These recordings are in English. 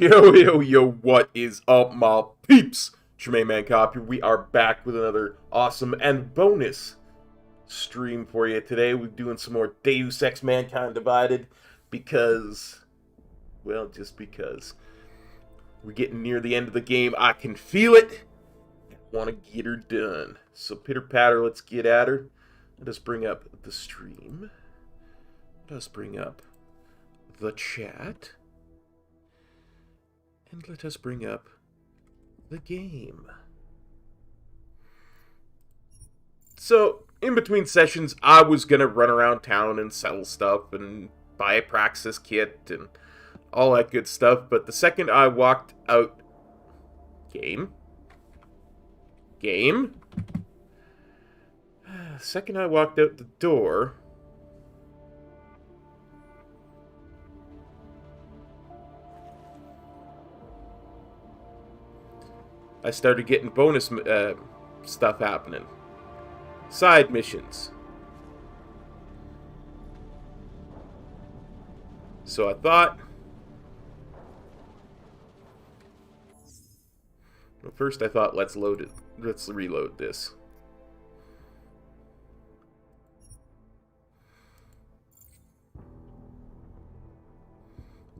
Yo, what is up, my peeps? Tremaine Mancop here. We are back with another awesome and bonus stream for you today. We're doing some more Deus Ex Mankind Divided because, well, just because. We're getting near the end of the game. I can feel it. I want to get her done. So, pitter-patter, let's get at her. Let us bring up the stream. Let us bring up the chat. And let us bring up the game. So, in between sessions, I was going to run around town and sell stuff and buy a Praxis kit and all that good stuff. But the second I walked out... Game? The second I walked out the door... I started getting bonus stuff happening. Side missions. So I thought... Well, first I thought, let's reload this.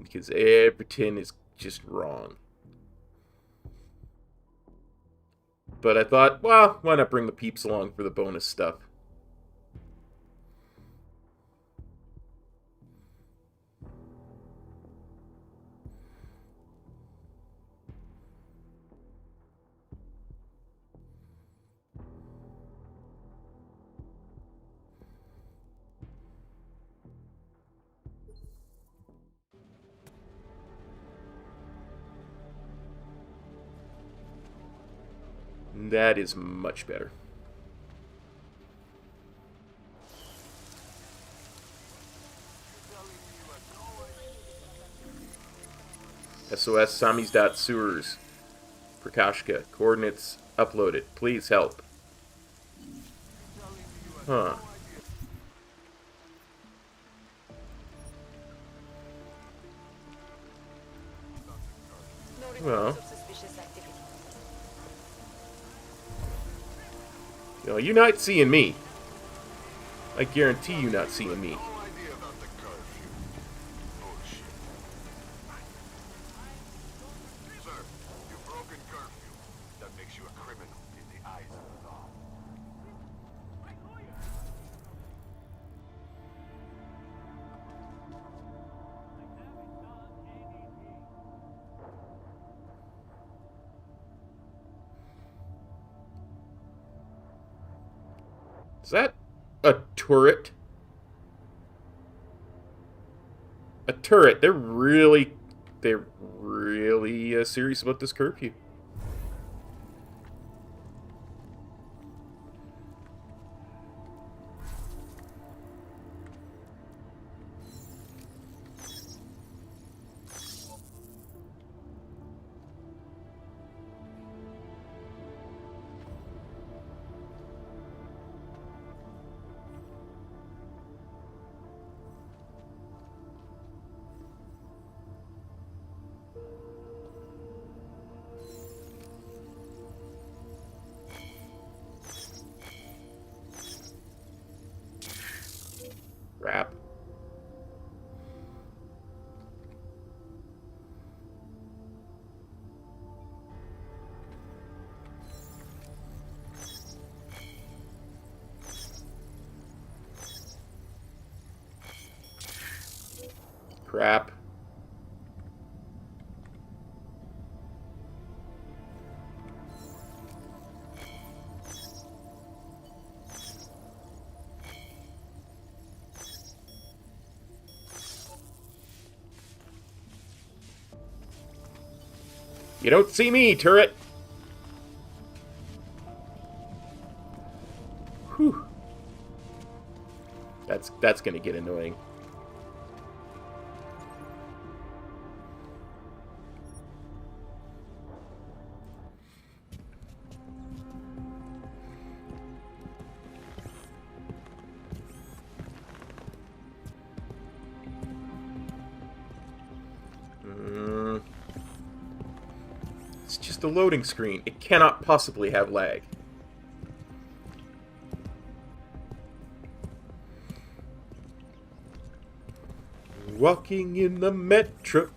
Because everything is just wrong. But I thought, well, why not bring the peeps along for the bonus stuff? That is much better. SOS Samis.sewers. Prakashka. Coordinates uploaded. Please help. Huh. Well. You know, you're not seeing me. I guarantee you not seeing me. Sir, you've broken curfew. That makes you a criminal in the eyes of the law. Is that a turret? A turret. They're really serious about this curfew. Crap. Crap. You don't see me, turret! Whew. That's gonna get annoying. It's just a loading screen. It cannot possibly have lag. Walking in the metro.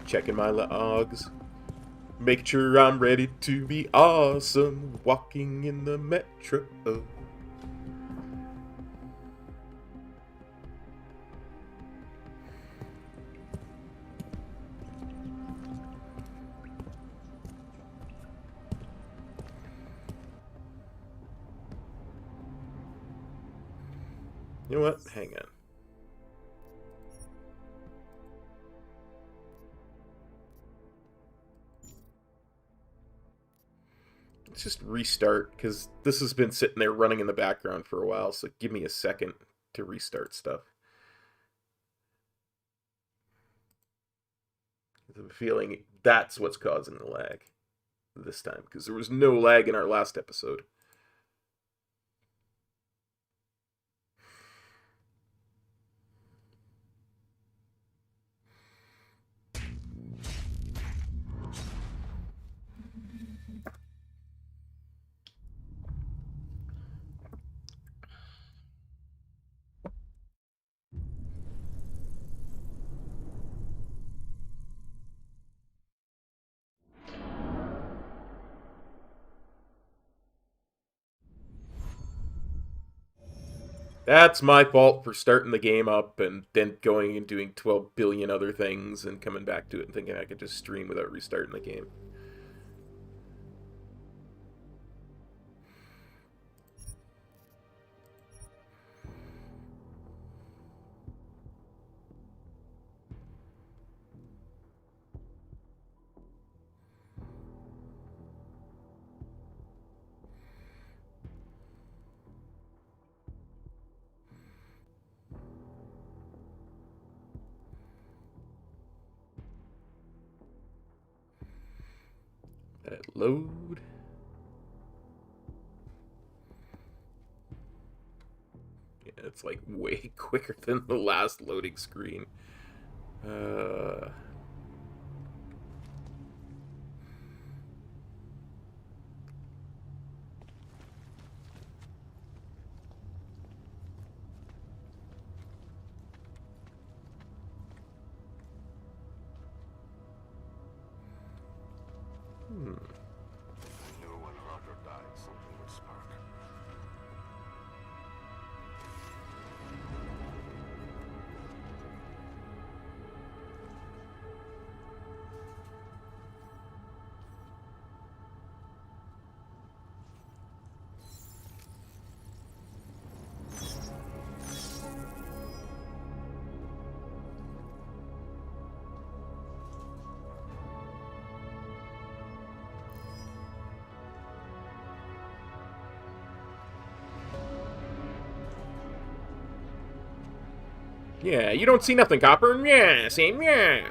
Checking my logs. Making sure I'm ready to be awesome. Walking in the metro. You know what? Hang on. Let's just restart, because this has been sitting there running in the background for a while, so give me a second to restart stuff. I have a feeling that's what's causing the lag this time, because there was no lag in our last episode. That's my fault for starting the game up and then going and doing 12 billion other things and coming back to it and thinking I could just stream without restarting the game. Let it load. Yeah, it's like way quicker than the last loading screen. I knew when Roger died, something would spark. Yeah, you don't see nothing, Copper. Yeah, same, yeah.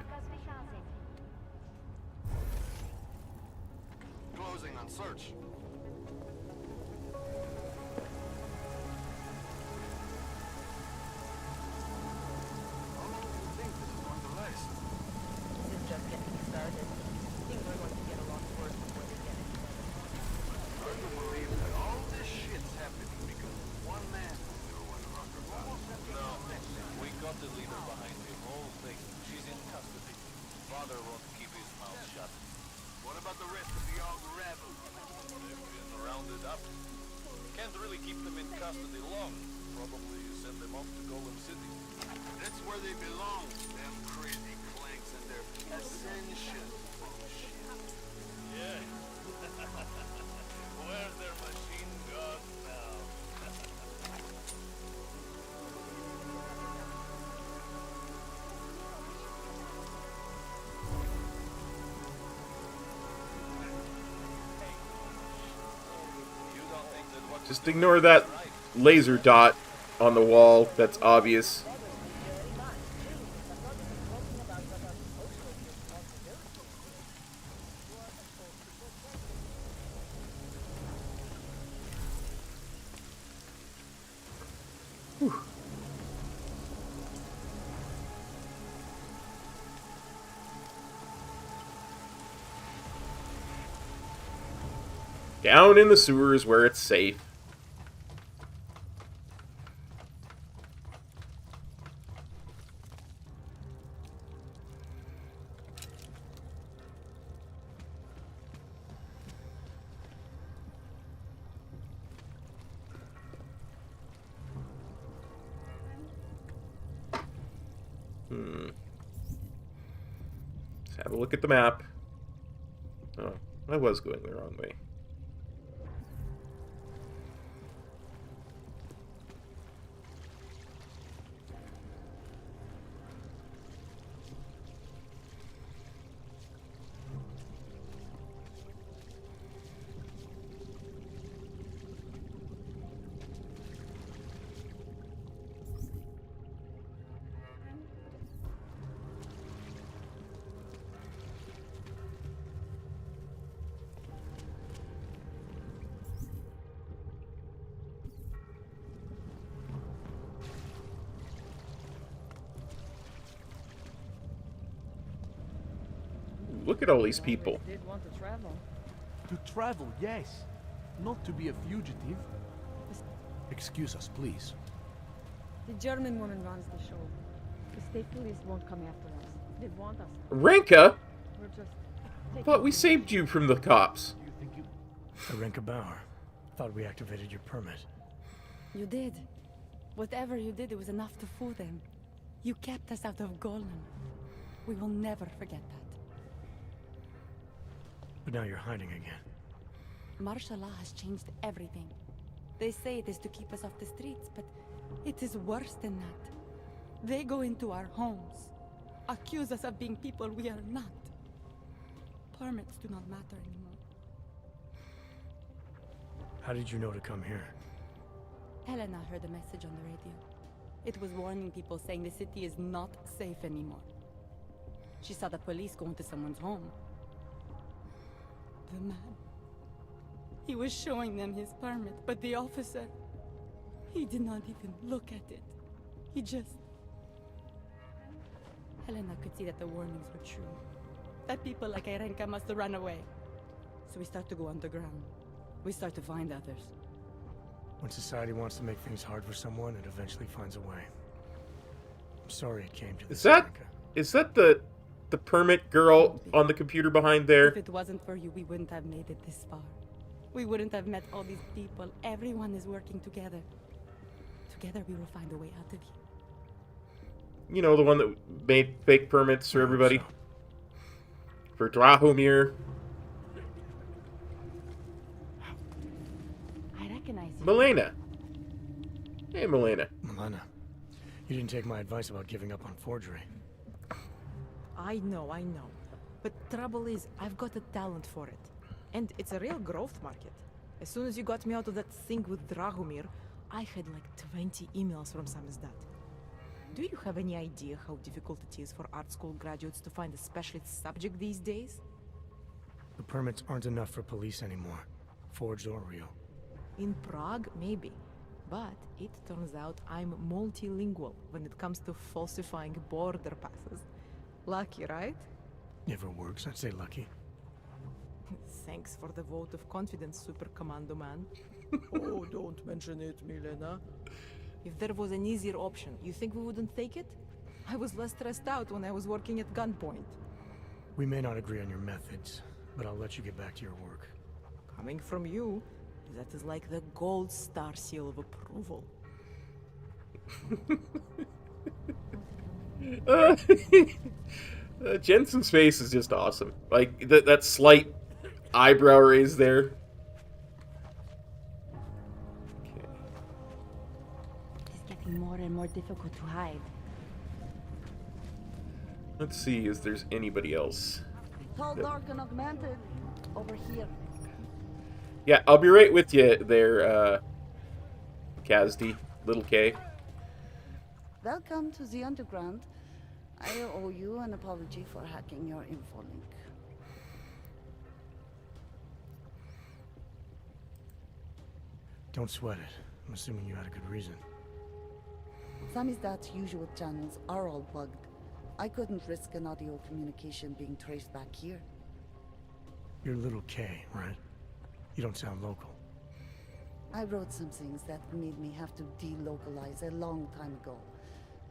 Closing on search. How long do you think this is going to last? This is just getting started. Things are going to get a lot worse before they get any better. Hard to believe that all this shit's happening because one man threw one rocker. No, we got the leader behind the whole thing. She's in custody. Father won't keep his mouth shut. What about the rest of the young rabble? They've been rounded up. Can't really keep them in custody long. Probably send them off to Golem City. That's where they belong. Them crazy clanks and their ascension bullshit. Yeah. Where's their machine gun now? You don't think that what Just ignore that laser dot on the wall. That's obvious. Whew. Down in the sewers where it's safe. Let's have a look at the map. Oh, I was going the wrong way. Look at all these people. Did want to travel. To travel, yes. Not to be a fugitive. Excuse us, please. The German woman runs the show. The state police won't come after us. They want us. Renka? We're just I taking thought we saved you from the cops. Do you think you... Arenka Bauer. Thought we activated your permit. You did. Whatever you did, it was enough to fool them. You kept us out of Golem. We will never forget that. But now you're hiding again. Martial law has changed everything. They say it is to keep us off the streets, but it is worse than that. They go into our homes, accuse us of being people we are not. Permits do not matter anymore. How did you know to come here? Helena heard a message on the radio. It was warning people, saying the city is not safe anymore. She saw the police go into someone's home. The man. He was showing them his permit, but the officer... he did not even look at it. He just... Helena could see that the warnings were true. That people like Arenka must have run away. So we start to go underground. We start to find others. When society wants to make things hard for someone, it eventually finds a way. I'm sorry it came to this, Arenka. Is that the permit girl on the computer behind there? If it wasn't for you, we wouldn't have made it this far. We wouldn't have met all these people. Everyone is working together. Together we will find a way out of here. You know, the one that made fake permits for everybody? So. For Drahomir. I recognize you. Milena. Hey, Milena. Milena, you didn't take my advice about giving up on forgery. I know. But trouble is, I've got a talent for it. And it's a real growth market. As soon as you got me out of that thing with Drahomir, I had like 20 emails from samizdat. Do you have any idea how difficult it is for art school graduates to find a specialist subject these days? The permits aren't enough for police anymore, forged or real. In Prague, maybe. But it turns out I'm multilingual when it comes to falsifying border passes. Lucky, right? If it works, I'd say lucky. Thanks for the vote of confidence, Super Commando Man. Oh, don't mention it, Milena. If there was an easier option, you think we wouldn't take it? I was less stressed out when I was working at gunpoint. We may not agree on your methods, but I'll let you get back to your work. Coming from you, that is like the gold star seal of approval. Jensen's face is just awesome. Like, that slight eyebrow raise there. Okay. It's getting more and more difficult to hide. Let's see if there's anybody else. Tall, dark, and augmented. Over here. Yeah, I'll be right with you there, Kazdi, little K. Welcome to the underground. I owe you an apology for hacking your info link. Don't sweat it. I'm assuming you had a good reason. Samizdat's usual channels are all bugged. I couldn't risk an audio communication being traced back here. You're little K, right? You don't sound local. I wrote some things that made me have to delocalize a long time ago.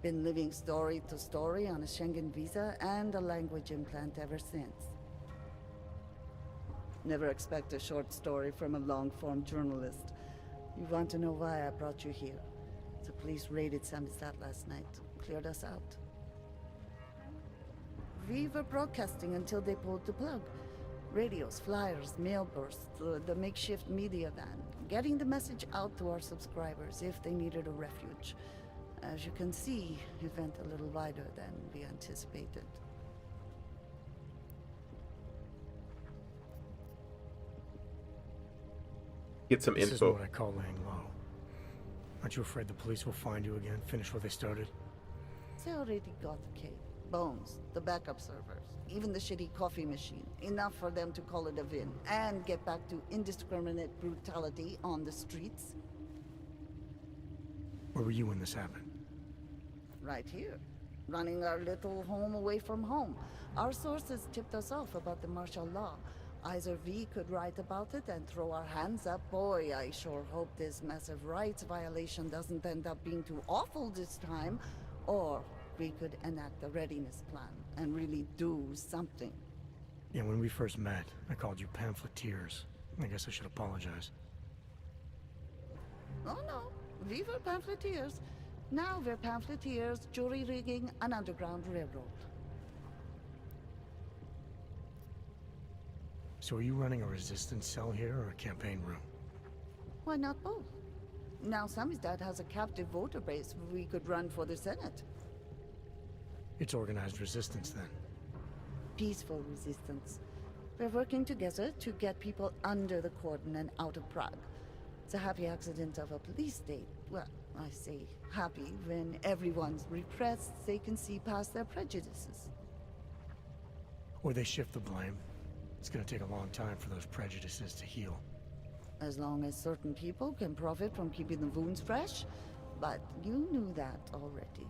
Been living story to story on a Schengen visa and a language implant ever since. Never expect a short story from a long-form journalist. You want to know why I brought you here? The police raided Samizdat last night, cleared us out. We were broadcasting until they pulled the plug. Radios, flyers, mail bursts, the makeshift media van, getting the message out to our subscribers if they needed a refuge. As you can see, it went a little wider than we anticipated. Get some This info. is what I call laying low. Aren't you afraid the police will find you again, finish what they started? They already got the cake. Bones, the backup servers, even the shitty coffee machine. Enough for them to call it a win and get back to indiscriminate brutality on the streets. Where were you when this happened? Right here. Running our little home away from home. Our sources tipped us off about the martial law. Either we could write about it and throw our hands up. Boy, I sure hope this massive rights violation doesn't end up being too awful this time. Or we could enact a readiness plan and really do something. Yeah, when we first met, I called you pamphleteers. I guess I should apologize. Oh no, we were pamphleteers. Now we're pamphleteers, jury rigging an underground railroad. So are you running a resistance cell here or a campaign room? Why not both? Now Samizdat has a captive voter base we could run for the Senate. It's organized resistance then. Peaceful resistance. We're working together to get people under the cordon and out of Prague. It's a happy accident of a police state. Well, I say happy when everyone's repressed, they can see past their prejudices. Or they shift the blame. It's gonna take a long time for those prejudices to heal. As long as certain people can profit from keeping the wounds fresh. But you knew that already.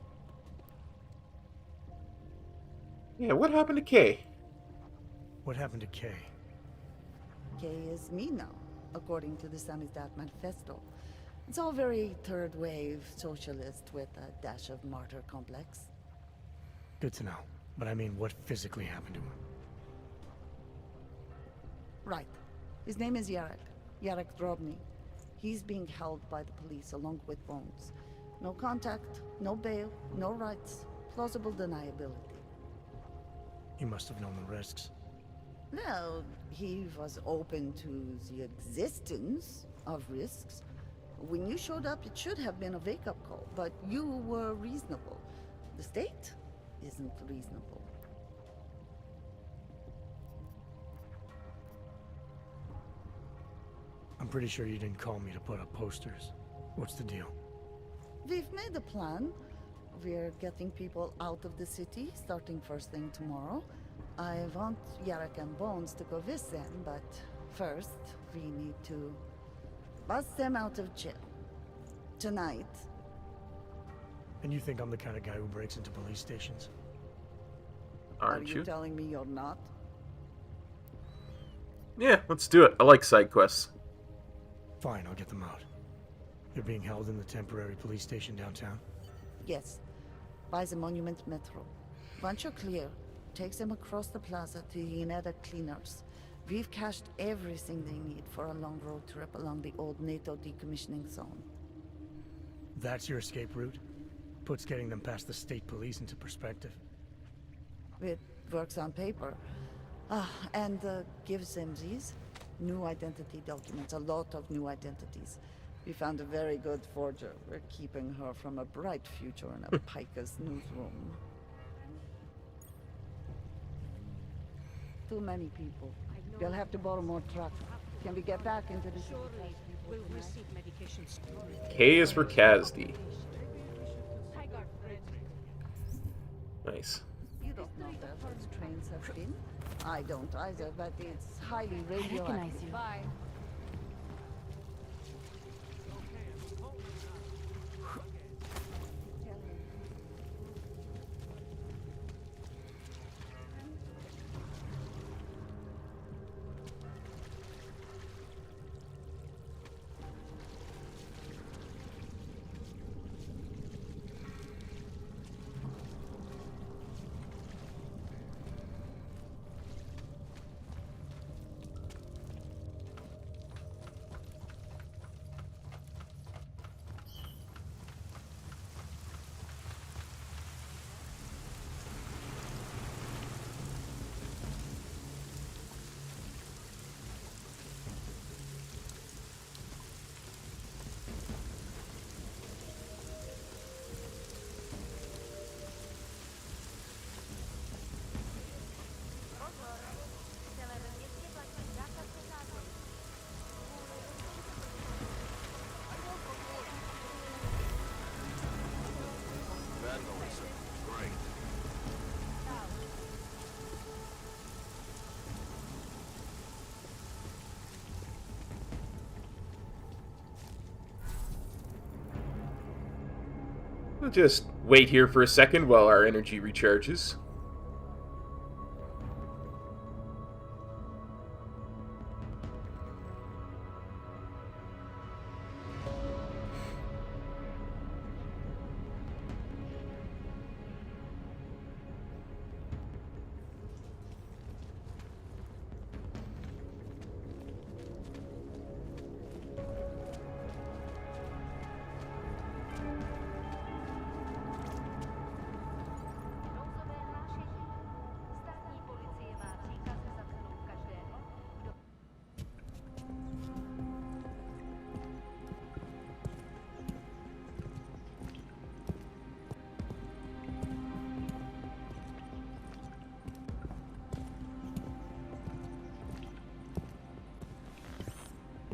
Yeah, what happened to K? What happened to Kay? Kay is me now, according to the Samizdat Manifesto. It's all very third wave socialist with a dash of martyr complex. Good to know. But I mean, what physically happened to him? Right. His name is Yarek Drobny. He's being held by the police along with Bones. No contact, no bail, no rights, plausible deniability. He must have known the risks. Well, he was open to the existence of risks. When you showed up, it should have been a wake-up call, but you were reasonable. The state isn't reasonable. I'm pretty sure you didn't call me to put up posters. What's the deal? We've made a plan. we're getting people out of the city starting first thing tomorrow. I want Yarek and Bones to go with them, but first we need to bust them out of jail. Tonight. And you think I'm the kind of guy who breaks into police stations? Aren't Are you telling me you're not? Yeah, let's do it. I like side quests. Fine, I'll get them out. They're being held in the temporary police station downtown? Yes. By the Monument Metro. Once you're clear, take them across the plaza to the Ineda Cleaners. We've cached everything they need for a long road trip along the old NATO decommissioning zone. That's your escape route? Puts getting them past the state police into perspective. It works on paper. And gives them these new identity documents, a lot of new identities. We found a very good forger. We're keeping her from a bright future in a piker's newsroom. Too many people. We'll have to borrow more trucks. Can we get back into the city? We'll receive medication soon. K is for Kazdi. Nice. You don't know where those trains have been? I don't either, but it's highly radioactive. Bye. That noise. Great. We'll just wait here for a second while our energy recharges.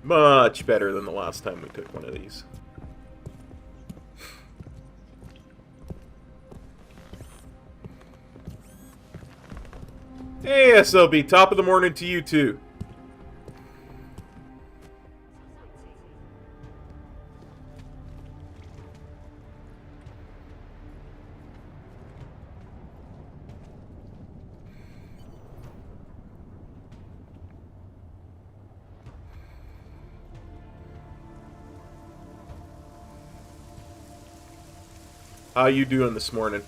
Much better than the last time we took one of these. Hey, SLB, top of the morning to you too. How you doing this morning?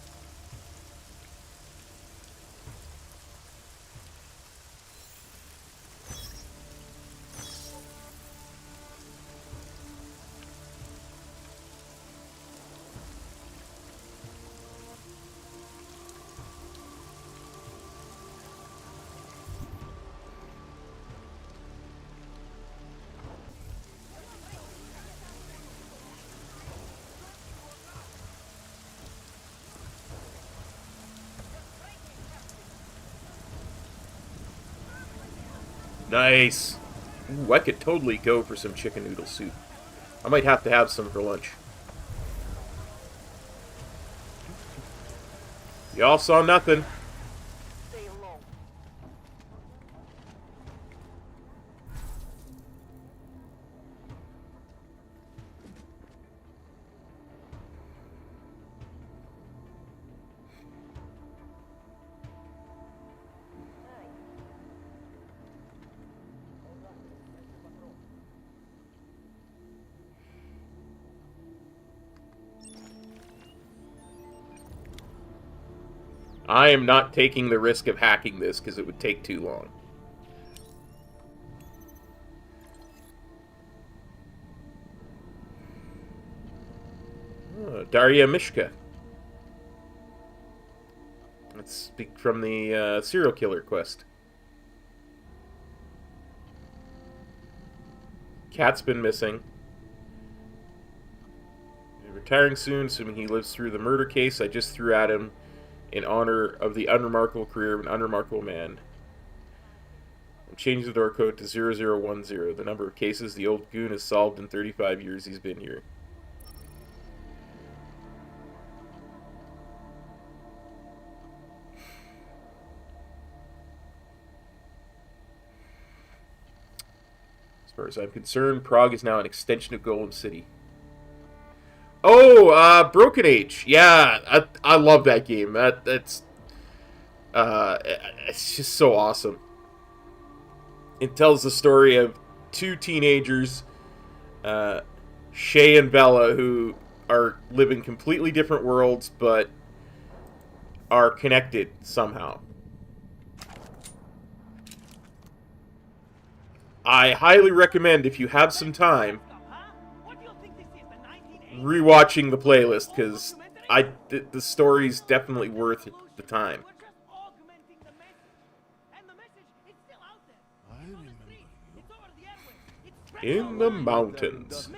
Nice. Ooh, I could totally go for some chicken noodle soup. I might have to have some for lunch. Y'all saw nothing. Stay low. I am not taking the risk of hacking this because it would take too long. Oh, Darya Mishka. Let's speak from the serial killer quest. Cat's been missing. Retiring soon, assuming he lives through the murder case I just threw at him in honor of the unremarkable career of an unremarkable man. I'm changing the door code to 0010, the number of cases the old goon has solved in 35 years he's been here. As far as I'm concerned, Prague is now an extension of Golem City. Oh, Broken Age. Yeah, I love that game. It's just so awesome. It tells the story of two teenagers, Shay and Bella, who are live in completely different worlds, but are connected somehow. I highly recommend, if you have some time, rewatching the playlist, because the story's definitely worth the time. In the mountains.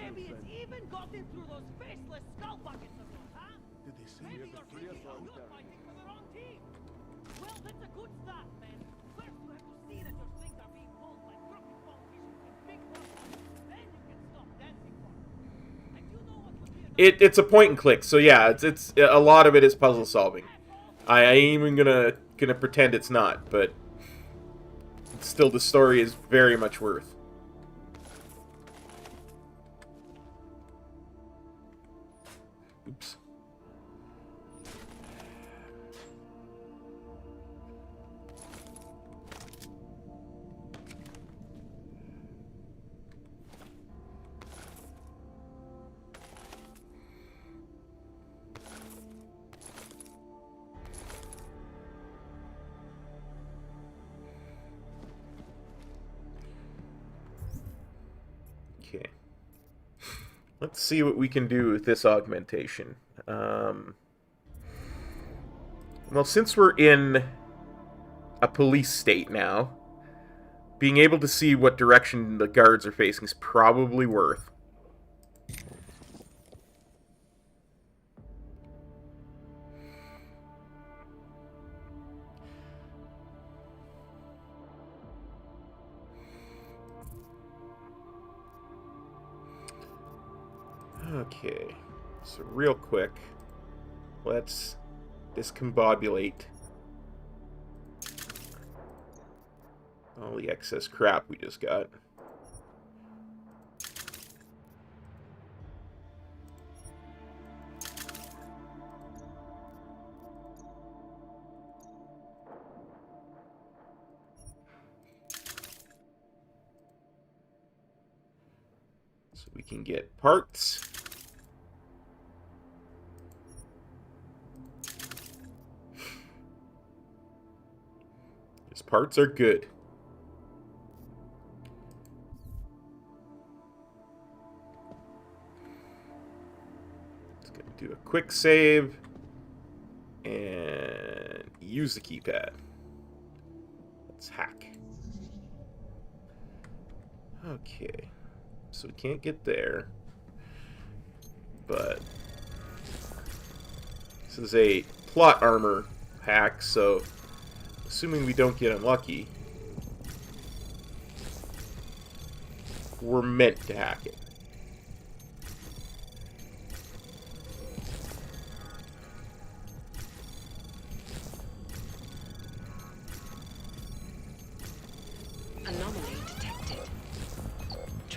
It's a point and click, so yeah, it's a lot of it is puzzle solving. I ain't even gonna pretend it's not, but still the story is very much worth. Oops. Okay. Let's see what we can do with this augmentation. Well, since we're in a police state now, being able to see what direction the guards are facing is probably worth. Okay, so real quick, let's discombobulate all the excess crap we just got. So we can get parts. These parts are good. Just gonna do a quick save and use the keypad. Let's hack. Okay, so we can't get there, but this is a plot armor hack, so assuming we don't get unlucky, we're meant to hack it.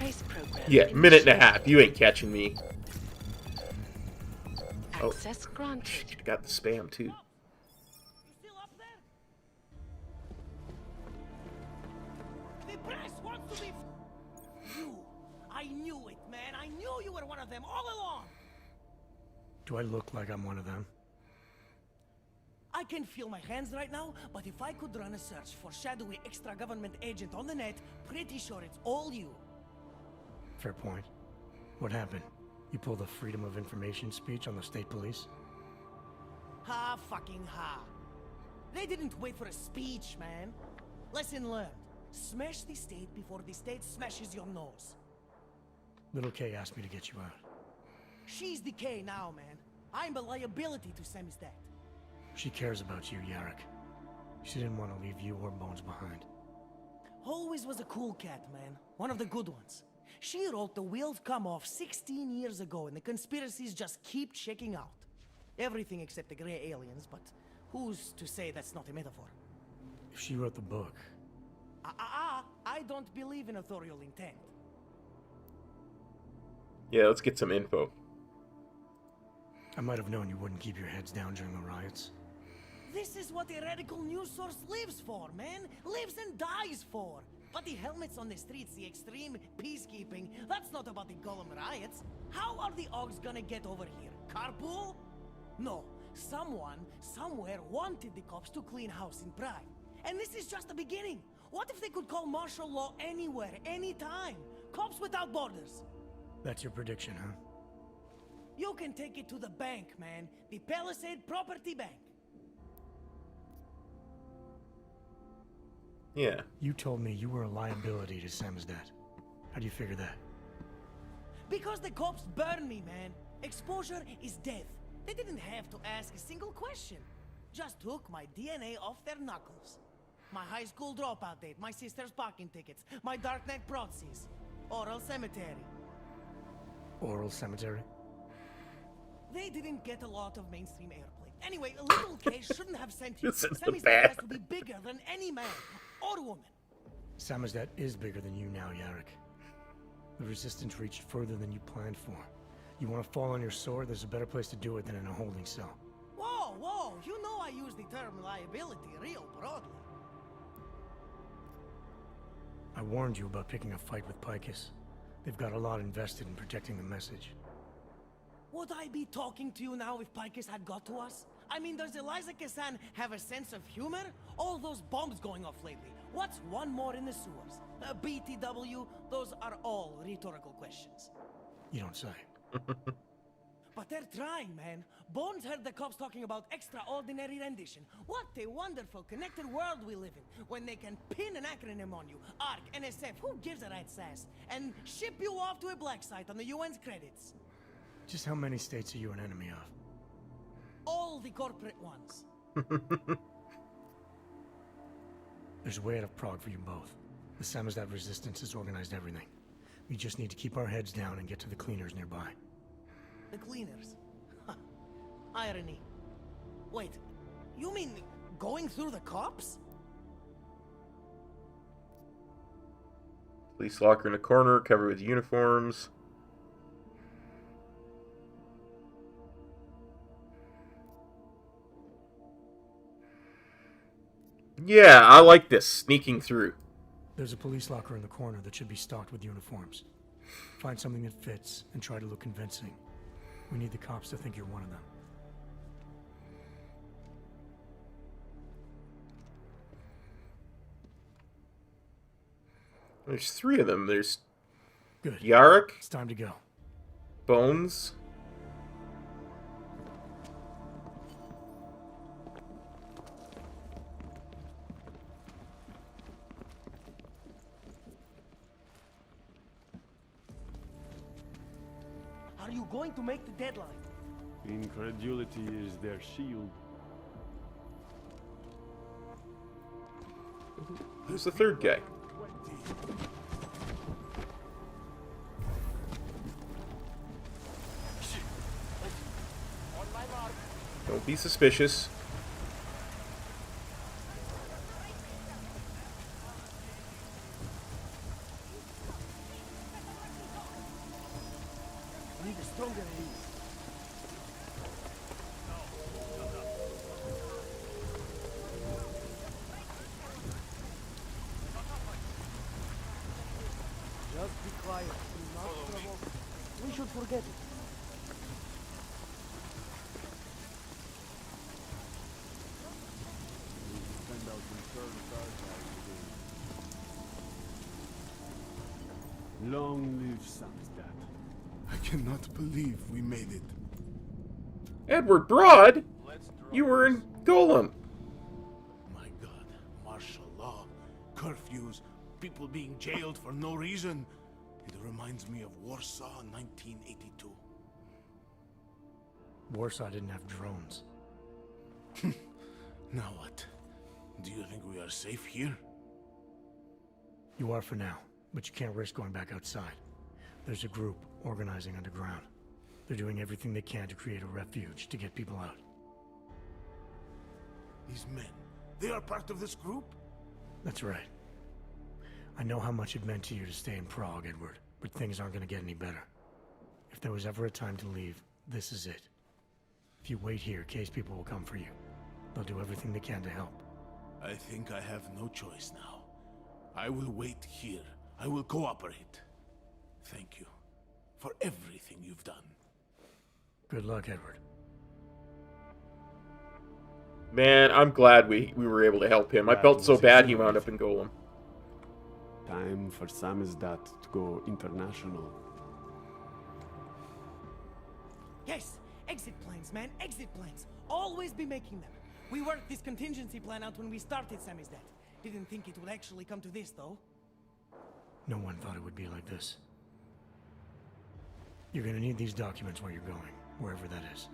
space program. Yeah, minute and a half. You ain't catching me. Access granted. I got the spam too. The press wants to be. You. I knew it, man. I knew you were one of them all along. Do I look like I'm one of them? I can feel my hands right now, but if I could run a search for shadowy extra-government agent on the net, pretty sure it's all you. Fair point. What happened? You pulled a Freedom of Information speech on the state police? Ha fucking ha. They didn't wait for a speech, man. Lesson learned. Smash the state before the state smashes your nose. Little K asked me to get you out. She's the K now, man. I'm a liability to Samizdat. She cares about you, Yarrick. She didn't want to leave you or Bones behind. Always was a cool cat, man. One of the good ones. She wrote the wheels come off 16 years ago and the conspiracies just keep checking out. Everything except the gray aliens, but who's to say that's not a metaphor? If she wrote the book... I don't believe in authorial intent. Yeah, let's get some info. I might have known you wouldn't keep your heads down during the riots. This is what a radical news source lives for, man. Lives and dies for. But the helmets on the streets, the extreme peacekeeping, that's not about the Golem riots. How are the Augs gonna get over here? Carpool? No. Someone, somewhere, wanted the cops to clean house in Prague. And this is just the beginning. What if they could call martial law anywhere, anytime? Cops without borders. That's your prediction, huh? You can take it to the bank, man. The Palisade Property Bank. Yeah. You told me you were a liability to Samizdat. How do you figure that? Because the cops burn me, man. Exposure is death. They didn't have to ask a single question. Just took my DNA off their knuckles. My high school dropout date, my sister's parking tickets, my darknet proxies. Oral cemetery. Oral cemetery? They didn't get a lot of mainstream airplay. Anyway, a little case shouldn't have sent you. This is the Samizdat bad. has to be bigger than any man or woman. Samizdat is bigger than you now, Yarrick. The resistance reached further than you planned for. You want to fall on your sword, there's a better place to do it than in a holding cell. Whoa, whoa, you know I use the term liability real broadly. I warned you about picking a fight with Picus. They've got a lot invested in protecting the message. Would I be talking to you now if Picus had got to us? I mean, does Eliza Kassan have a sense of humor? All those bombs going off lately. What's one more in the sewers? BTW, those are all rhetorical questions. You don't say. But they're trying, man. Bones heard the cops talking about extraordinary rendition. What a wonderful connected world we live in, when they can pin an acronym on you, ARC, NSF, who gives a rat's ass, and ship you off to a black site on the UN's credits. Just how many states are you an enemy of? All the corporate ones. There's a way out of Prague for you both. The Samizdat resistance has organized everything. We just need to keep our heads down and get to the cleaners nearby. The cleaners? Irony. Wait, you mean going through the cops? Police locker in a corner, covered with uniforms. Yeah, I like this. Sneaking through. There's a police locker in the corner that should be stocked with uniforms. Find something that fits and try to look convincing. We need the cops to think you're one of them. There's three of them. There's Good. Yarrick, It's time to go. Bones. Are you going to make the deadline? Incredulity is their shield. Who's the third guy? Don't be suspicious. stronger it is. Just be quiet. Do not provoke. We should forget it. Long live Samizdat. I cannot believe we made it. Edward Broad? You were in Golem. My God, martial law, curfews, people being jailed for no reason. It reminds me of Warsaw 1982. Warsaw didn't have drones. Now what? Do you think we are safe here? You are for now, but you can't risk going back outside. There's a group organizing underground. They're doing everything they can to create a refuge to get people out. These men, they are part of this group? That's right. I know how much it meant to you to stay in Prague, Edward, but things aren't going to get any better. If there was ever a time to leave, this is it. If you wait here, case people will come for you. They'll do everything they can to help. I think I have no choice now. I will wait here. I will cooperate. Thank you for everything you've done. Good luck, Edward. Man, I'm glad we were able to help him. I felt so bad he wound up in Golem. Time for Samizdat to go international. Yes, exit plans, man, exit plans. Always be making them. We worked this contingency plan out when we started Samizdat. Didn't think it would actually come to this, though. No one thought it would be like this. You're gonna need these documents where you're going, wherever that is.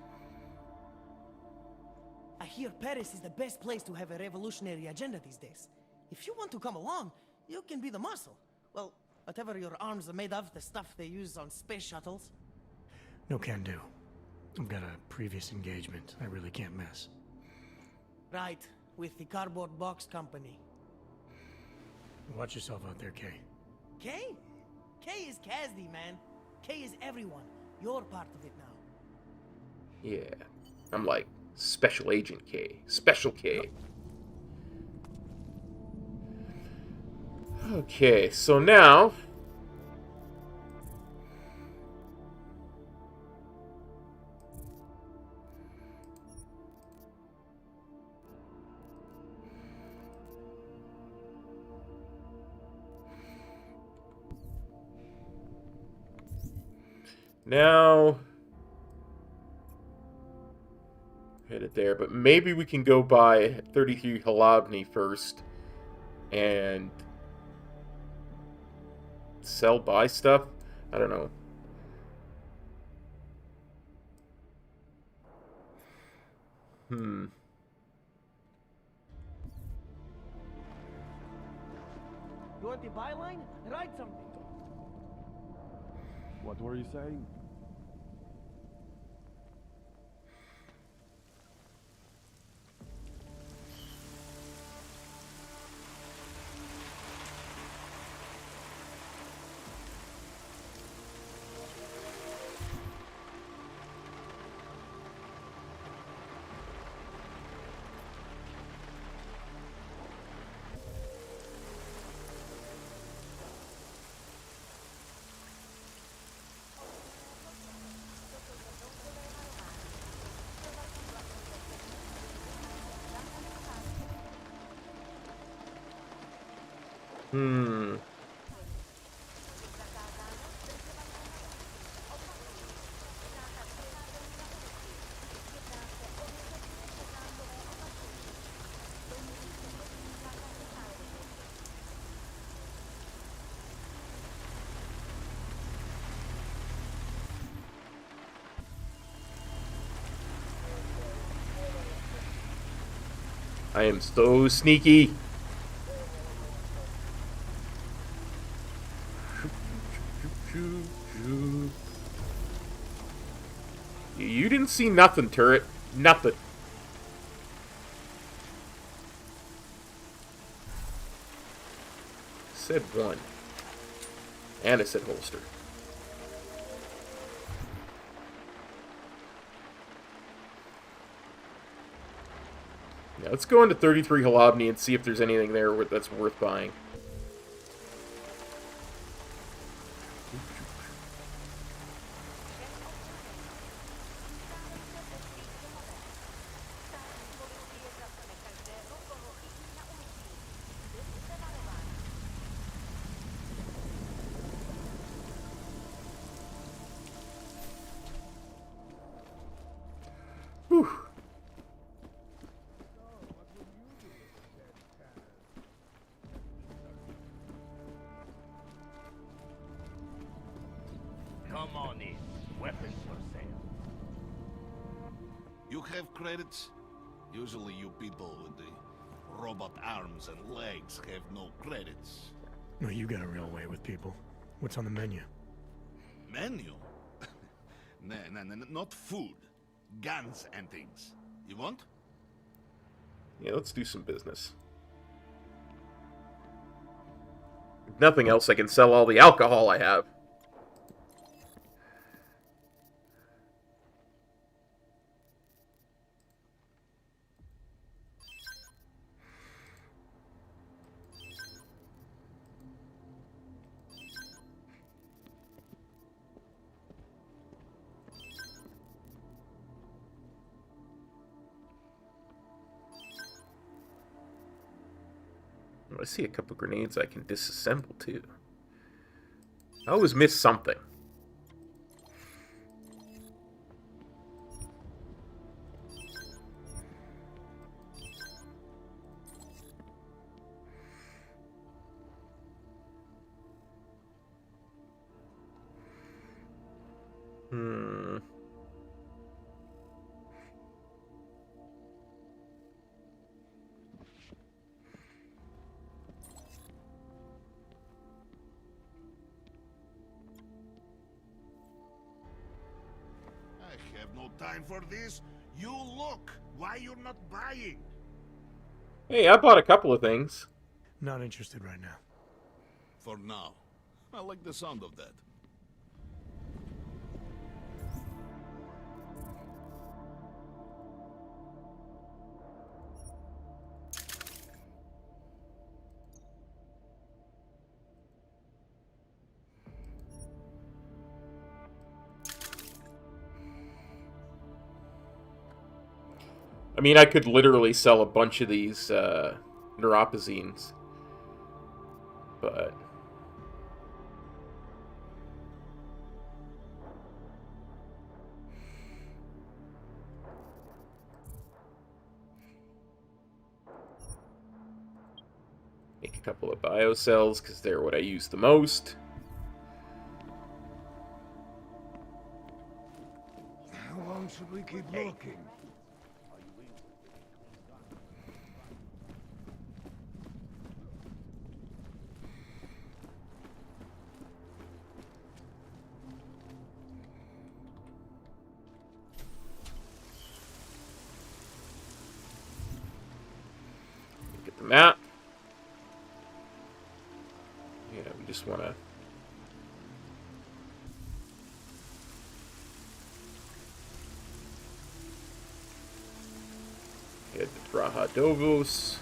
I hear Paris is the best place to have a revolutionary agenda these days. If you want to come along, you can be the muscle. Well, whatever your arms are made of, the stuff they use on space shuttles. No can do. I've got a previous engagement I really can't miss. Right, with the cardboard box company. Watch yourself out there, Kay. Kay? Kay is Kazdi, man. Kay is everyone. You're part of it now. Yeah. I'm like, Special Agent K. Special K. Okay, so now... Now, headed there, but maybe we can go by 33 Halabny first and buy stuff? I don't know. You want the byline? Write something. What were you saying? I am so sneaky. You didn't see nothing, turret. Nothing. Said one. And I said holster. Yeah, let's go into 33 Halabni and see if there's anything there that's worth buying. Whew. Come on in. Weapons for sale. You have credits? Usually you people with the robot arms and legs have no credits. No, you got a real way with people. What's on the menu? Menu? No, not food. Guns and things. You want? Yeah, let's do some business. If nothing else, I can sell all the alcohol I have. I see a couple grenades I can disassemble too. I always miss something. I have no time for this. You look. Why you're not buying? Hey, I bought a couple of things. Not interested right now. For now. I like the sound of that. I mean, I could literally sell a bunch of these neuropazines, but make a couple of biocells because they're what I use the most. How long should we keep looking? Get the map. Yeah, we just want to head to Brahadovos.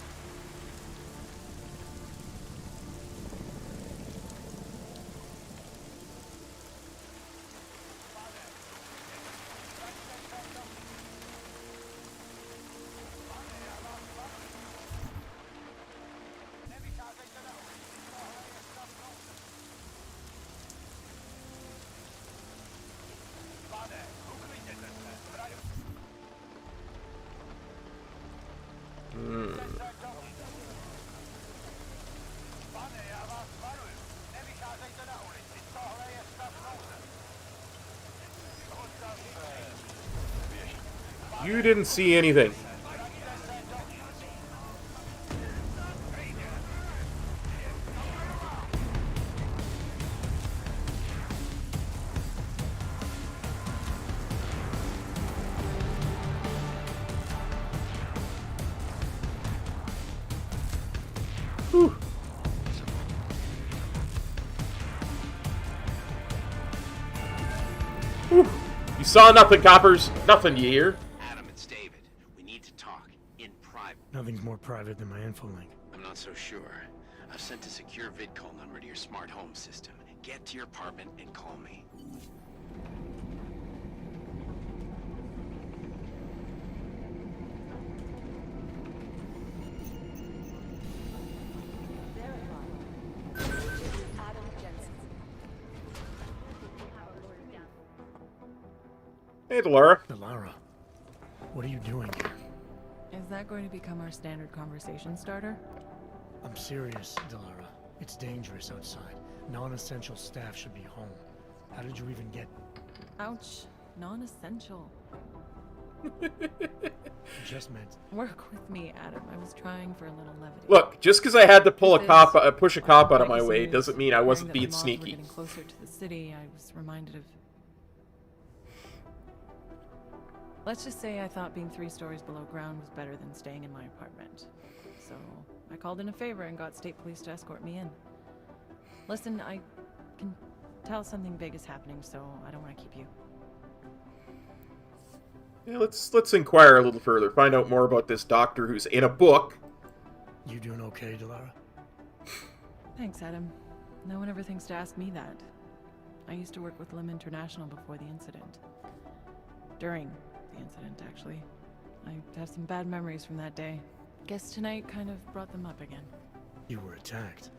You didn't see anything. Whew. Whew. You saw nothing, coppers. Nothing, you hear? Nothing's more private than my info link. I'm not so sure. I've sent a secure vidcall number to your smart home system. Get to your apartment and call me. Hey, Delara. Delara, what are you doing here? Is that going to become our standard conversation starter? I'm serious, Delara. It's dangerous outside. Non-essential staff should be home. How did you even get... Ouch. Non-essential. Just meant... Work with me, Adam. I was trying for a little levity. Look, just because I had to push a cop out of my way doesn't mean I wasn't being sneaky. Getting closer to the city, I was reminded of... Let's just say I thought being 3 stories below ground was better than staying in my apartment. So I called in a favor and got state police to escort me in. Listen, I can tell something big is happening, so I don't want to keep you. Yeah, let's inquire a little further. Find out more about this doctor who's in a book. You doing okay, Delara? Thanks, Adam. No one ever thinks to ask me that. I used to work with Lim International before the incident. During the incident, actually. I have some bad memories from that day. Guess tonight kind of brought them up again. You were attacked.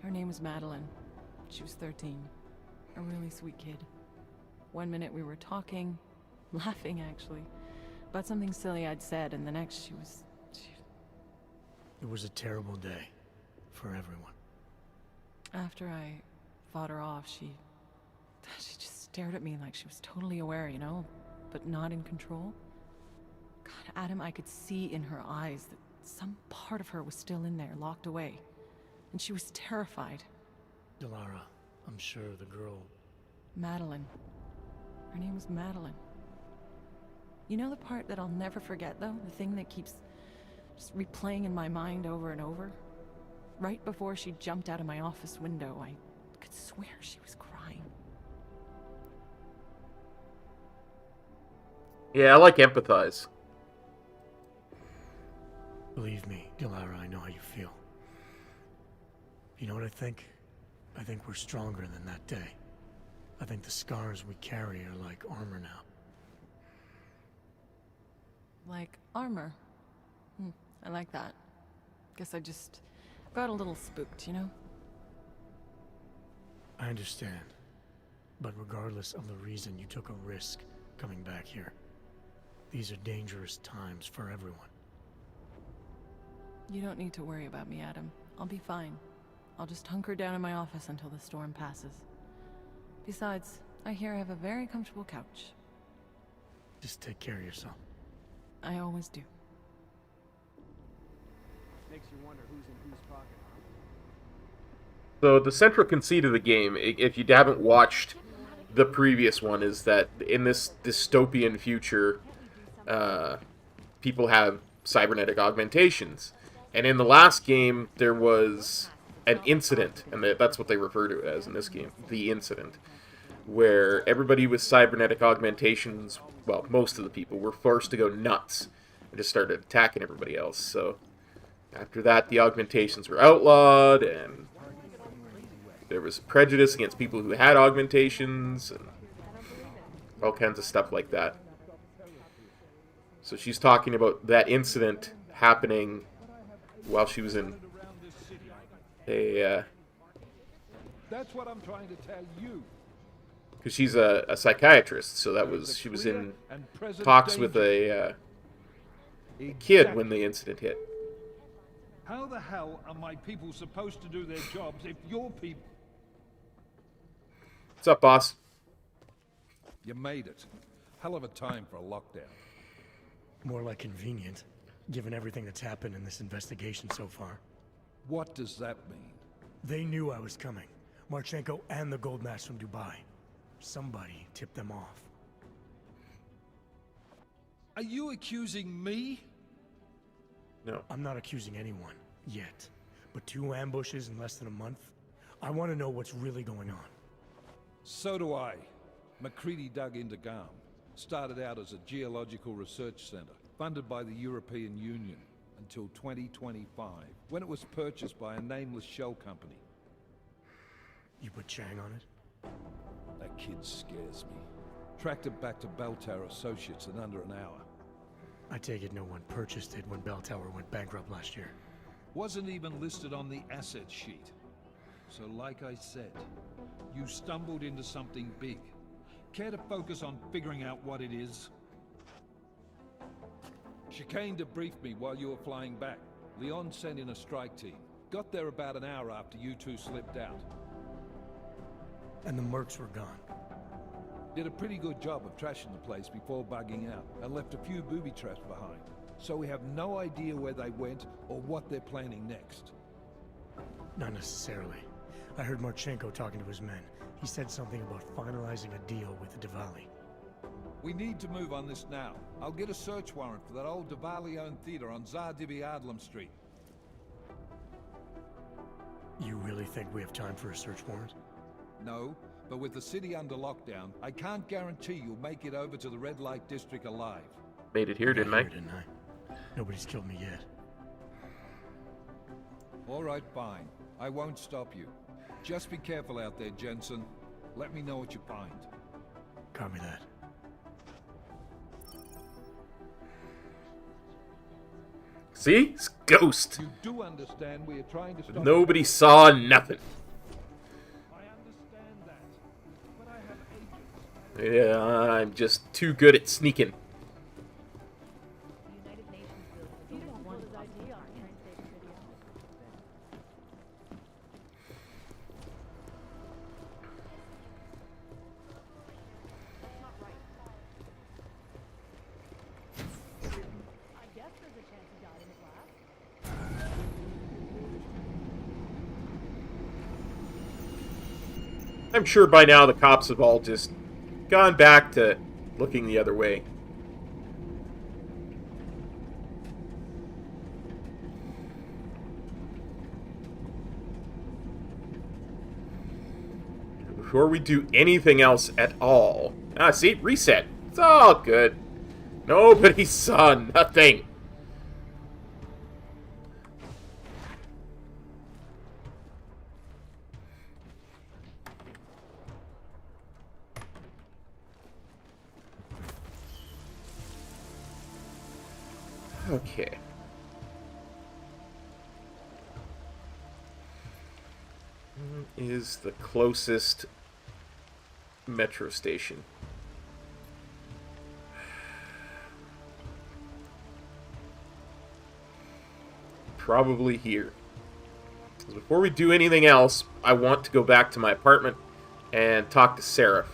Her name was Madeline. She was 13. A really sweet kid. One minute we were talking, laughing actually, about something silly I'd said, and the next she was... It was a terrible day for everyone. After I fought her off, she just stared at me like she was totally aware, you know, but not in control. God, Adam, I could see in her eyes that some part of her was still in there, locked away. And she was terrified. Delara, I'm sure the girl... Madeline. Her name was Madeline. You know the part that I'll never forget, though? The thing that keeps just replaying in my mind over and over? Right before she jumped out of my office window, I could swear she was crying. Yeah, I like empathize. Believe me, Delara, I know how you feel. You know what I think? I think we're stronger than that day. I think the scars we carry are like armor now. Like armor? I like that. Guess I just got a little spooked, you know? I understand. But regardless of the reason, you took a risk coming back here. These are dangerous times for everyone. You don't need to worry about me, Adam. I'll be fine. I'll just hunker down in my office until the storm passes. Besides, I hear I have a very comfortable couch. Just take care of yourself. I always do. Makes you wonder who's in whose pocket, huh? So the central conceit of the game, if you haven't watched the previous one, is that in this dystopian future, people have cybernetic augmentations. And in the last game, there was an incident, and that's what they refer to it as in this game, the incident, where everybody with cybernetic augmentations, well, most of the people, were forced to go nuts and just started attacking everybody else. So after that, the augmentations were outlawed, and there was prejudice against people who had augmentations, and all kinds of stuff like that. So she's talking about that incident happening while she was in a... That's what I'm trying to tell you. Because she's a psychiatrist, so that was... She was in talks with a kid when the incident hit. How the hell are my people supposed to do their jobs if your people... What's up, boss? You made it. Hell of a time for a lockdown. More like convenient, given everything that's happened in this investigation so far. What does that mean? They knew I was coming. Marchenko and the gold mask from Dubai. Somebody tipped them off. Are you accusing me? No. I'm not accusing anyone, yet. But 2 ambushes in less than a month? I want to know what's really going on. So do I. McCready dug into Garm. Started out as a geological research center. funded by the European Union until 2025, when it was purchased by a nameless shell company. You put Chang on it? That kid scares me. Tracked it back to Bell Tower Associates in under an hour. I take it no one purchased it when Bell Tower went bankrupt last year. Wasn't even listed on the asset sheet. So like I said, you stumbled into something big. Care to focus on figuring out what it is? Chicane debriefed me while you were flying back. Leon sent in a strike team. Got there about an hour after you two slipped out. And the mercs were gone. Did a pretty good job of trashing the place before bugging out, and left a few booby traps behind. So we have no idea where they went or what they're planning next. Not necessarily. I heard Marchenko talking to his men. He said something about finalizing a deal with the Diwali. We need to move on this now. I'll get a search warrant for that old Diwali-owned theater on Zardibi Adlam Street. You really think we have time for a search warrant? No, but with the city under lockdown, I can't guarantee you'll make it over to the red light district alive. Made it here, didn't I? Didn't I? Nobody's killed me yet. All right, fine. I won't stop you. Just be careful out there, Jensen. Let me know what you find. Copy that. See? It's Ghost. You do understand we are trying to stop... Nobody saw nothing. I understand that, but I have agents. Yeah, I'm just too good at sneaking. I'm sure by now the cops have all just gone back to looking the other way. Before we do anything else at all... Ah, see? Reset. It's all good. Nobody saw nothing. Okay. Is the closest metro station. Probably here. Before we do anything else, I want to go back to my apartment and talk to Seraph.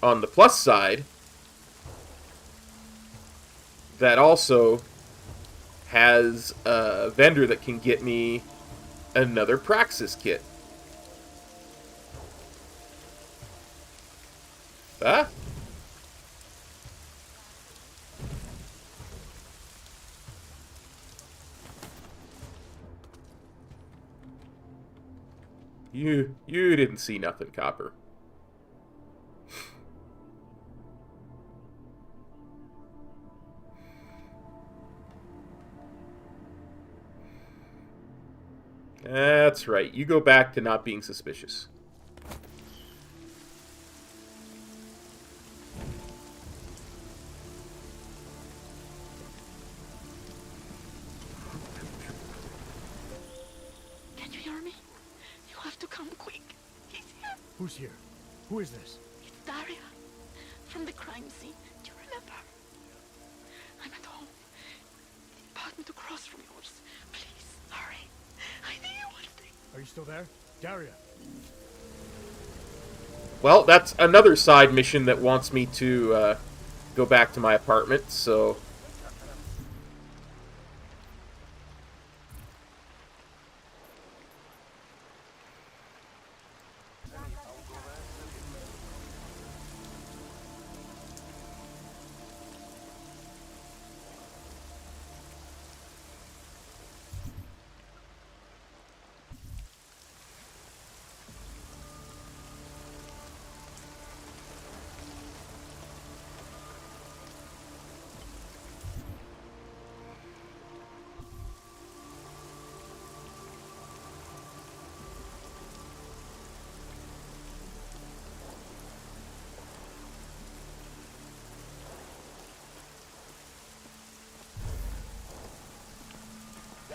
On the plus side, that also has a vendor that can get me another Praxis kit. Ah? You didn't see nothing, Copper. That's right. You go back to not being suspicious. Can you hear me? You have to come quick. He's here. Who's here? Who is this? It's Daria. From the crime scene. Do you remember? I'm at home. The apartment across from yours. Please, hurry. I need you one thing. Are you still there? Daria. Well, that's another side mission that wants me to go back to my apartment, so...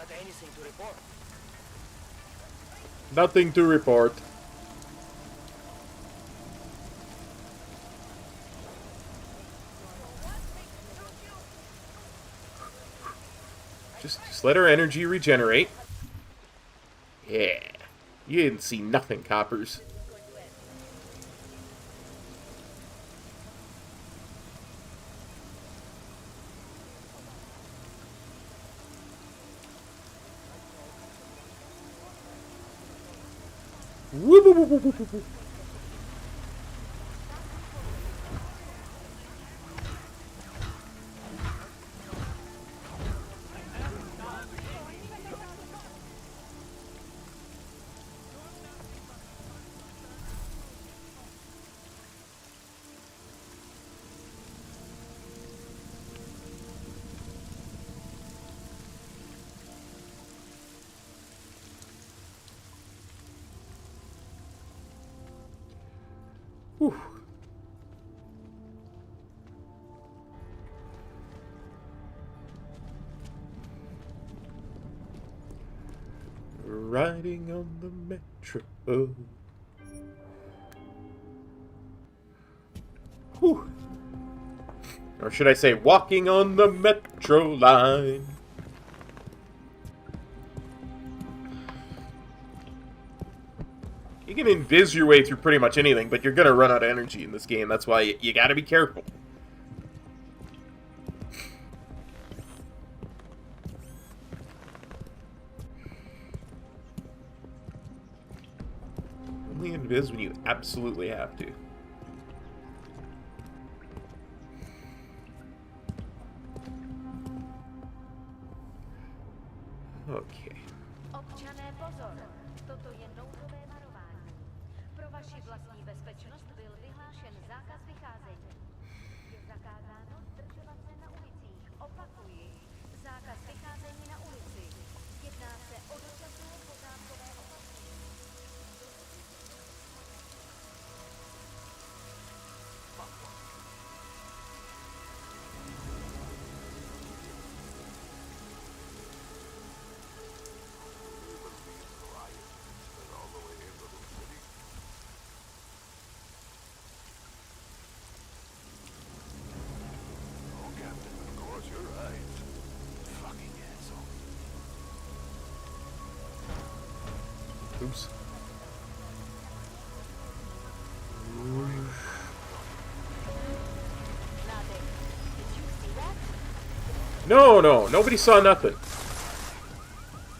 Got anything to report? Nothing to report. Just let our energy regenerate. Yeah. You didn't see nothing, coppers. Whoop, whoop, whoop, whoop, whoop, whoop. Whew. Riding on the metro. Whew. Or should I say, walking on the metro line. You can invis your way through pretty much anything, but you're gonna run out of energy in this game. That's why you gotta be careful. Only invis when you absolutely have to. Okay. Občané, pozor! Toto je nouzové varování. Pro vaši vlastní bezpečnost byl vyhlášen zákaz vycházení. Je zakázáno zdržovat se na ulicích. Opakuji, zákaz vycházení na ulici. Jedná se o dočasné pořádkové opatření. Oops. No, nobody saw nothing.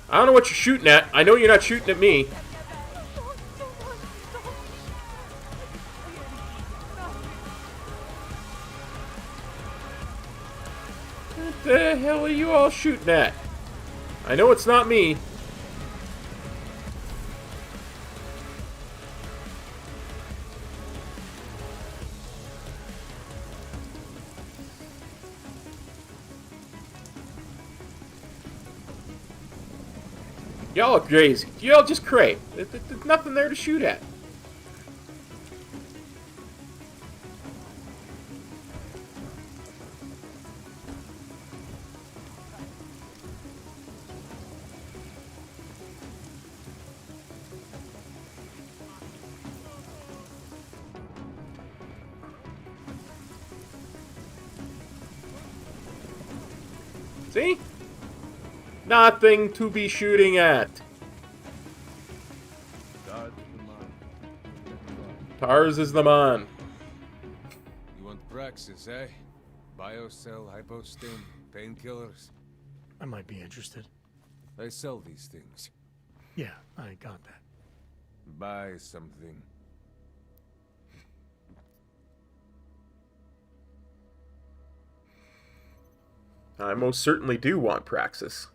I don't know what you're shooting at. I know you're not shooting at me. What the hell are you all shooting at? I know it's not me. Y'all are crazy. Y'all just cray. There's nothing there to shoot at. See? Nothing to be shooting at. Tars is the man. You want Praxis, eh? Biocell, hypostim, painkillers. I might be interested. I sell these things. Yeah, I got that. Buy something. I most certainly do want Praxis.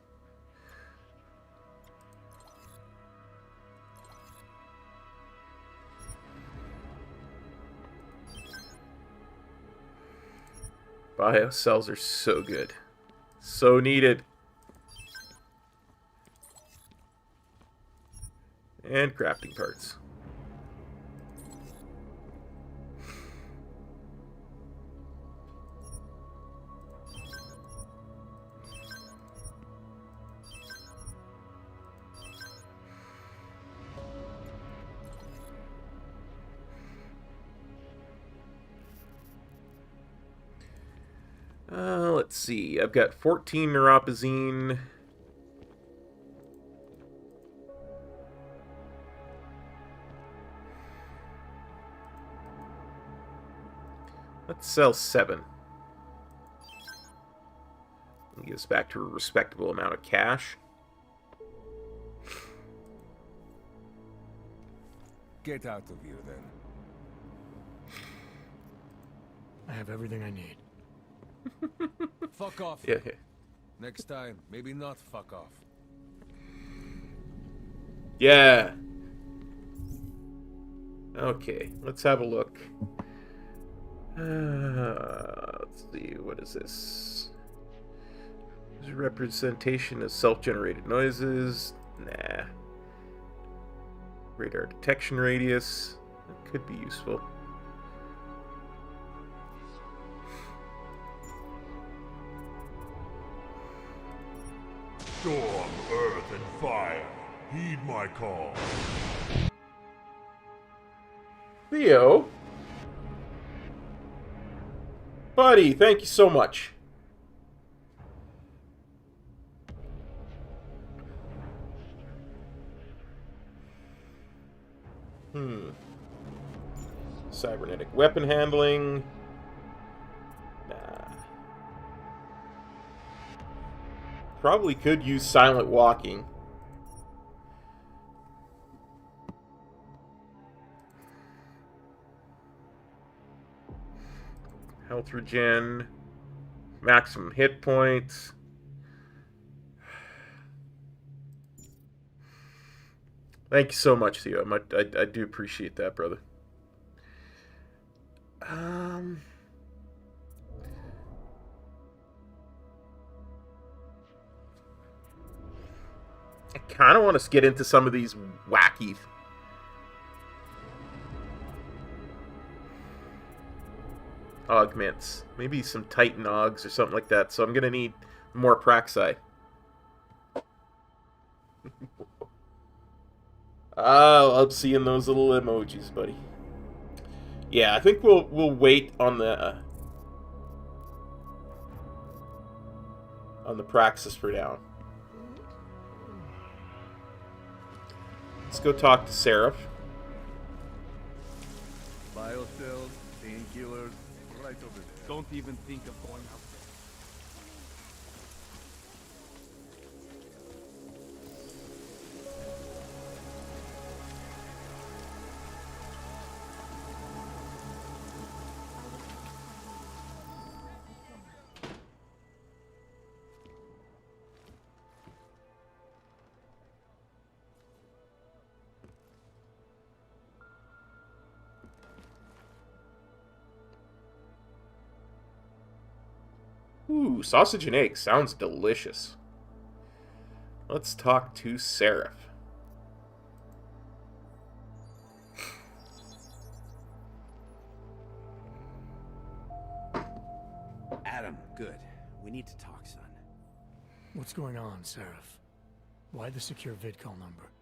Biocells are so good. So needed. And crafting parts. Let's see. I've got 14 neuropazine. Let's sell 7. Get us back to a respectable amount of cash. Get out of here, then. I have everything I need. Fuck off. Yeah. Next time, maybe not fuck off. Yeah. Okay, let's have a look. Let's see, what is this? There's a representation of self-generated noises. Nah. Radar detection radius. That could be useful. Storm, earth, and fire, heed my call. Theo? Buddy, thank you so much. Cybernetic weapon handling. Nah. Probably could use silent walking. Health regen. Maximum hit points. Thank you so much, Theo. I do appreciate that, brother. I kind of want to get into some of these wacky augments. Maybe some Titan Augs or something like that. So I'm going to need more Praxi. I love seeing those little emojis, buddy. Yeah, I think we'll wait on the Praxis for now. Let's go talk to Seraph. Biocells, painkillers, right over there. Don't even think of going out there. Ooh, sausage and eggs. Sounds delicious. Let's talk to Seraph. Adam, good. We need to talk, son. What's going on, Seraph? Why the secure vidcall number?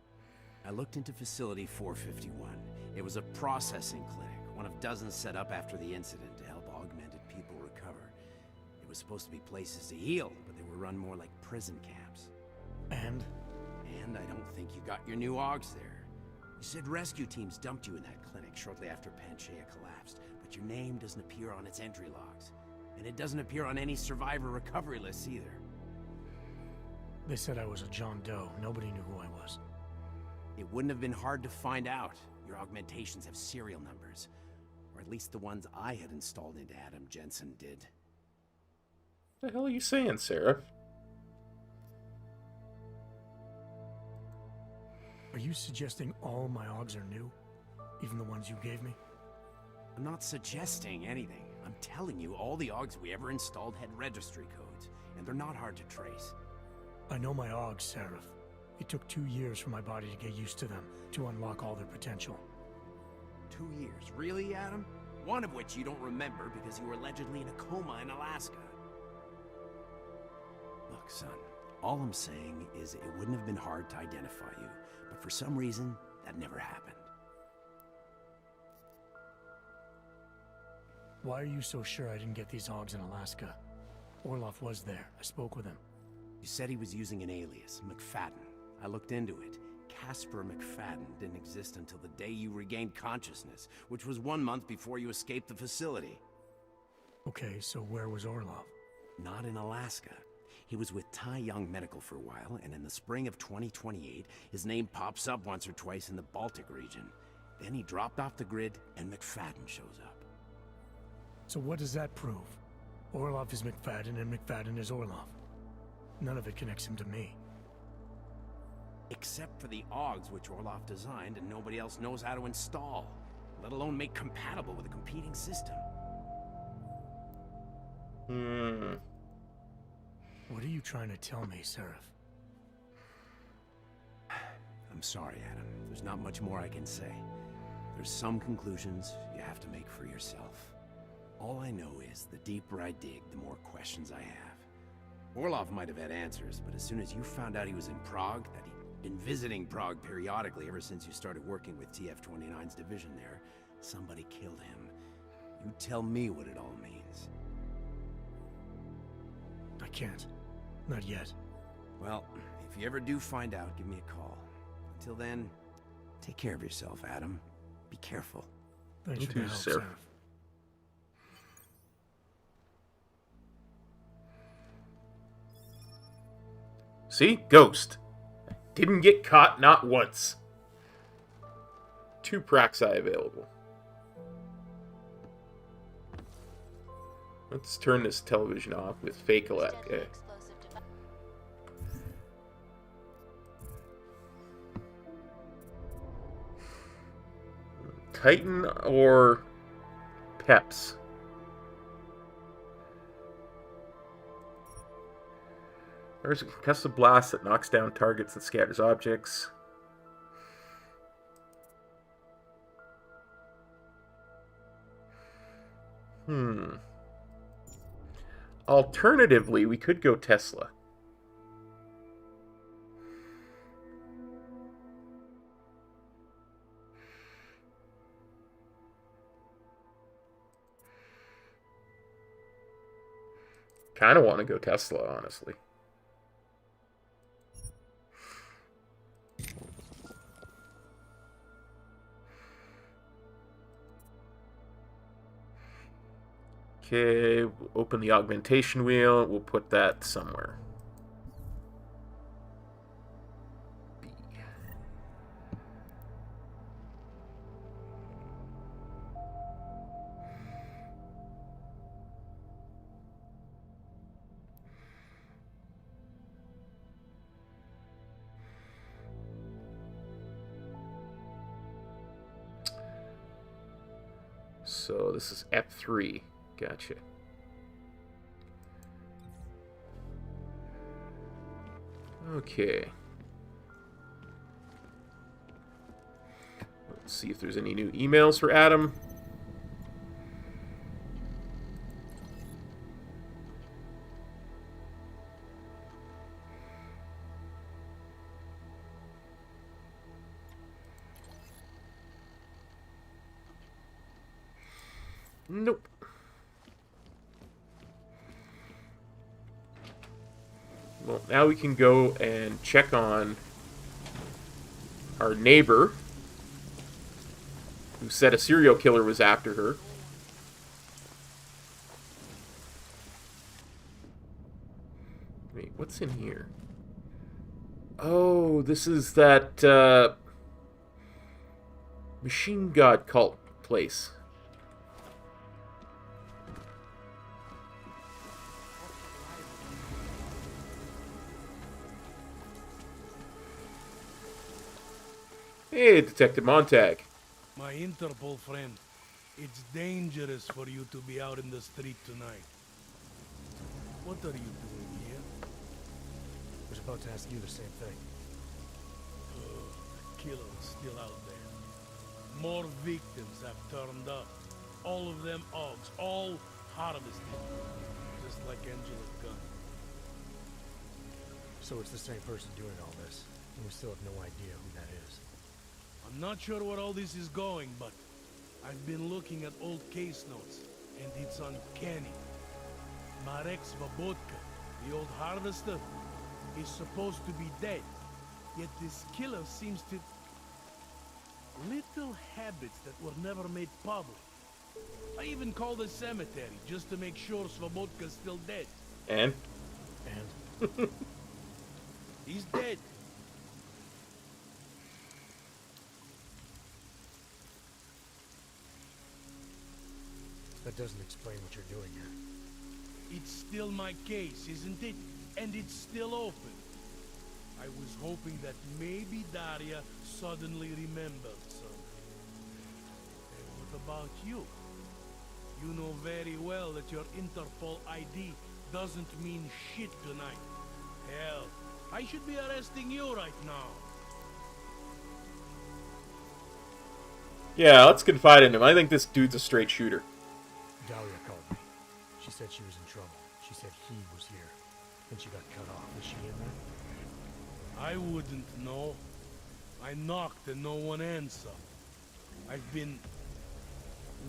I looked into Facility 451. It was a processing clinic, one of dozens set up after the incident to help augmented people recover. It was supposed to be places to heal, but they were run more like prison camps. And? And I don't think you got your new Augs there. You said rescue teams dumped you in that clinic shortly after Panchaea collapsed, but your name doesn't appear on its entry logs. And it doesn't appear on any survivor recovery lists either. They said I was a John Doe. Nobody knew who I was. It wouldn't have been hard to find out. Your augmentations have serial numbers. Or at least the ones I had installed into Adam Jensen did. What the hell are you saying, Seraph? Are you suggesting all my Augs are new? Even the ones you gave me? I'm not suggesting anything. I'm telling you, all the Augs we ever installed had registry codes, and they're not hard to trace. I know my Augs, Seraph. It took 2 years for my body to get used to them, to unlock all their potential. 2 years? Really, Adam? One of which you don't remember because you were allegedly in a coma in Alaska. Look, son, all I'm saying is it wouldn't have been hard to identify you, but for some reason, that never happened. Why are you so sure I didn't get these Augs in Alaska? Orloff was there. I spoke with him. You said he was using an alias, McFadden. I looked into it. Casper McFadden didn't exist until the day you regained consciousness, which was 1 month before you escaped the facility. Okay, so where was Orloff? Not in Alaska. He was with Tai Young Medical for a while, and in the spring of 2028, his name pops up once or twice in the Baltic region. Then he dropped off the grid, and McFadden shows up. So what does that prove? Orloff is McFadden, and McFadden is Orloff. None of it connects him to me. Except for the AUGs which Orloff designed and nobody else knows how to install, let alone make compatible with a competing system. What are you trying to tell me, Seraph? I'm sorry, Adam. There's not much more I can say. There's some conclusions you have to make for yourself. All I know is the deeper I dig, the more questions I have. Orloff might have had answers, but as soon as you found out he was in Prague, that he'd been visiting Prague periodically ever since you started working with TF-29's division there, somebody killed him. You tell me what it all means. I can't. Not yet. Well, if you ever do find out, give me a call. Until then, take care of yourself, Adam. Be careful. Thanks for the help, Seraph. See? Ghost. Didn't get caught, not once. 2 Praxi available. Let's turn this television off with fake elect. Titan or Peps? There's a concussive blast that knocks down targets and scatters objects. Alternatively, we could go Tesla. Kind of want to go Tesla, honestly. Okay, we'll open the augmentation wheel. We'll put that somewhere. B. So this is F3. Gotcha. Okay. Let's see if there's any new emails for Adam. Nope. Well, now we can go and check on our neighbor, who said a serial killer was after her. Wait, what's in here? Oh, this is that Machine God cult place. Hey, Detective Montag. My Interpol friend, it's dangerous for you to be out in the street tonight. What are you doing here? I was about to ask you the same thing. The killer's still out there. More victims have turned up. All of them AUGs, all harvested. Just like Angela's gun. So it's the same person doing all this, and we still have no idea who that is. I'm not sure where all this is going, but I've been looking at old case notes, and it's uncanny. Marek Svobotka, the old harvester, is supposed to be dead. Yet this killer seems to... Little habits that were never made public. I even called the cemetery just to make sure Svobodka's still dead. And? He's dead. That doesn't explain what you're doing here. It's still my case, isn't it? And it's still open. I was hoping that maybe Daria suddenly remembered something. And what about you? You know very well that your Interpol ID doesn't mean shit tonight. Hell, I should be arresting you right now. Yeah, let's confide in him. I think this dude's a straight shooter. Dahlia called me. She said she was in trouble. She said he was here. Then she got cut off. Is she in there? I wouldn't know. I knocked and no one answered. I've been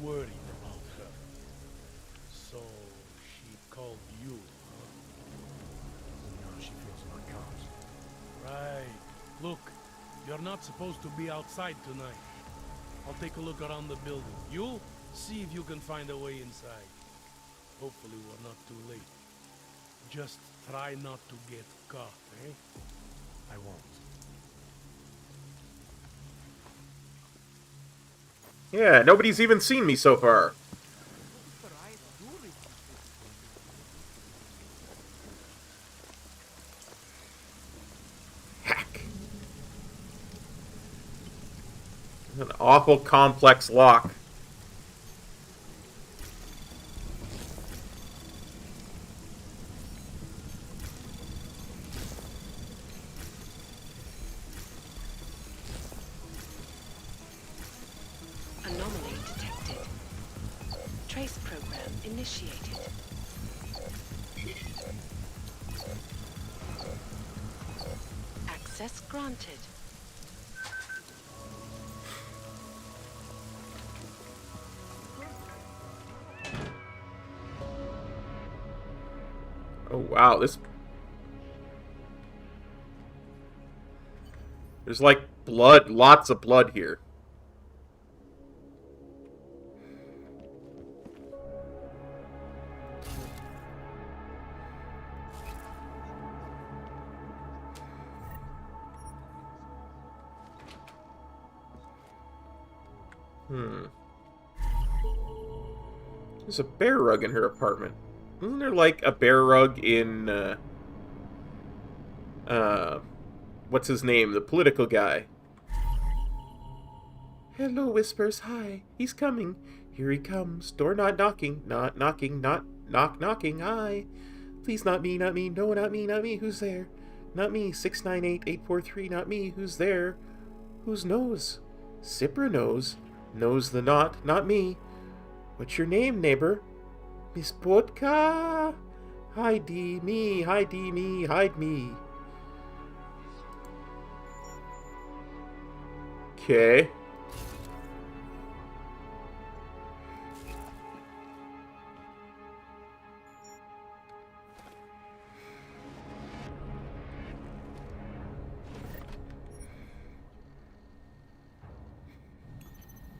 worried about her. So she called you, huh? Now she feels like cops. Right. Look, you're not supposed to be outside tonight. I'll take a look around the building. You see if you can find a way inside. Hopefully we're not too late. Just try not to get caught, eh? I won't. Yeah, nobody's even seen me so far. Hack. An awful complex lock. Anomaly detected. Trace program initiated. Access granted. Oh wow, this... There's like blood, lots of blood here. There's a bear rug in her apartment. Isn't there like a bear rug in, what's his name? The political guy. Hello, Whispers. Hi. He's coming. Here he comes. Door not knocking. Not knocking. Not knocking. Hi. Please, not me. Not me. No, not me. Not me. Who's there? Not me. 698-843. Not me. Who's there? Whose knows? Cipra knows. Knows the knot. Not me. What's your name, neighbor? Miss Vodka? Hide me. Hide me. Hide me. Okay.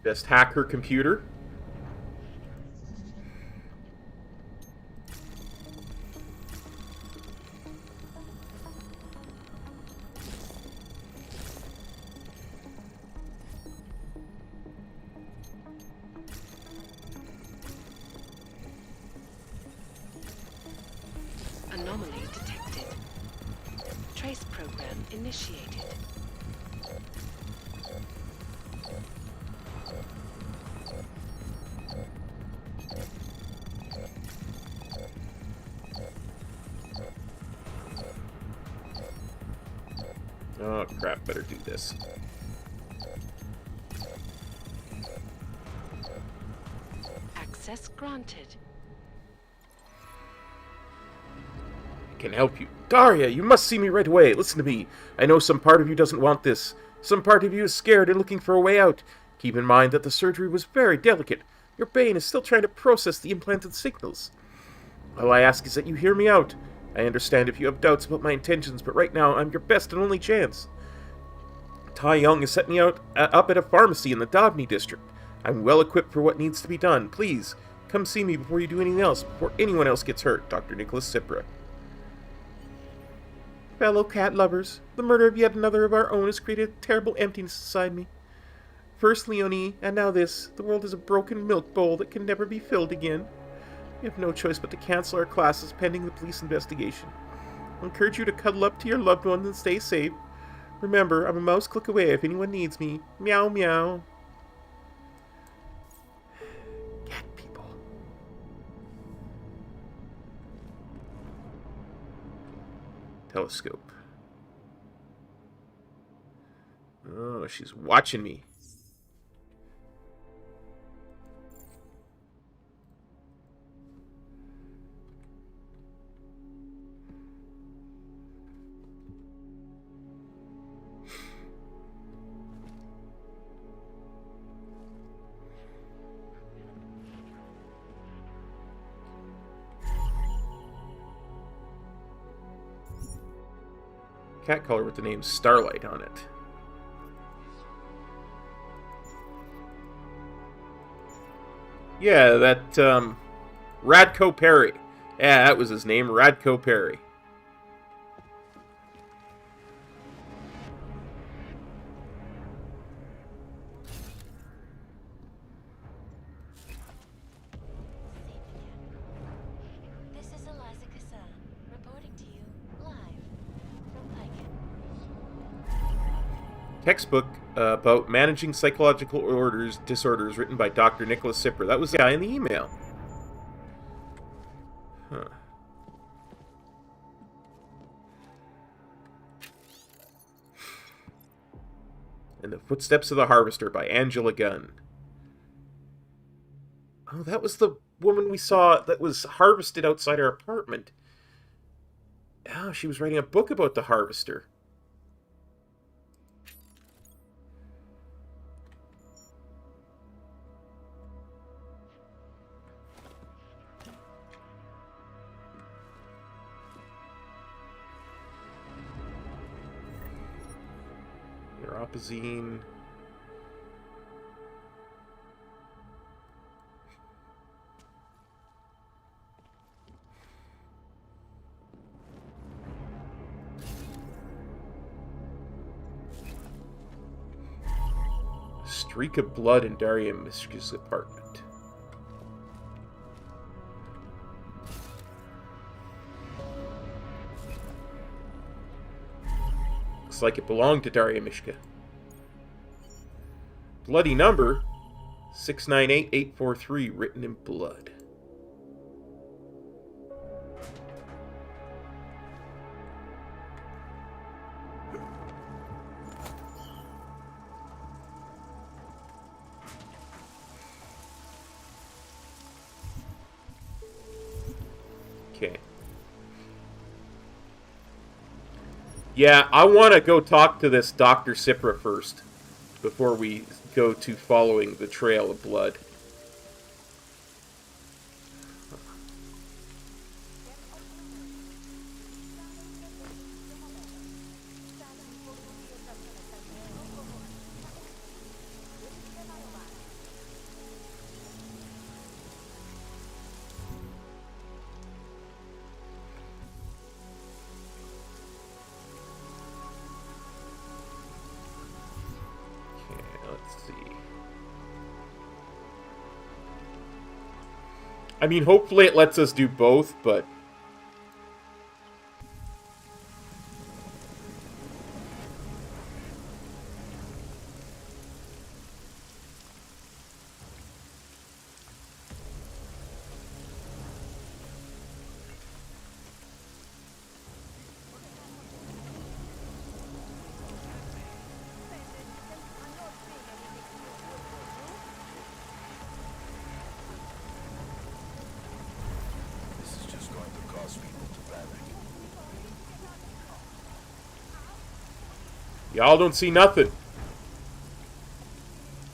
Best hack her computer. Anomaly detected. Trace program initiated. Oh crap, better do this. Access granted. I can help you. Daria, you must see me right away. Listen to me. I know some part of you doesn't want this. Some part of you is scared and looking for a way out. Keep in mind that the surgery was very delicate. Your brain is still trying to process the implanted signals. All I ask is that you hear me out. I understand if you have doubts about my intentions, but right now I'm your best and only chance. Tai Young has set me up at a pharmacy in the Dobney district. I'm well equipped for what needs to be done. Please, come see me before you do anything else, before anyone else gets hurt, Dr. Nicholas Cipra. Fellow cat lovers, the murder of yet another of our own has created a terrible emptiness inside me. First Leonie, and now this. The world is a broken milk bowl that can never be filled again. We have no choice but to cancel our classes pending the police investigation. I encourage you to cuddle up to your loved ones and stay safe. Remember, I'm a mouse click away if anyone needs me. Meow meow. Cat people. Telescope. Oh, she's watching me. Cat color with the name Starlight on it. Yeah, that, Radko Perry. Yeah, that was his name, Radko Perry. Textbook about managing psychological disorders written by Dr. Nicholas Cipra. That was the guy in the email. Huh. And the Footsteps of the Harvester by Angela Gunn. Oh, that was the woman we saw that was harvested outside our apartment. Oh, she was writing a book about the harvester. Neuropazine. Streak of blood in Daria Mishka's apartment. Looks like it belonged to Daria Mishka. Bloody number 698843, written in blood. Okay. Yeah, I want to go talk to this Dr. Cipra first, before we go to following the trail of blood. I mean, hopefully it lets us do both, but... Y'all don't see nothing.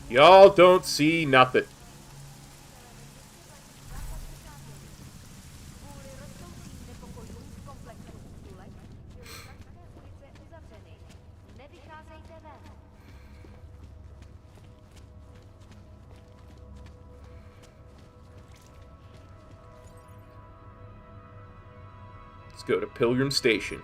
Y'all don't see nothing. Let's go to Pilgrim Station.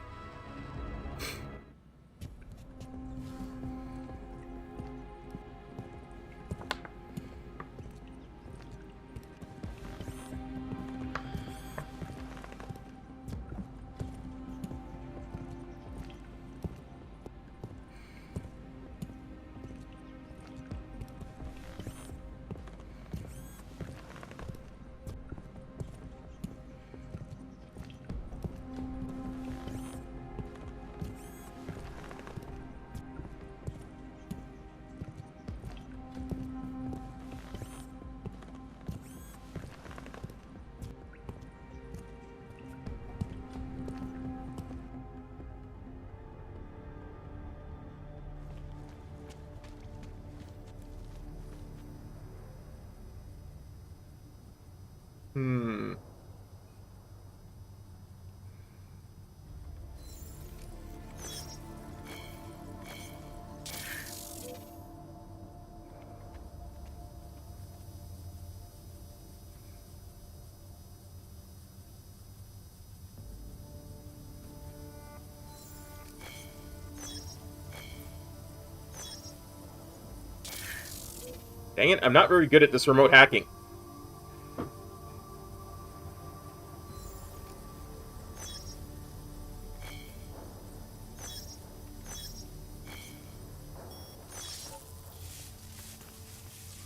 Dang it, I'm not very good at this remote hacking.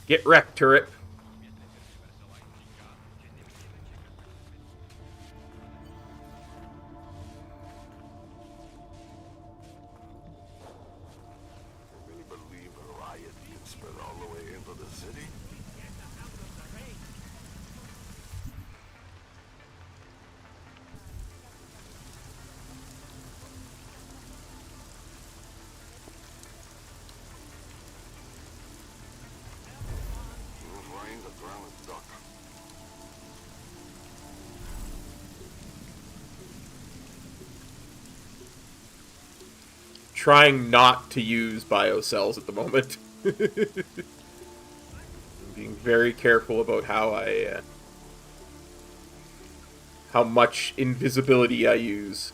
Get wrecked, turret. Really believe a riot can spread all the way into the city? Rain the ground is duck. Trying not to use biocells at the moment. I'm being very careful about how much invisibility I use.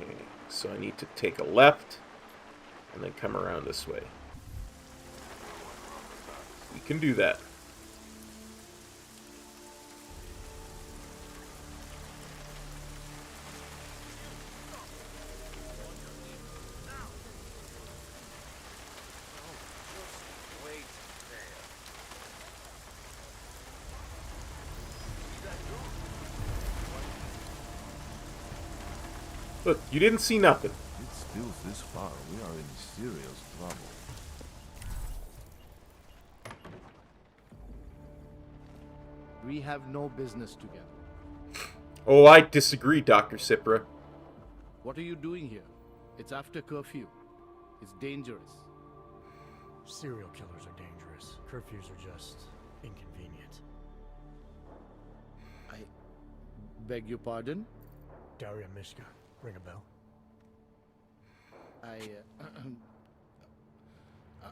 Okay, so I need to take a left and then come around this way. We can do that. Look, you didn't see nothing. It's still this far. We are in serious trouble. We have no business together. Oh, I disagree, Dr. Cipra. What are you doing here? It's after curfew. It's dangerous. Serial killers are dangerous. Curfews are just inconvenient. I beg your pardon? Daria Mishka. Ring a bell?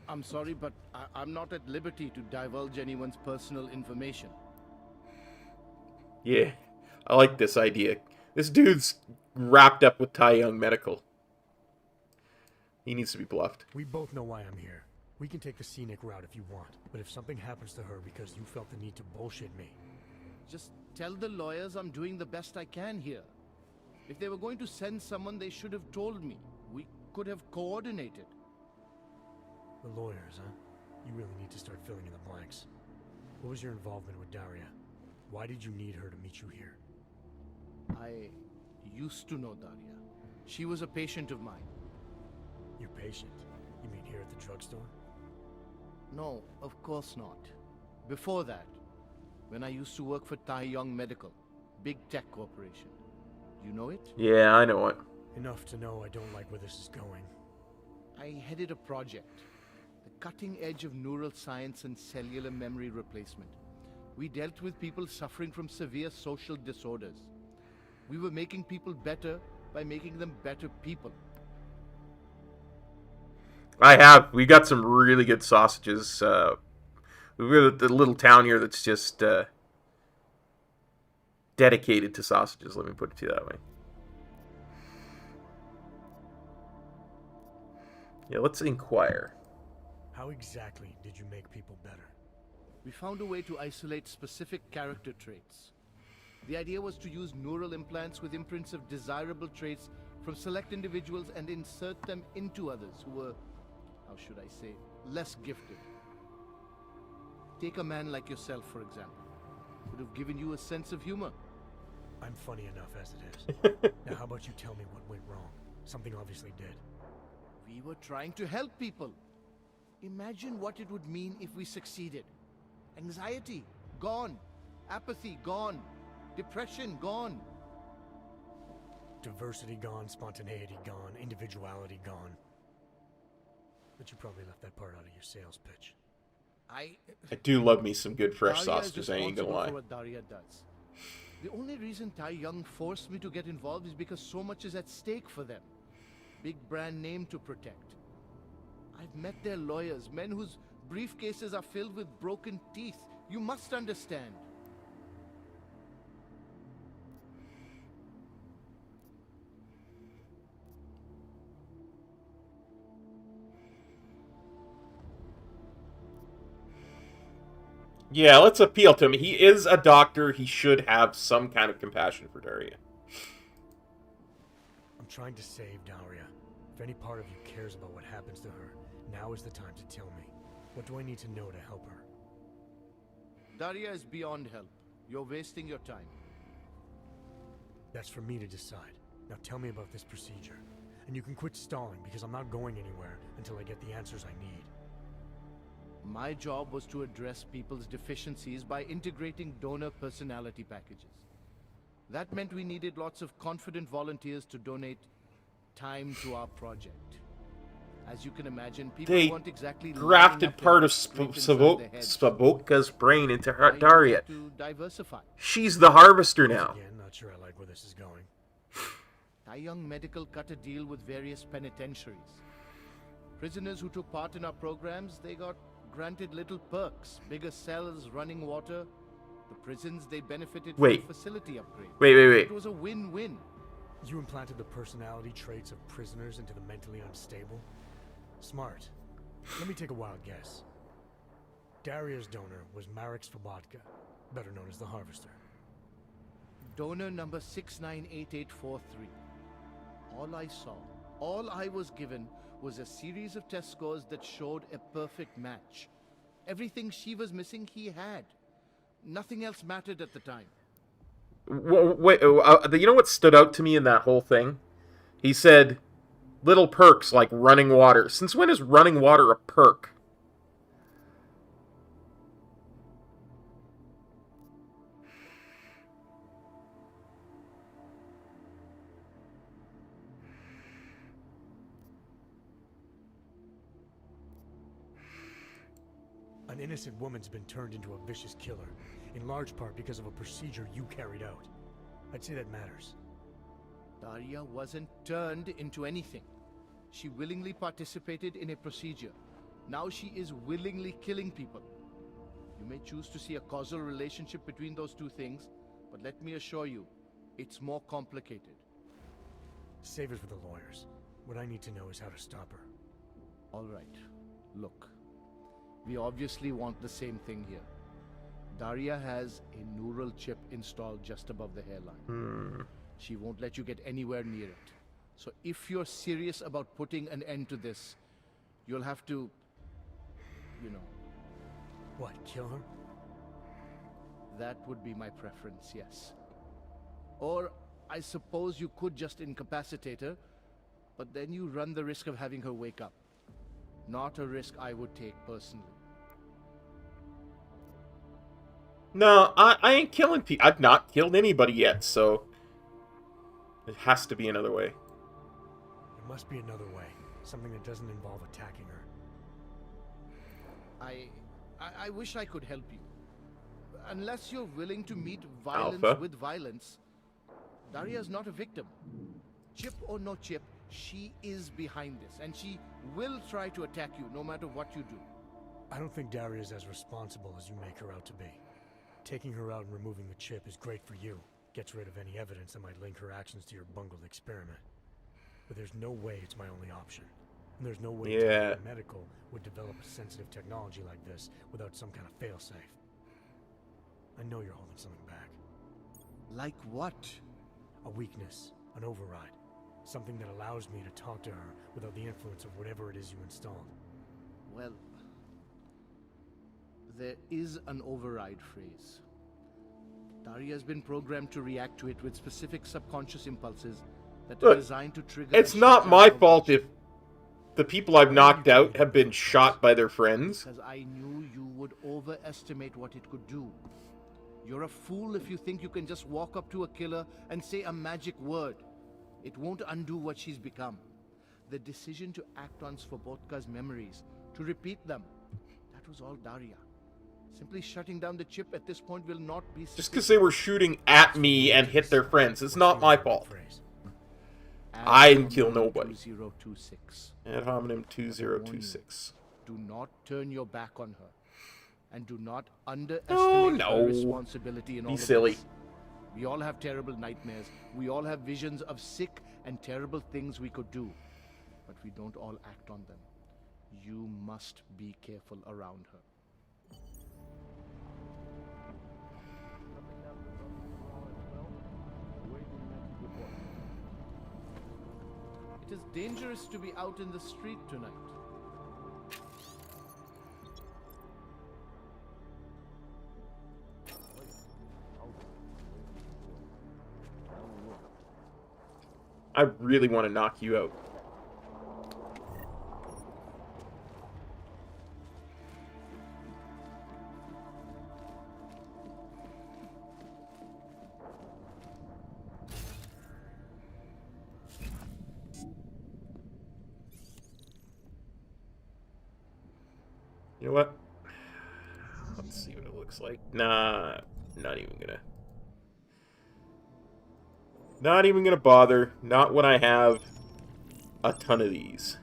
I'm sorry, but I'm not at liberty to divulge anyone's personal information. Yeah, I like this idea. This dude's wrapped up with Tai Young Medical. He needs to be bluffed. We both know why I'm here. We can take the scenic route if you want, but if something happens to her because you felt the need to bullshit me... Just tell the lawyers I'm doing the best I can here. If they were going to send someone, they should have told me. We could have coordinated. The lawyers, huh? You really need to start filling in the blanks. What was your involvement with Daria? Why did you need her to meet you here? I used to know Daria. She was a patient of mine. Your patient? You mean here at the drugstore? No, of course not. Before that, when I used to work for Tai Young Medical, big tech corporation. You know it? Yeah, I know it. Enough to know I don't like where this is going. I headed a project. The cutting edge of neural science and cellular memory replacement. We dealt with people suffering from severe social disorders. We were making people better by making them better people. I have. We got some really good sausages. We're at the little town here that's just dedicated to sausages. Let me put it to you that way. Yeah, let's inquire. How exactly did you make people better? We found a way to isolate specific character traits. The idea was to use neural implants with imprints of desirable traits from select individuals and insert them into others who were, how should I say, less gifted. Take a man like yourself, for example. Would have given you a sense of humor. I'm funny enough as it is. Now how about you tell me what went wrong? Something obviously did. We were trying to help people. Imagine what it would mean if we succeeded. Anxiety, gone. Apathy, gone. Depression, gone. Diversity gone, spontaneity gone, individuality gone. But you probably left that part out of your sales pitch. I do love me some good fresh Daria sausages, is I ain't gonna lie. for what Daria does. The only reason Tai Young forced me to get involved is because so much is at stake for them. Big brand name to protect. I've met their lawyers, men whose briefcases are filled with broken teeth. You must understand. Yeah, let's appeal to him. He is a doctor. He should have some kind of compassion for Daria. I'm trying to save Daria. If any part of you cares about what happens to her, now is the time to tell me. What do I need to know to help her? Daria is beyond help. You're wasting your time. That's for me to decide. Now tell me about this procedure. And you can quit stalling, because I'm not going anywhere until I get the answers I need. My job was to address people's deficiencies by integrating donor personality packages. That meant we needed lots of confident volunteers to donate time to our project. As you can imagine, people They weren't exactly grafted part of Spaboka's brain into her Daria. To diversify. She's the harvester now. Again, not sure I like where this is going. Tai Young Medical cut a deal with various penitentiaries. Prisoners who took part in our programs, they got granted little perks, bigger cells, running water. The prisons, they benefited from facility upgrade. Wait. It was a win-win. You implanted the personality traits of prisoners into the mentally unstable? Smart. Let me take a wild guess. Daria's donor was Marek Svobotka, better known as the Harvester. Donor number 698843. All I saw, all I was given, was a series of test scores that showed a perfect match. Everything she was missing, he had. Nothing else mattered at the time. Wait, you know what stood out to me in that whole thing? He said, little perks like running water. Since when is running water a perk? An innocent woman's been turned into a vicious killer, in large part because of a procedure you carried out. I'd say that matters. Daria wasn't turned into anything. She willingly participated in a procedure. Now she is willingly killing people. You may choose to see a causal relationship between those two things, but let me assure you, it's more complicated. Save it for the lawyers. What I need to know is how to stop her. All right. Look. We obviously want the same thing here. Daria has a neural chip installed just above the hairline. She won't let you get anywhere near it. So if you're serious about putting an end to this, you'll have to, you know... What, kill her? That would be my preference, yes. Or I suppose you could just incapacitate her, but then you run the risk of having her wake up. Not a risk I would take personally. No, I ain't killing people. I've not killed anybody yet, so it has to be another way. There must be another way. Something that doesn't involve attacking her. I wish I could help you. Unless you're willing to meet violence with violence, Daria's not a victim. Chip or no chip, She is behind this, and she will try to attack you no matter what you do. I don't think Daria's as responsible as you make her out to be. Taking her out and removing the chip is great for you. Gets rid of any evidence that might link her actions to your bungled experiment. But there's no way it's my only option. And there's no way Medical would develop a sensitive technology like this without some kind of failsafe. I know you're holding something back. Like what? A weakness, an override. Something that allows me to talk to her without the influence of whatever it is you installed. Well, there is an override phrase. Daria has been programmed to react to it with specific subconscious impulses that are designed to trigger... It's not my fault if the people I've knocked out have been shot by their friends. Because I knew you would overestimate what it could do. You're a fool if you think you can just walk up to a killer and say a magic word. It won't undo what she's become. The decision to act on Svobodka's memories, to repeat them, that was all Daria. Simply shutting down the chip at this point will not be sufficient. Just because they were shooting at me and hit their friends, it's not my fault. I didn't kill nobody. 2026. Ad hominem 2026. Do not turn your back on her. And do not underestimate her responsibility in all of silly. this. We all have terrible nightmares. We all have visions of sick and terrible things we could do. But we don't all act on them. You must be careful around her. It is dangerous to be out in the street tonight. I really want to knock you out. You know what? Let's see what it looks like. Nah, not even gonna bother. Not when I have a ton of these.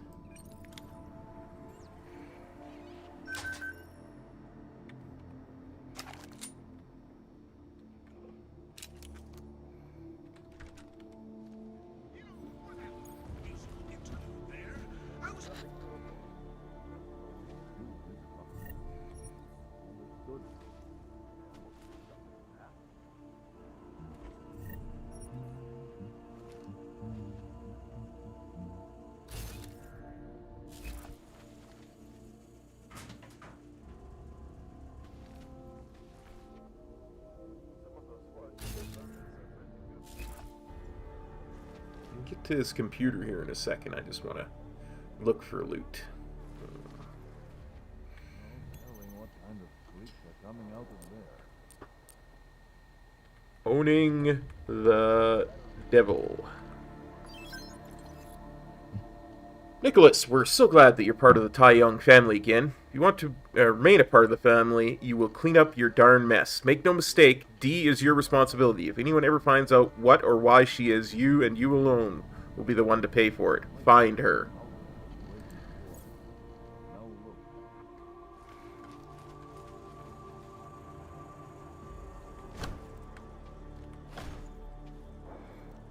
Get to his computer here in a second. I just want to look for loot. Owning the devil. Nicholas, we're so glad that you're part of the Tai Young family again. If you want to remain a part of the family, you will clean up your darn mess. Make no mistake, Dee is your responsibility. If anyone ever finds out what or why she is, you and you alone will be the one to pay for it. Find her.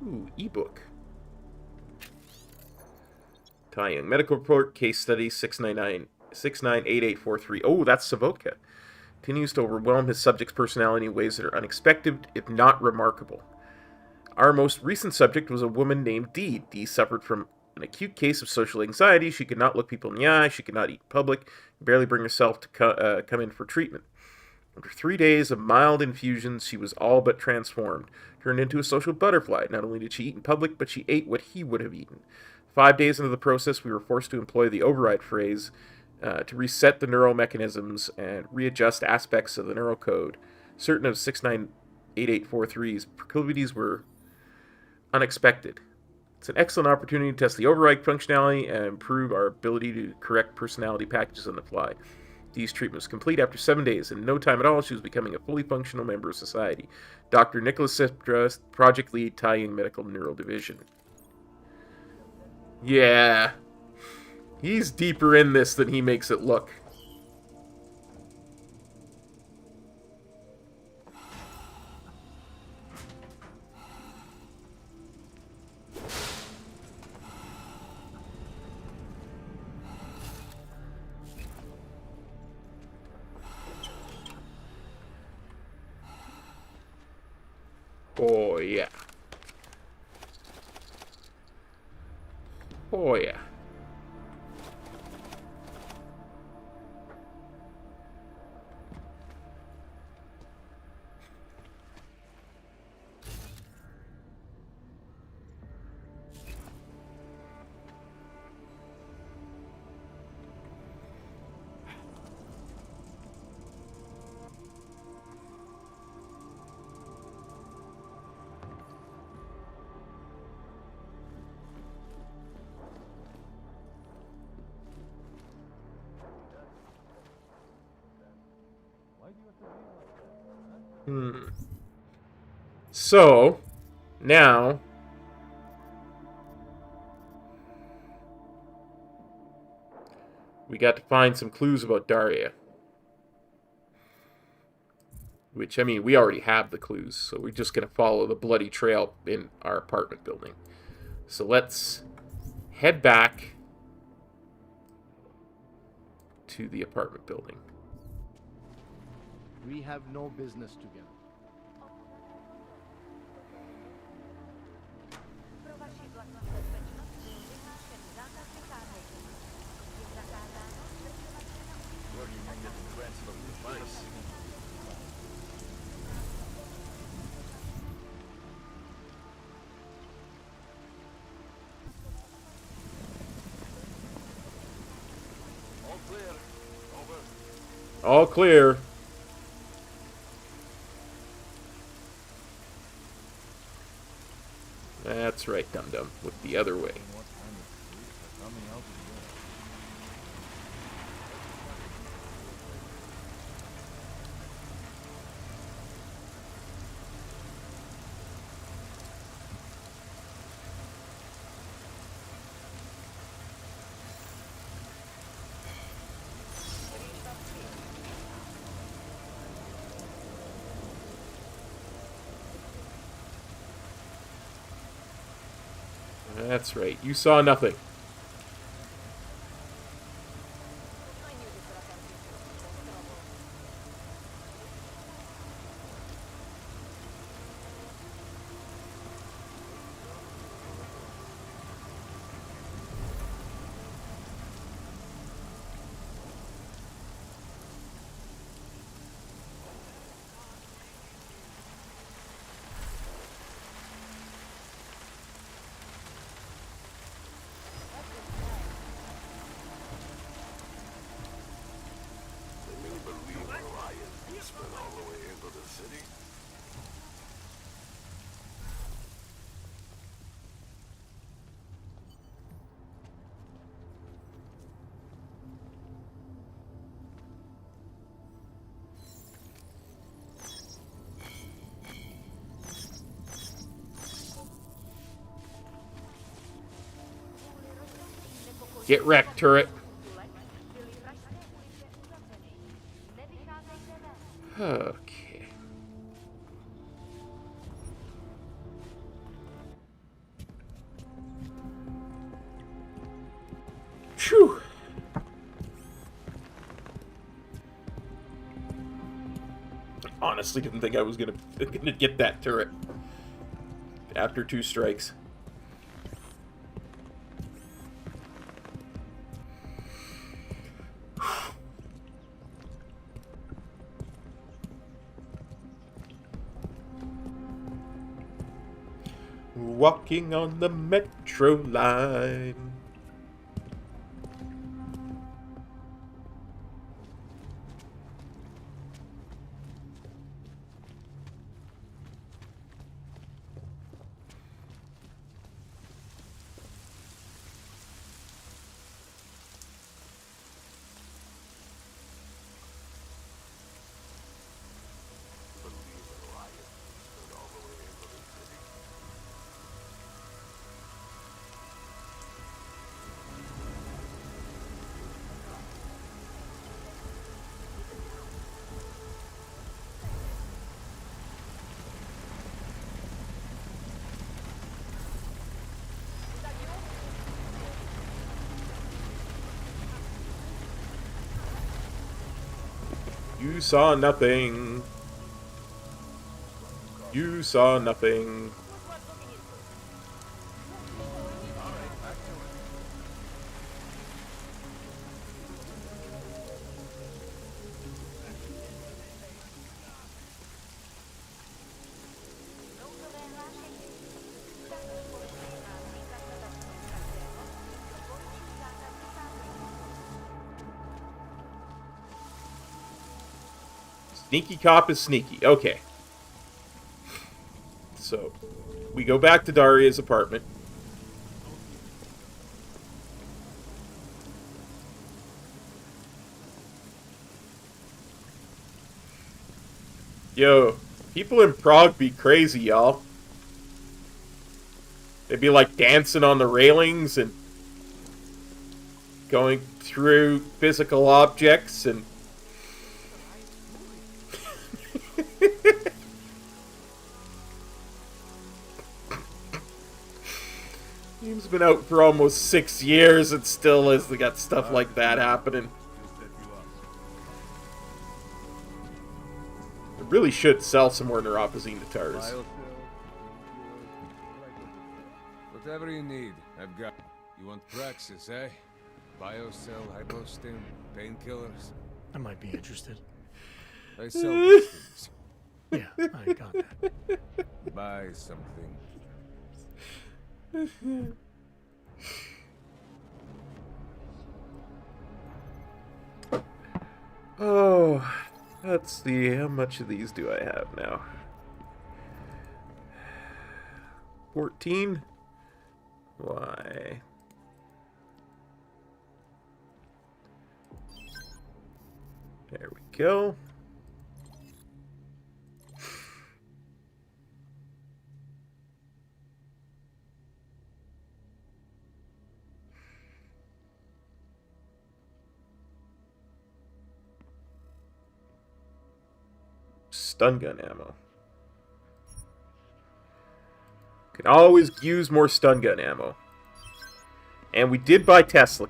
Ooh, ebook. Tai Young medical report, case study 698843. Oh, that's Svobodka. Continues to overwhelm his subject's personality in ways that are unexpected, if not remarkable. Our most recent subject was a woman named Dee. Dee suffered from an acute case of social anxiety. She could not look people in the eye. She could not eat in public. Barely bring herself to come in for treatment. After 3 days of mild infusions, she was all but transformed. Turned into a social butterfly. Not only did she eat in public, but she ate what he would have eaten. 5 days into the process, we were forced to employ the override phrase to reset the neural mechanisms and readjust aspects of the neural code. Certain of 698843's proclivities were unexpected. It's an excellent opportunity to test the override functionality and improve our ability to correct personality packages on the fly. Dee's treatment was complete after 7 days. In no time at all, she was becoming a fully functional member of society. Dr. Nicholas Cipra, Project Lead, Tai Young Medical Neural Division. Yeah. He's deeper in this than he makes it look. Oh, yeah. Oh, yeah. So, now... we got to find some clues about Daria. Which, I mean, we already have the clues, so we're just going to follow the bloody trail in our apartment building. So let's head back to the apartment building. We have no business together. All clear. That's right, dum-dum. Look the other way. That's right. You saw nothing. Get wrecked, turret. Okay. Phew. Honestly, didn't think I was gonna get that turret after 2 strikes. Walking on the metro line. You saw nothing. You saw nothing. Sneaky cop is sneaky. Okay. So, we go back to Daria's apartment. Yo, people in Prague be crazy, y'all. They'd be like dancing on the railings and going through physical objects and game's been out for almost 6 years and still has got stuff like that happening. It really should sell some more neuropozyne guitars. Whatever you need, I've got. You want Praxis, eh? Biocell, hypostim, painkillers. I might be interested. I sell these things. Yeah, I got that. Buy something. Oh, let's see. How much of these do I have now? 14? Why? There we go. Stun gun ammo. Can always use more stun gun ammo. And we did buy Tesla,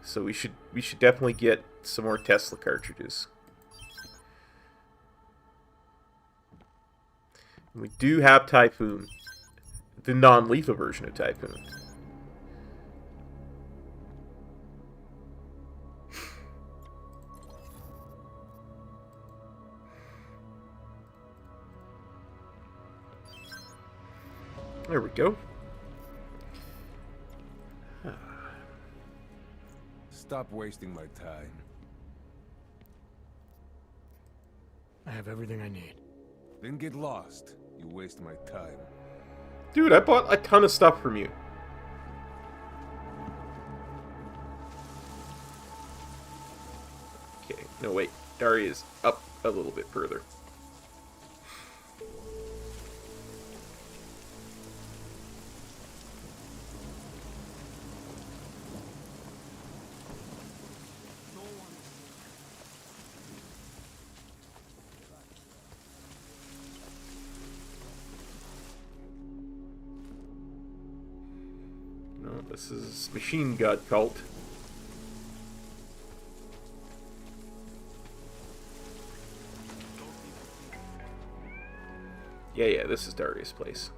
so we should definitely get some more Tesla cartridges. And we do have Typhoon, the non-lethal version of Typhoon. There we go. Stop wasting my time. I have everything I need. Then get lost. You waste my time. Dude, I bought a ton of stuff from you. Okay, no wait. Daria's up a little bit further. This is Machine God Cult. Yeah, this is Daria's place.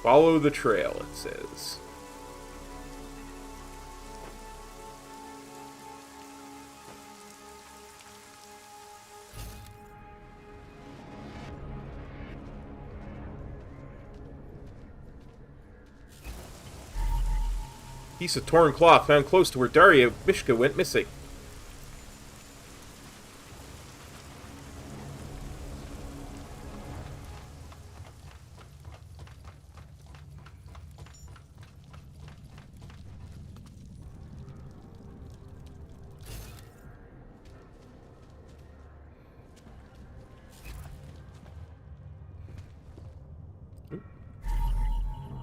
Follow the trail, it says. Piece of torn cloth found close to where Daria Mishka went missing.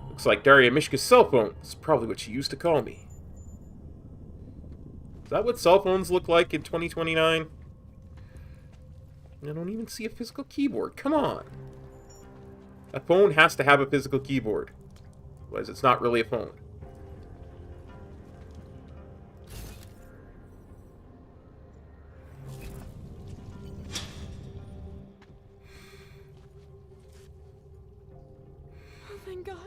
Looks like Daria Mishka's cell phone. It's probably what she used to call me. Is that what cell phones look like in 2029? I don't even see a physical keyboard. Come on. A phone has to have a physical keyboard. Otherwise, it's not really a phone. Oh, thank God.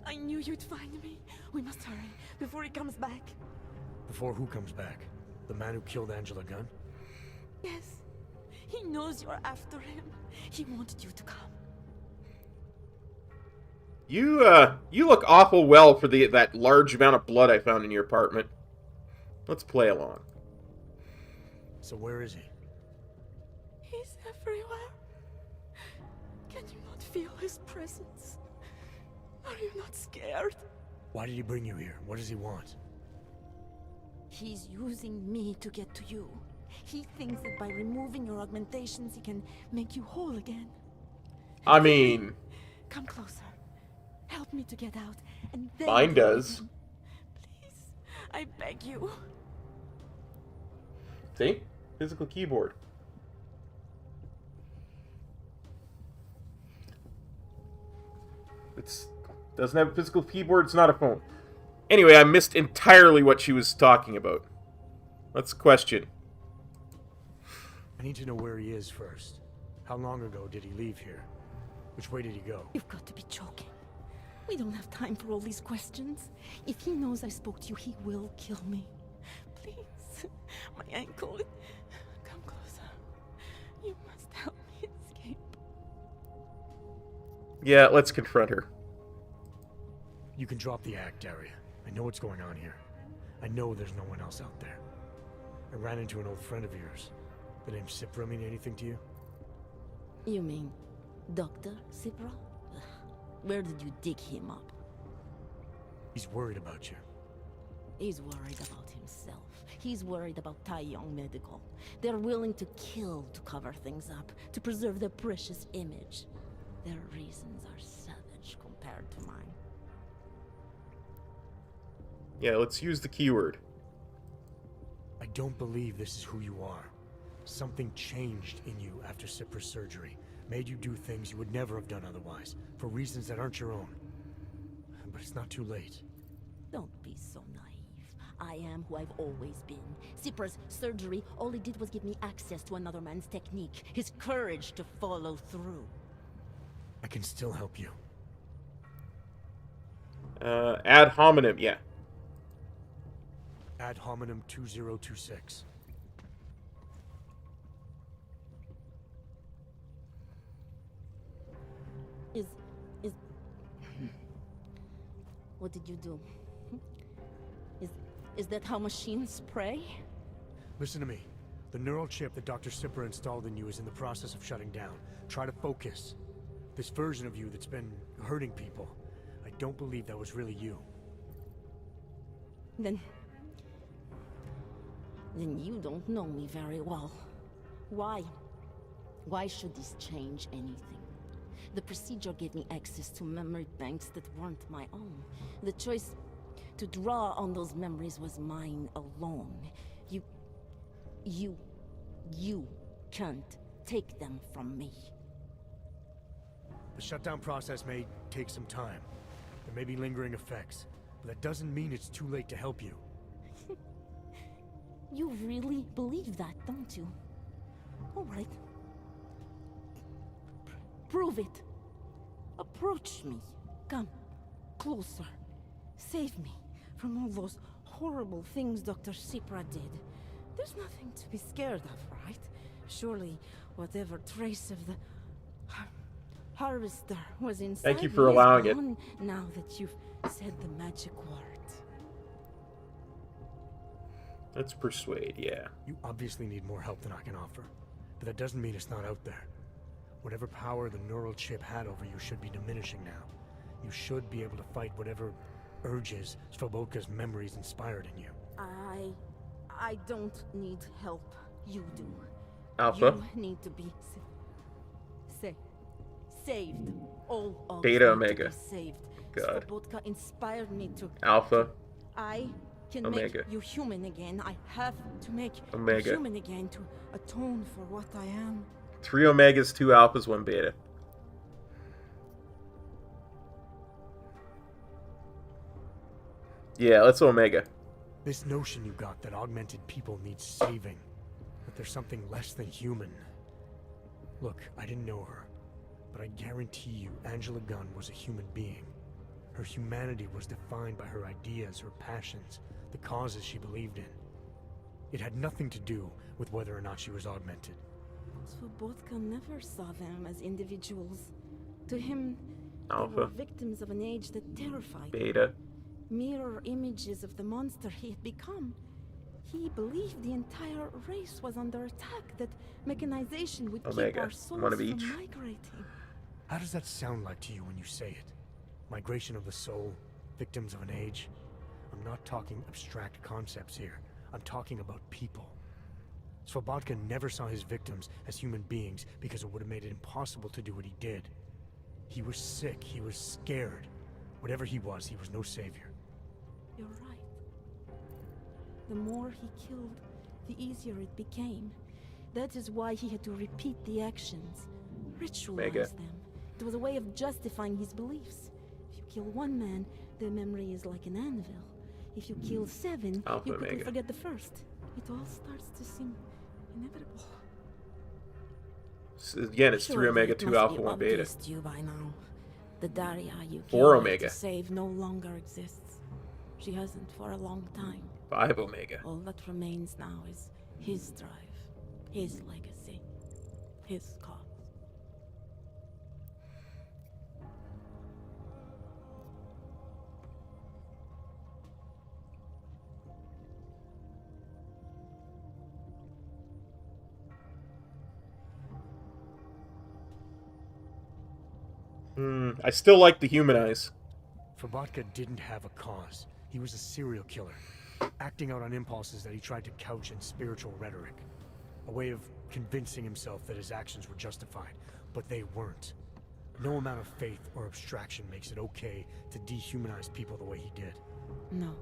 I knew you'd find me. We must hurry before he comes back. Before who comes back? The man who killed Angela Gunn? Yes. He knows you're after him. He wanted you to come. You look awful well for that large amount of blood I found in your apartment. Let's play along. So where is he? He's everywhere. Can you not feel his presence? Are you not scared? Why did he bring you here? What does he want? He's using me to get to you. He thinks that by removing your augmentations, he can make you whole again. I mean... Come closer. Help me to get out, and then... Mine does. Please, I beg you. See? Physical keyboard. It doesn't have a physical keyboard, it's not a phone. Anyway, I missed entirely what she was talking about. Let's question. I need to know where he is first. How long ago did he leave here? Which way did he go? You've got to be joking. We don't have time for all these questions. If he knows I spoke to you, he will kill me. Please, my ankle. Come closer. You must help me escape. Yeah, let's confront her. You can drop the act, Daria. I know what's going on here. I know there's no one else out there. I ran into an old friend of yours. The name Cipra mean anything to you? You mean Dr. Cipra? Where did you dig him up? He's worried about you. He's worried about himself. He's worried about Tai Yong Medical. They're willing to kill to cover things up, to preserve their precious image. Their reasons are savage compared to mine. Yeah, let's use the keyword. I don't believe this is who you are. Something changed in you after Cipra's surgery. Made you do things you would never have done otherwise, for reasons that aren't your own. But it's not too late. Don't be so naive. I am who I've always been. Cipra's surgery, all it did was give me access to another man's technique, his courage to follow through. I can still help you. Ad hominem, yeah. Ad hominem 2026. What did you do? Is that how machines pray? Listen to me. The neural chip that Dr. Cipra installed in you is in the process of shutting down. Try to focus. This version of you that's been hurting people, I don't believe that was really you. Then you don't know me very well. Why? Why should this change anything? The procedure gave me access to memory banks that weren't my own. The choice to draw on those memories was mine alone. You can't take them from me. The shutdown process may take some time. There may be lingering effects, but that doesn't mean it's too late to help you. You really believe that, don't you? All right. Prove it. Approach me. Come. Closer. Save me from all those horrible things Dr. Cipra did. There's nothing to be scared of, right? Surely, whatever trace of the harvester was inside Thank you for me is allowing it. gone now that you've said the magic word. Let's persuade, yeah. You obviously need more help than I can offer, but that doesn't mean it's not out there. Whatever power the neural chip had over you should be diminishing now. You should be able to fight whatever urges Svoboka's memories inspired in you. I don't need help. You do. Alpha. You need to be saved. All of Beta you Omega. To be saved. God. Svoboka inspired me to. Alpha. I can Omega. make you human again. I have to make Omega. you human again to atone for what I am. 3 omegas, 2 alphas, 1 beta. Yeah, let's Omega. This notion you got that augmented people need saving, that there's something less than human. Look, I didn't know her, but I guarantee you Angela Gunn was a human being. Her humanity was defined by her ideas, her passions, the causes she believed in. It had nothing to do with whether or not she was augmented. Svobotka never saw them as individuals. To him, Alpha. they were victims of an age that terrified him. Beta. Mirror images of the monster he had become. He believed the entire race was under attack, that mechanization would keep Omega. our souls One of from each. migrating. How does that sound like to you when you say it? Migration of the soul, victims of an age? I'm not talking abstract concepts here. I'm talking about people. Svobotka never saw his victims as human beings because it would have made it impossible to do what he did. He was sick, he was scared. Whatever he was no savior. You're right. The more he killed, the easier it became. That is why he had to repeat the actions, ritualize them. It was a way of justifying his beliefs. If you kill one man, the memory is like an anvil. If you kill 7, Alpha you quickly Omega. forget the first. It all starts to seem inevitable. So again, it's 3 Surely Omega, it 2 must Alpha, be 1 Beta. obvious to you by now. The Daria you 4 came Omega. to save no longer exists. She hasn't for a long time. 5 Omega. All that remains now is his drive, his legacy, his cause. I still like the humanize. Svobotka didn't have a cause. He was a serial killer, acting out on impulses that he tried to couch in spiritual rhetoric. A way of convincing himself that his actions were justified, but they weren't. No amount of faith or abstraction makes it okay to dehumanize people the way he did. No.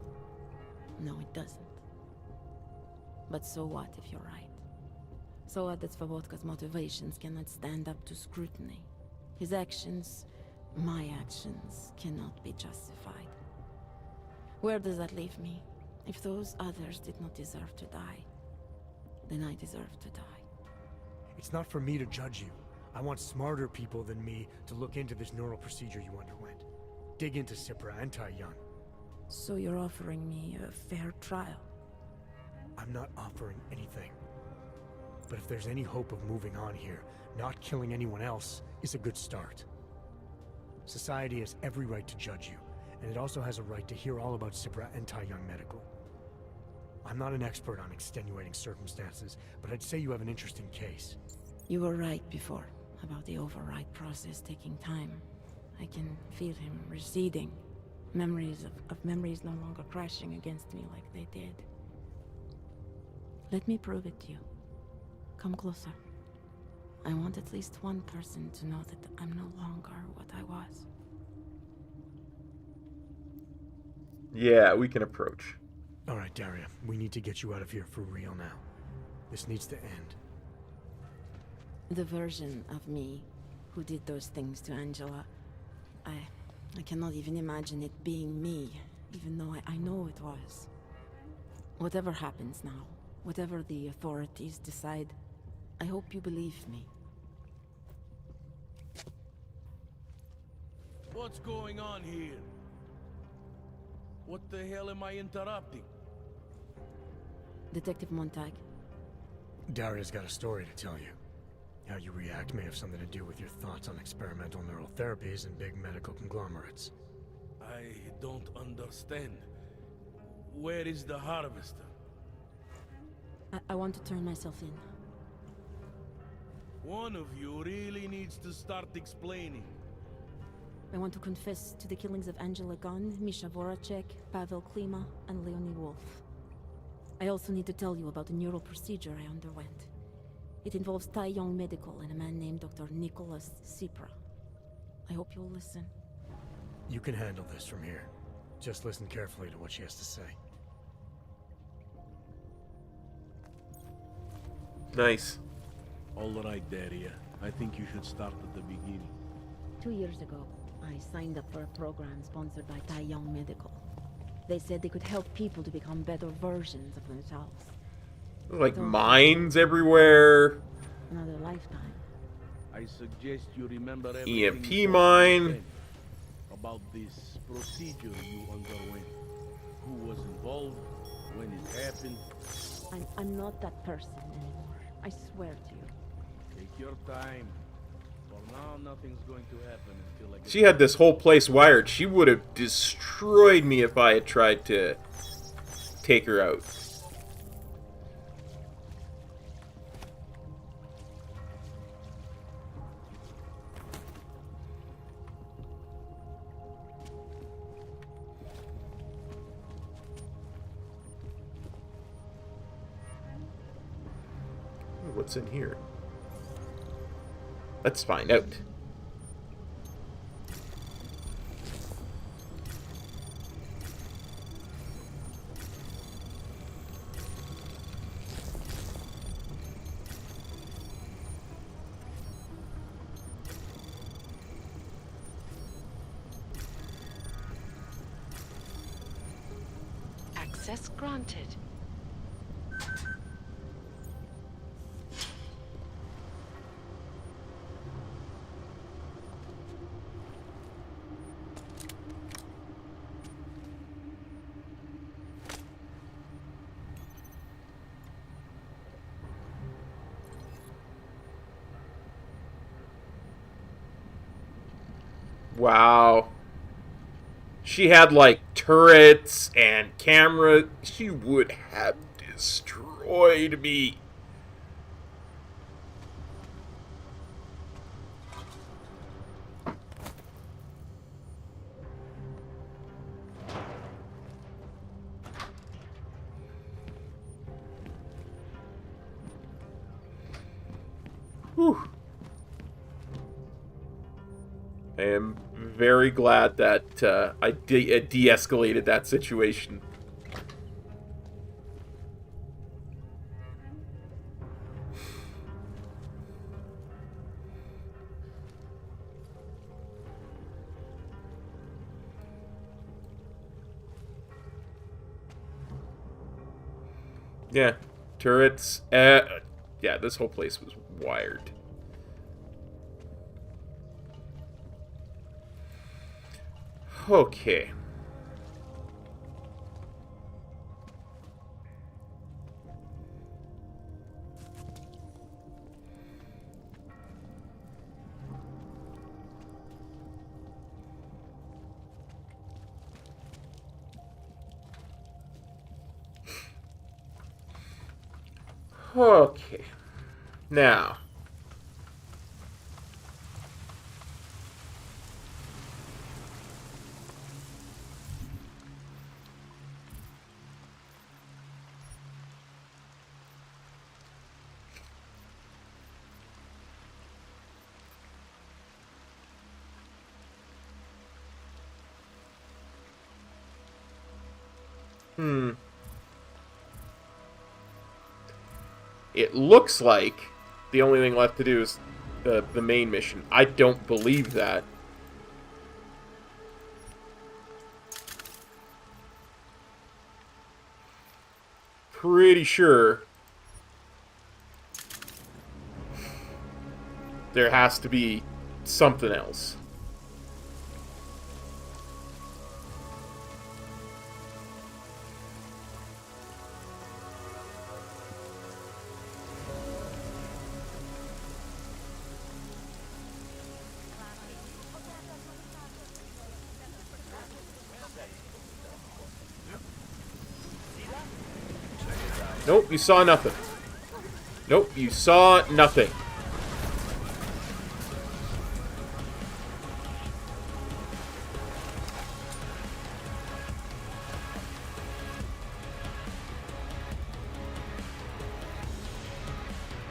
No, it doesn't. But so what if you're right? So what that Svobodka's motivations cannot stand up to scrutiny. His actions, my actions, cannot be justified. Where does that leave me? If those others did not deserve to die, then I deserve to die. It's not for me to judge you. I want smarter people than me to look into this neural procedure you underwent. Dig into Cipra and Tai-Yun. So you're offering me a fair trial? I'm not offering anything. But if there's any hope of moving on here, not killing anyone else is a good start. Society has every right to judge you, and it also has a right to hear all about Cipra and Tai-Yun Medical. I'm not an expert on extenuating circumstances, but I'd say you have an interesting case. You were right before, about the override process taking time. I can feel him receding. Memories of memories no longer crashing against me like they did. Let me prove it to you. Come closer. I want at least one person to know that I'm no longer what I was. Yeah, we can approach. All right, Daria, we need to get you out of here for real now. This needs to end. The version of me who did those things to Angela, I cannot even imagine it being me, even though I know it was. Whatever happens now, whatever the authorities decide, I hope you believe me. What's going on here? What the hell am I interrupting? Detective Montag. Daria's got a story to tell you. How you react may have something to do with your thoughts on experimental neural therapies and big medical conglomerates. I don't understand. Where is the harvester? I want to turn myself in. One of you really needs to start explaining. I want to confess to the killings of Angela Gunn, Misha Voracek, Pavel Klima, and Leonie Wolf. I also need to tell you about a neural procedure I underwent. It involves Tai-Yong Medical and a man named Dr. Nicholas Cipra. I hope you'll listen. You can handle this from here. Just listen carefully to what she has to say. Nice. All right, Daria. I think you should start at the beginning. 2 years ago, I signed up for a program sponsored by Tai-Yong Medical. They said they could help people to become better versions of themselves. Like mines everywhere. Another lifetime. I suggest you remember EMP mine. About this procedure you underwent. Who was involved, when it happened. I'm not that person anymore. I swear to you. Take your time. For now, nothing's going to happen until I get... She had this whole place wired. She would have destroyed me if I had tried to take her out. What's in here? Let's find out. Access granted. Wow. She had like turrets and camera. She would have destroyed me. Whew. I am very glad that I de-escalated that situation. Yeah, turrets. Yeah, this whole place was wired. Okay. Okay. Now. It looks like the only thing left to do is the main mission. I don't believe that. Pretty sure there has to be something else. Nope, you saw nothing. Nope, you saw nothing.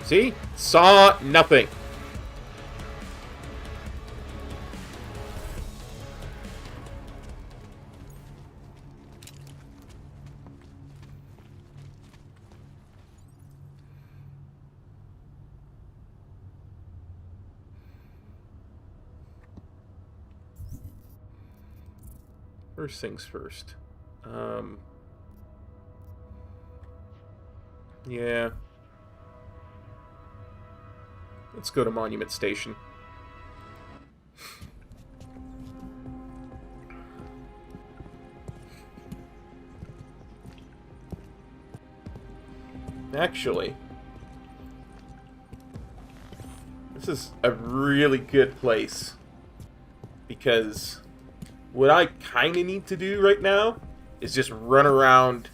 See? Saw nothing. First things first. Yeah. Let's go to Monument Station. Actually, this is a really good place, because what I kind of need to do right now is just run around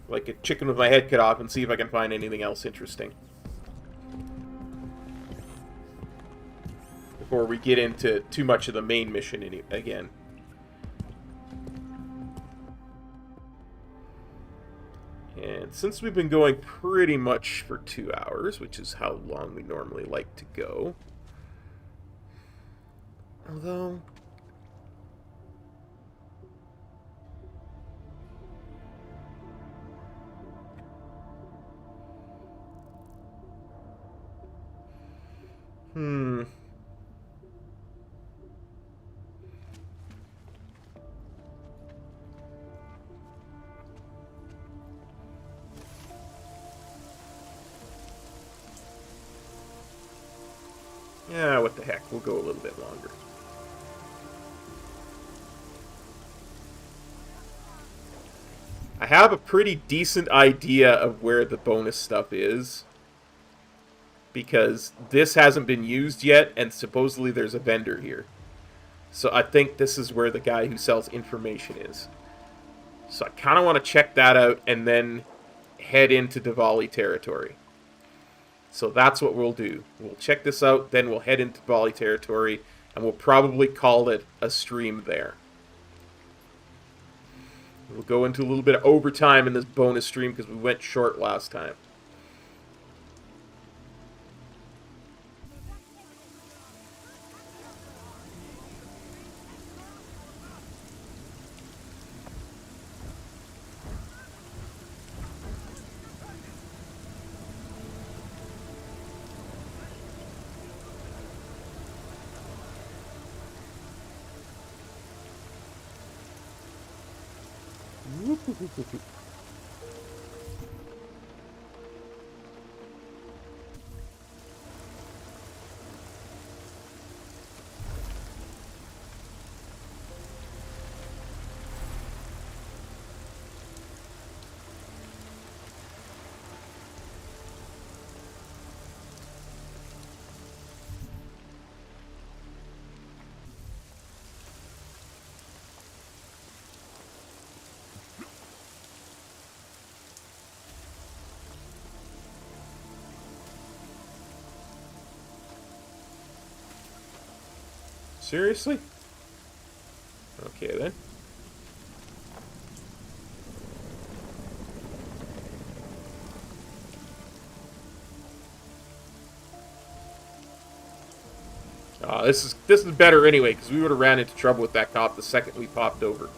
like a chicken with my head cut off and see if I can find anything else interesting before we get into too much of the main mission again. And since we've been going pretty much for 2 hours, which is how long we normally like to go, although yeah, what the heck, we'll go a little bit longer. I have a pretty decent idea of where the bonus stuff is, because this hasn't been used yet, and supposedly there's a vendor here. So I think this is where the guy who sells information is. So I kind of want to check that out and then head into Diwali territory. So that's what we'll do. We'll check this out, then we'll head into Diwali territory, and we'll probably call it a stream there. We'll go into a little bit of overtime in this bonus stream because we went short last time. Seriously? Okay, then. This is better anyway, because we would have ran into trouble with that cop the second we popped over.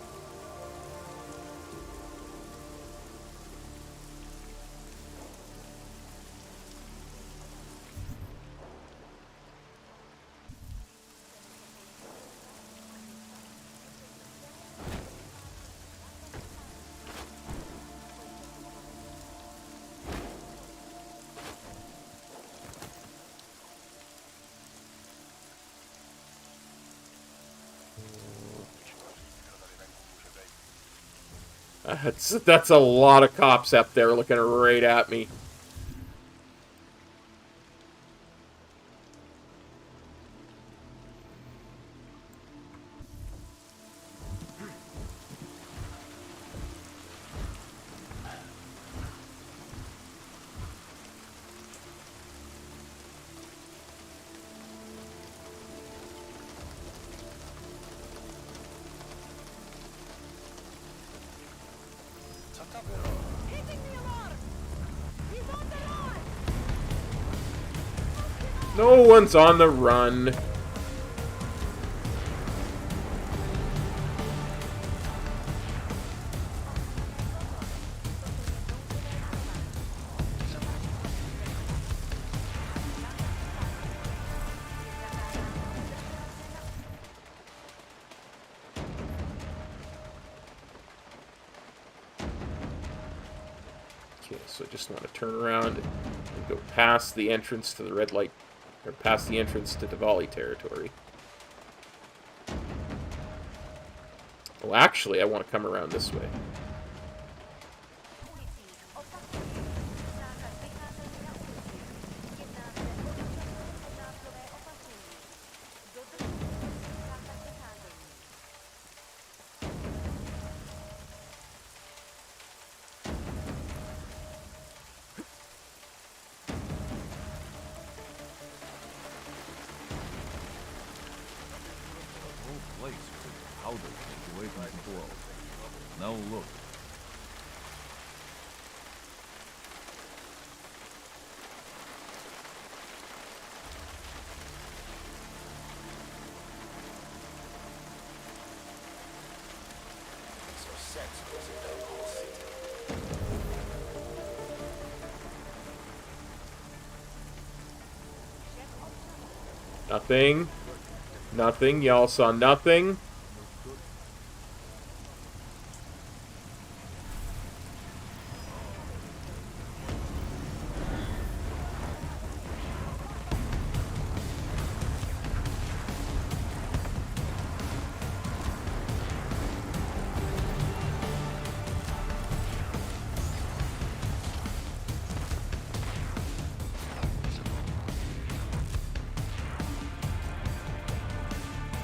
That's a lot of cops up there looking right at me. No one's on the run. Okay, so I just want to turn around and go past the entrance to the red light, or past the entrance to Diwali territory. Well, actually, I want to come around this way. Now look. So sex was in that whole city. Nothing. Nothing. Y'all saw nothing.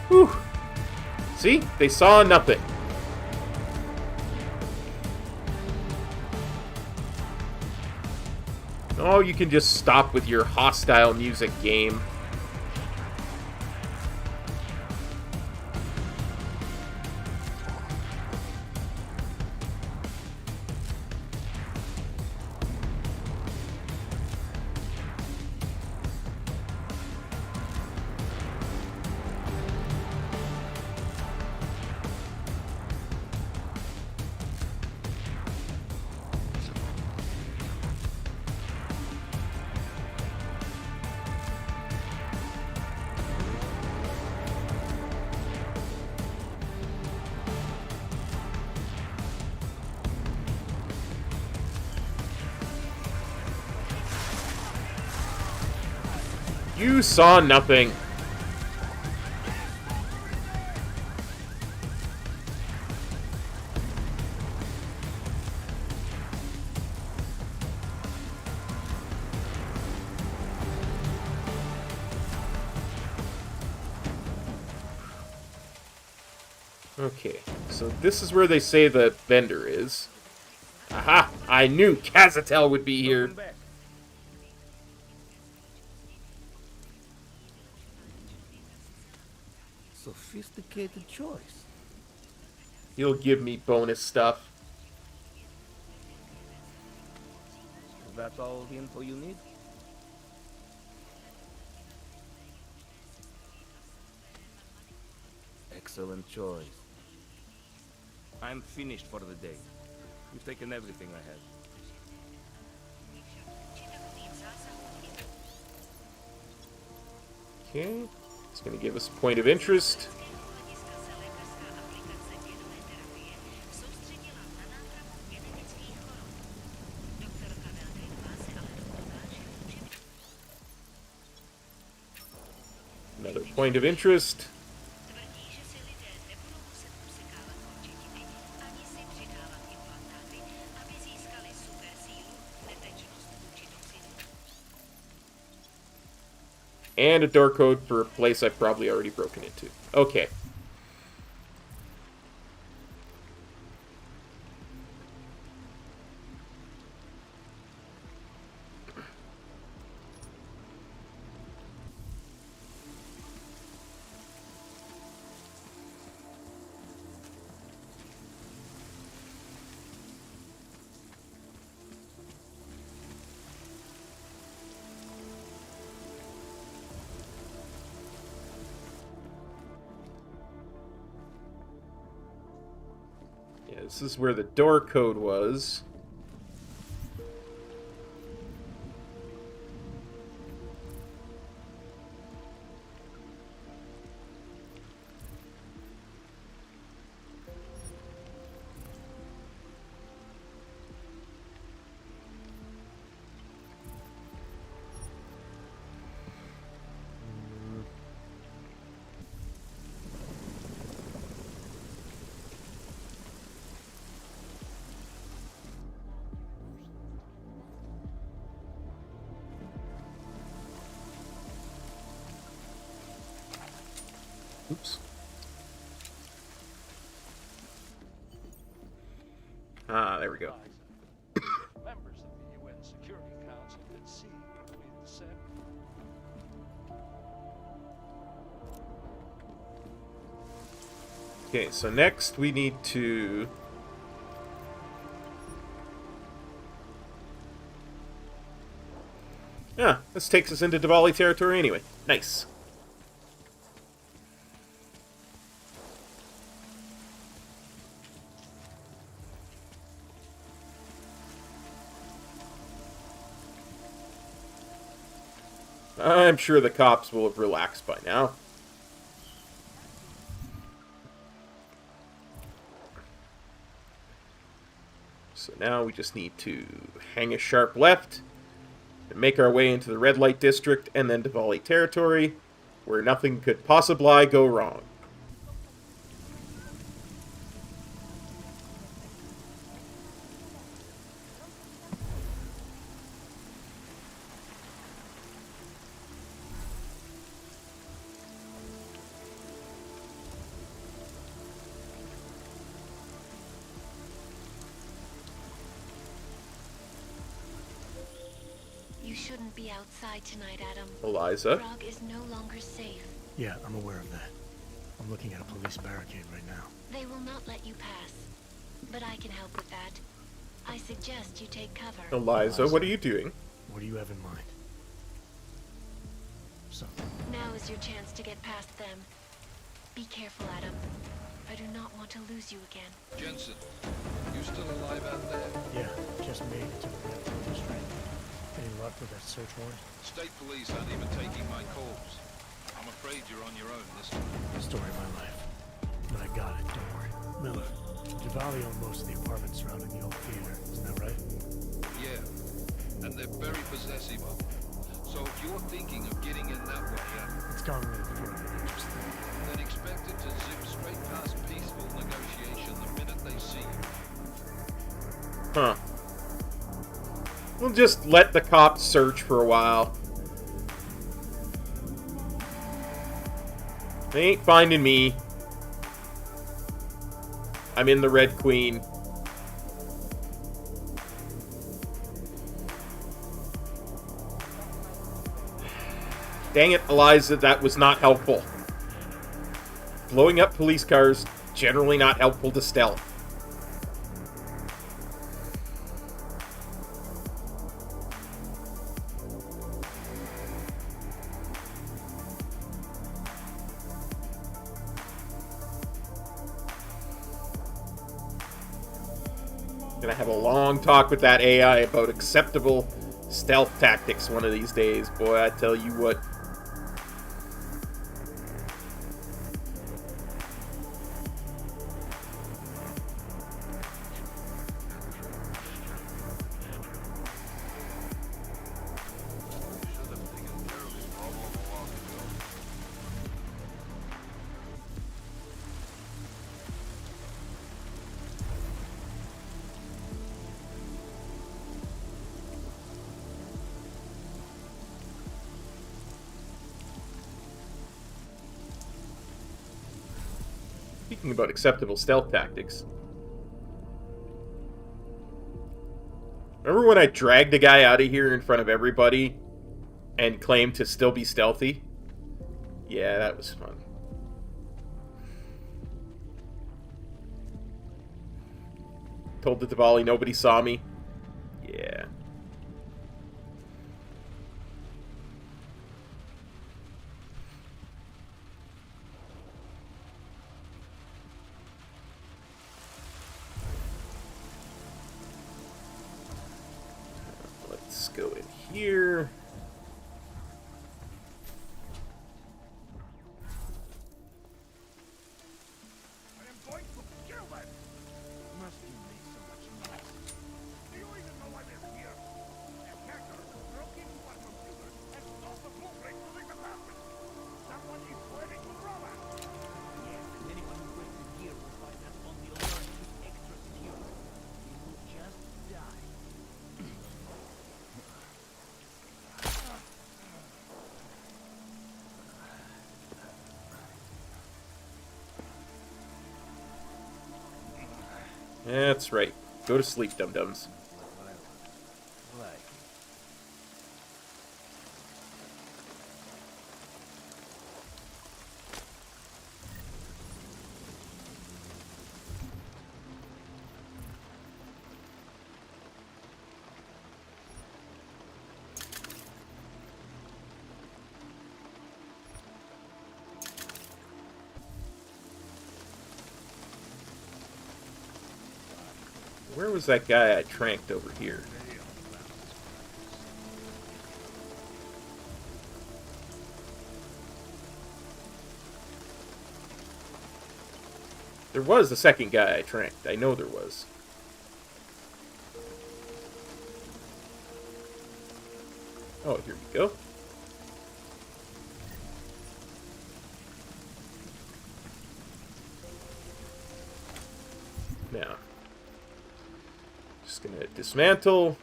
Whew. See? They saw nothing. Oh, you can just stop with your hostile music game. You saw nothing. Okay, so this is where they say the vendor is. Aha! I knew Kazatel would be here. Sophisticated choice. He'll give me bonus stuff. Is that all the info you need? Excellent choice. I'm finished for the day. You've taken everything I had. Okay, it's going to give us a point of interest. Another point of interest. And a door code for a place I've probably already broken into. Okay. This is where the door code was. Oops. Ah, there we go. Members of the UN Security Council can see between the set. Okay, so next we need to... Yeah, this takes us into Diwali territory anyway. Nice. I'm sure the cops will have relaxed by now. So now we just need to hang a sharp left and make our way into the red light district and then Diwali territory, where nothing could possibly go wrong. You shouldn't be outside tonight, Adam. Eliza? Prague is no longer safe. Yeah, I'm aware of that. I'm looking at a police barricade right now. They will not let you pass. But I can help with that. I suggest you take cover. Eliza, what are you doing? What do you have in mind? So, Now is your chance to get past them. Be careful, Adam. I do not want to lose you again. Jensen, you still alive out there? yeah, just made it to the red light district. Any luck with that search warrant? State police aren't even taking my calls. I'm afraid you're on your own this time. Story of my life. But I got it, don't worry. Miller, Diwali owned most of the apartments surrounding the old theater, isn't that right? Yeah, and they're very possessive of them. So if you're thinking of getting in that way, It's gone a little further than just that. then expect it to zip straight past peaceful negotiation the minute they see you. Huh. We'll just let the cops search for a while. They ain't finding me. I'm in the Red Queen. Dang it, Eliza, that was not helpful. Blowing up police cars, generally not helpful to stealth. Gonna have a long talk with that AI about acceptable stealth tactics one of these days. Boy, I tell you what. Speaking about acceptable stealth tactics. Remember when I dragged a guy out of here in front of everybody and claimed to still be stealthy? Yeah, that was fun. Told the Diwali nobody saw me. Yeah. Let's go in here. That's right. Go to sleep, dum-dums. Where was that guy I tranked over here? There was a second guy I tranked. I know there was. Oh, here we go. Now, just gonna dismantle.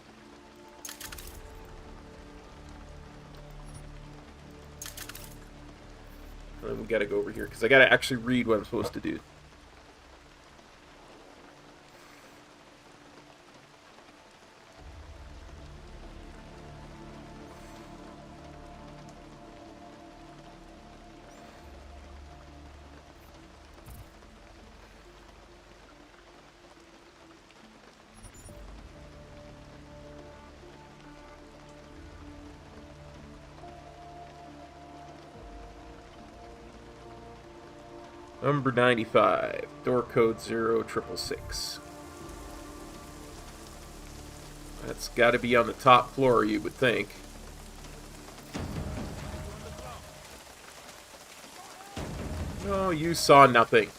And then we gotta go over here, because I gotta actually read what I'm supposed to do. Number 95, door code 0666. That's got to be on the top floor, you would think. No, you saw nothing.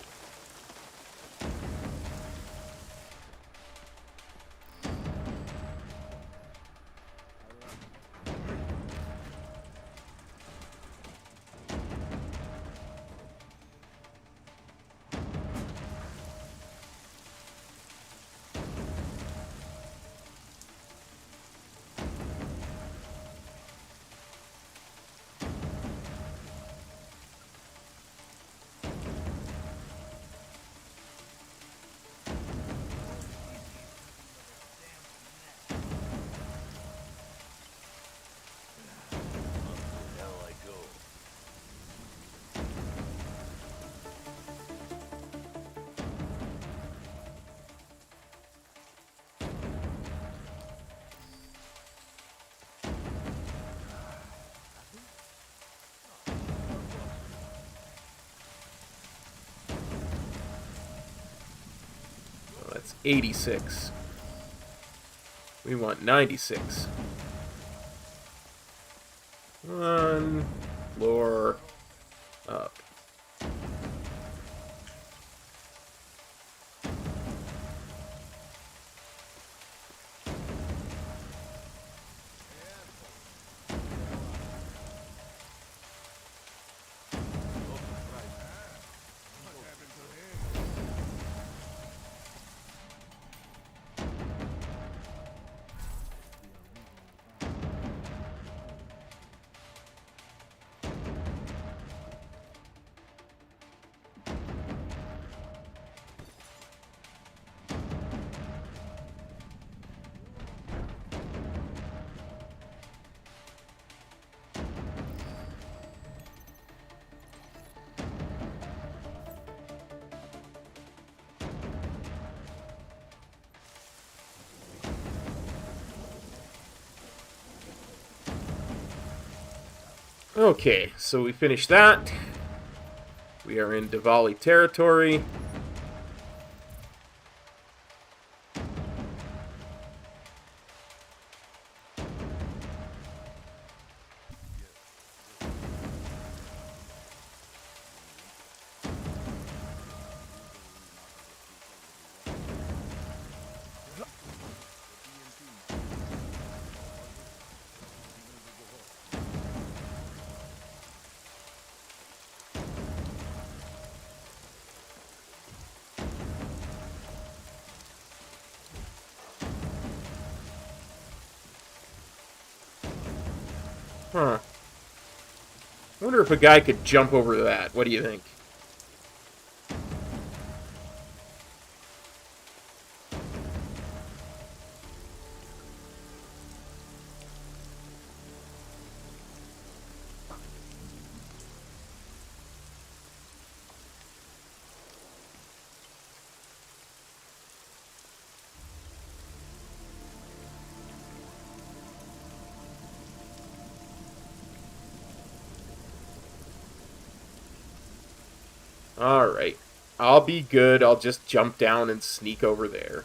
That's 86. We want 96. One floor up. Okay, so we finished that. We are in Diwali territory. Huh. I wonder if a guy could jump over that. What do you think? Alright. I'll be good. I'll just jump down and sneak over there.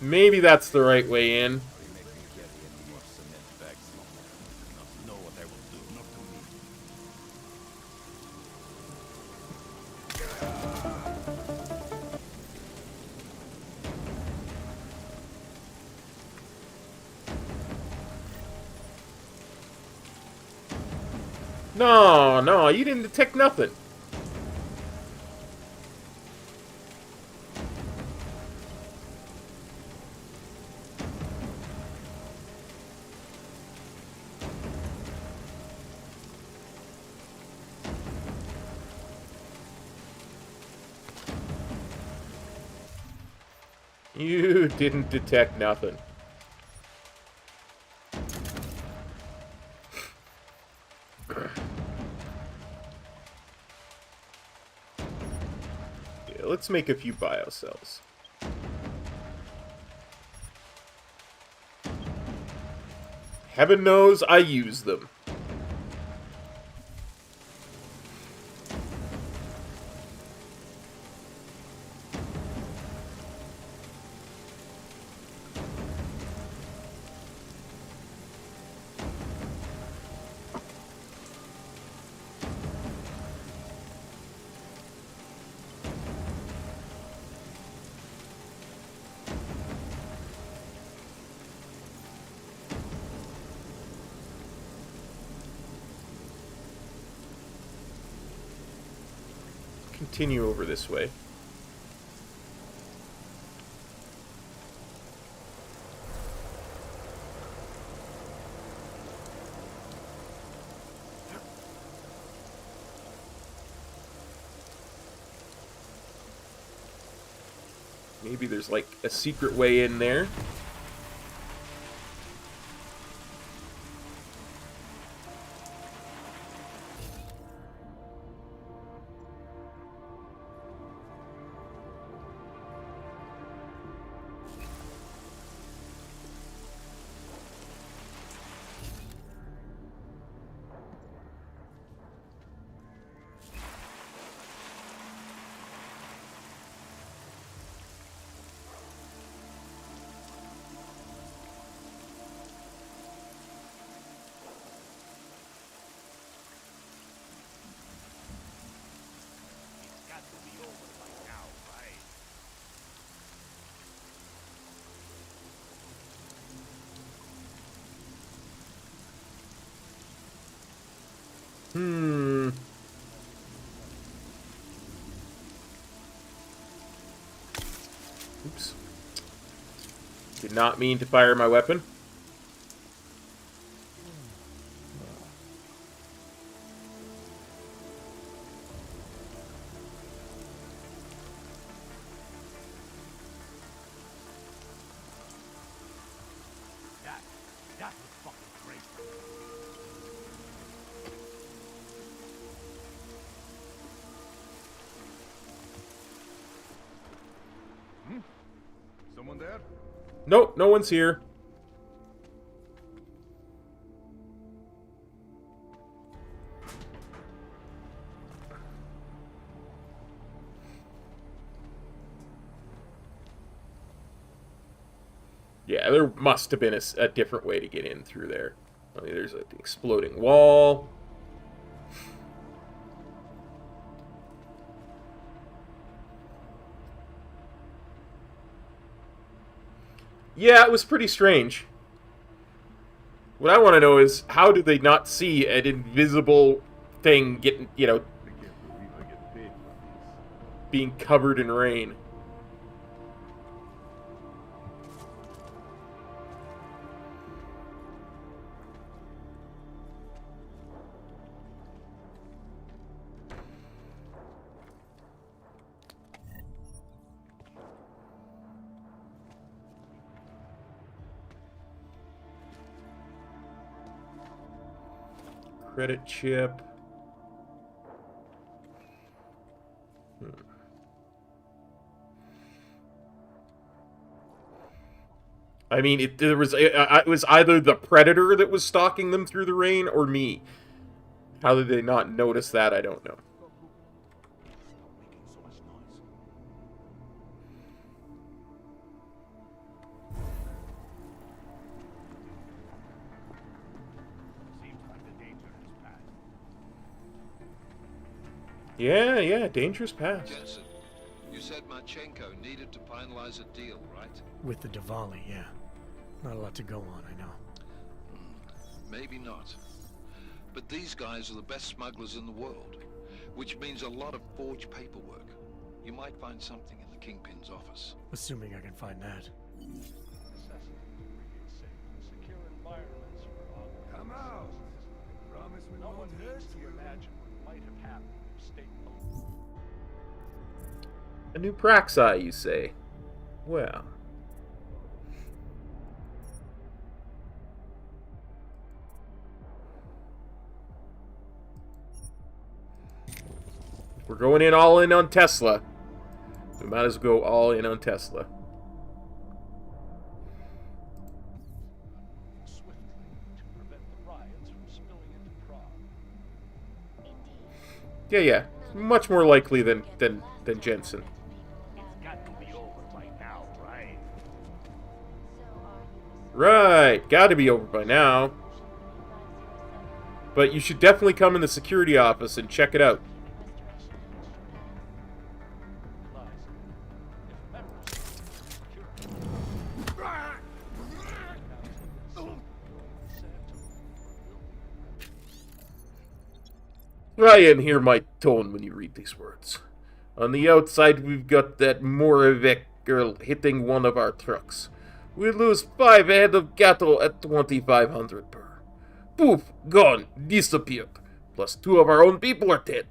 Maybe that's the right way in. No, no, you didn't detect nothing. You didn't detect nothing. Yeah, let's make a few biocells. Heaven knows I use them. Continue over this way. Maybe there's like a secret way in there. Oops. Did not mean to fire my weapon. That was fucking great. Someone there? Nope, no one's here. Yeah, there must have been a different way to get in through there. I mean, there's an exploding wall. Yeah, it was pretty strange. What I want to know is, how did they not see an invisible thing getting, you know, being covered in rain? Credit chip. I mean, it was either the predator that was stalking them through the rain or me. How did they not notice that? I don't know. Yeah, dangerous pass. Jensen, you said Marchenko needed to finalize a deal, right? With the Diwali, yeah. Not a lot to go on, I know. Maybe not. But these guys are the best smugglers in the world, which means a lot of forged paperwork. You might find something in the Kingpin's office. Assuming I can find that. Come out! Promise we won't hurt you. Imagine what might have happened if state A new Praxis, you say? Well. We're going in all in on Tesla. We might as well go all in on Tesla. Yeah. Much more likely than Jensen. It's got to be over by now, right? Right, gotta be over by now. But you should definitely come in the security office and check it out. Try and hear my tone when you read these words. On the outside, we've got that Moravec girl hitting one of our trucks. We lose 5 head of cattle at 2,500 per. Poof, gone, disappeared. Plus 2 of our own people are dead.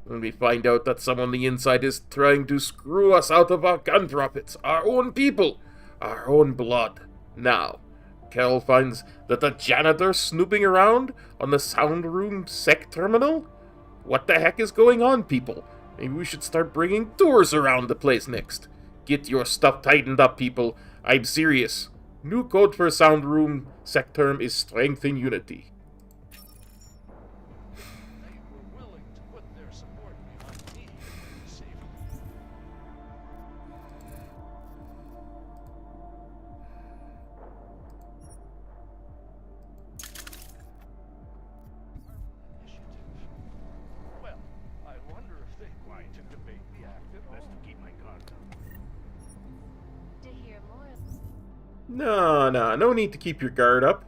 When we find out that someone on the inside is trying to screw us out of our gun profits, our own people, our own blood. Now, Carol finds that the janitor's snooping around on the sound room sec terminal? What the heck is going on, people? Maybe we should start bringing tours around the place next. Get your stuff tightened up, people. I'm serious. New code for sound room sec term is strength in unity. No need to keep your guard up.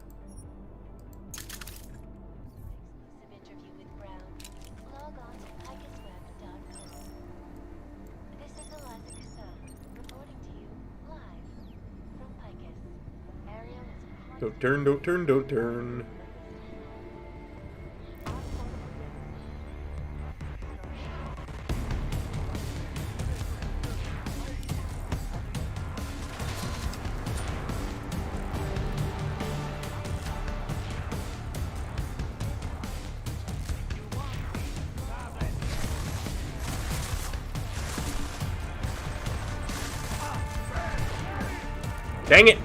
Don't turn, don't turn, don't turn. Dang it!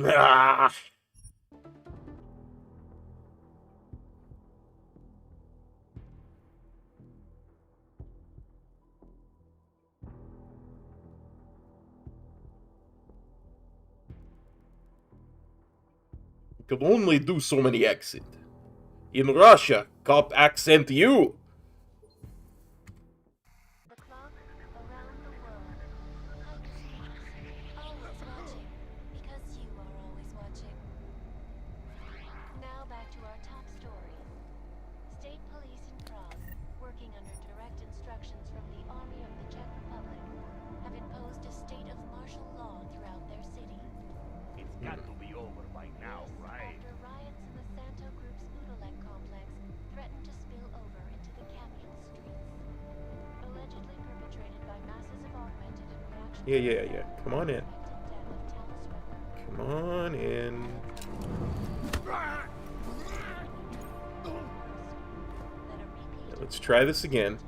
Ah. You can only do so many accents. In Russia, cop accent you! Now back to our top story. State police in Prague, working under direct instructions from the Army of the Czech Republic, have imposed a state of martial law throughout their city. It's got to be over by now, right? After riots in the Santo Group's Budolek complex threatened to spill over into the capital streets. Allegedly perpetrated by masses of augmented in reaction Yeah. Come on in. Come on in. Yeah, let's try this again.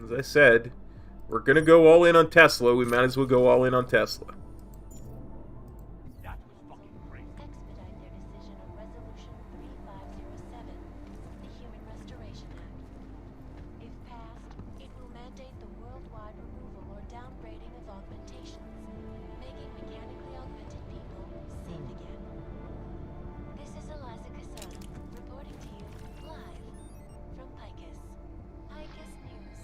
As I said, we're gonna go all in on Tesla. We might as well go all in on Tesla. Expedite their decision on Resolution 3507, the Human Restoration Act. If passed, it will mandate the worldwide removal or downgrading of augmentations, making mechanically augmented people safe again. This is Eliza Casada, reporting to you live from Picus. Picus News,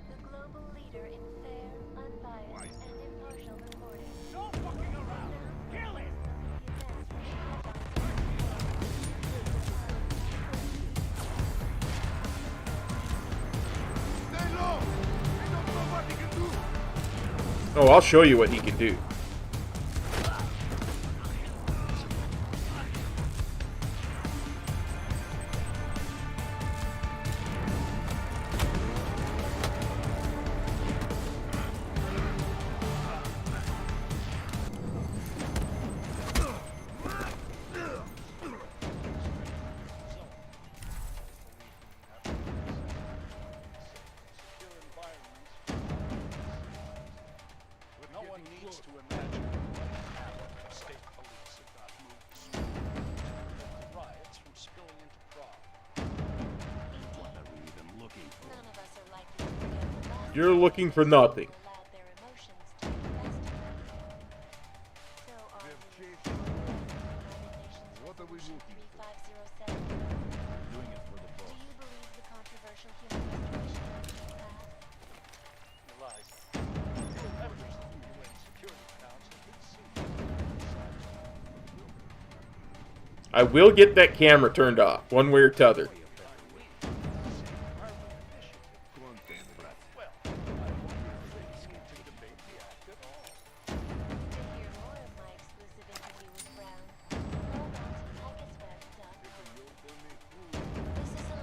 the global leader in fair, unbiased, and impartial reporting. No fucking around! Kill it! Stay low! We don't know what he can do! Oh, I'll show you what he can do. No one needs to imagine what happened to state police if not moved the riots from spilling into Prague. What are we even looking for? None of us are likely to forget the last You're looking for nothing. allowed their emotions to get the best of them. So are we What are we looking for? 3507? Doing it for the Do boss. you believe the controversial Human Restoration Act will pass? Eliza, members of the UN Security Council did see I will get that camera turned off, one way or t'other.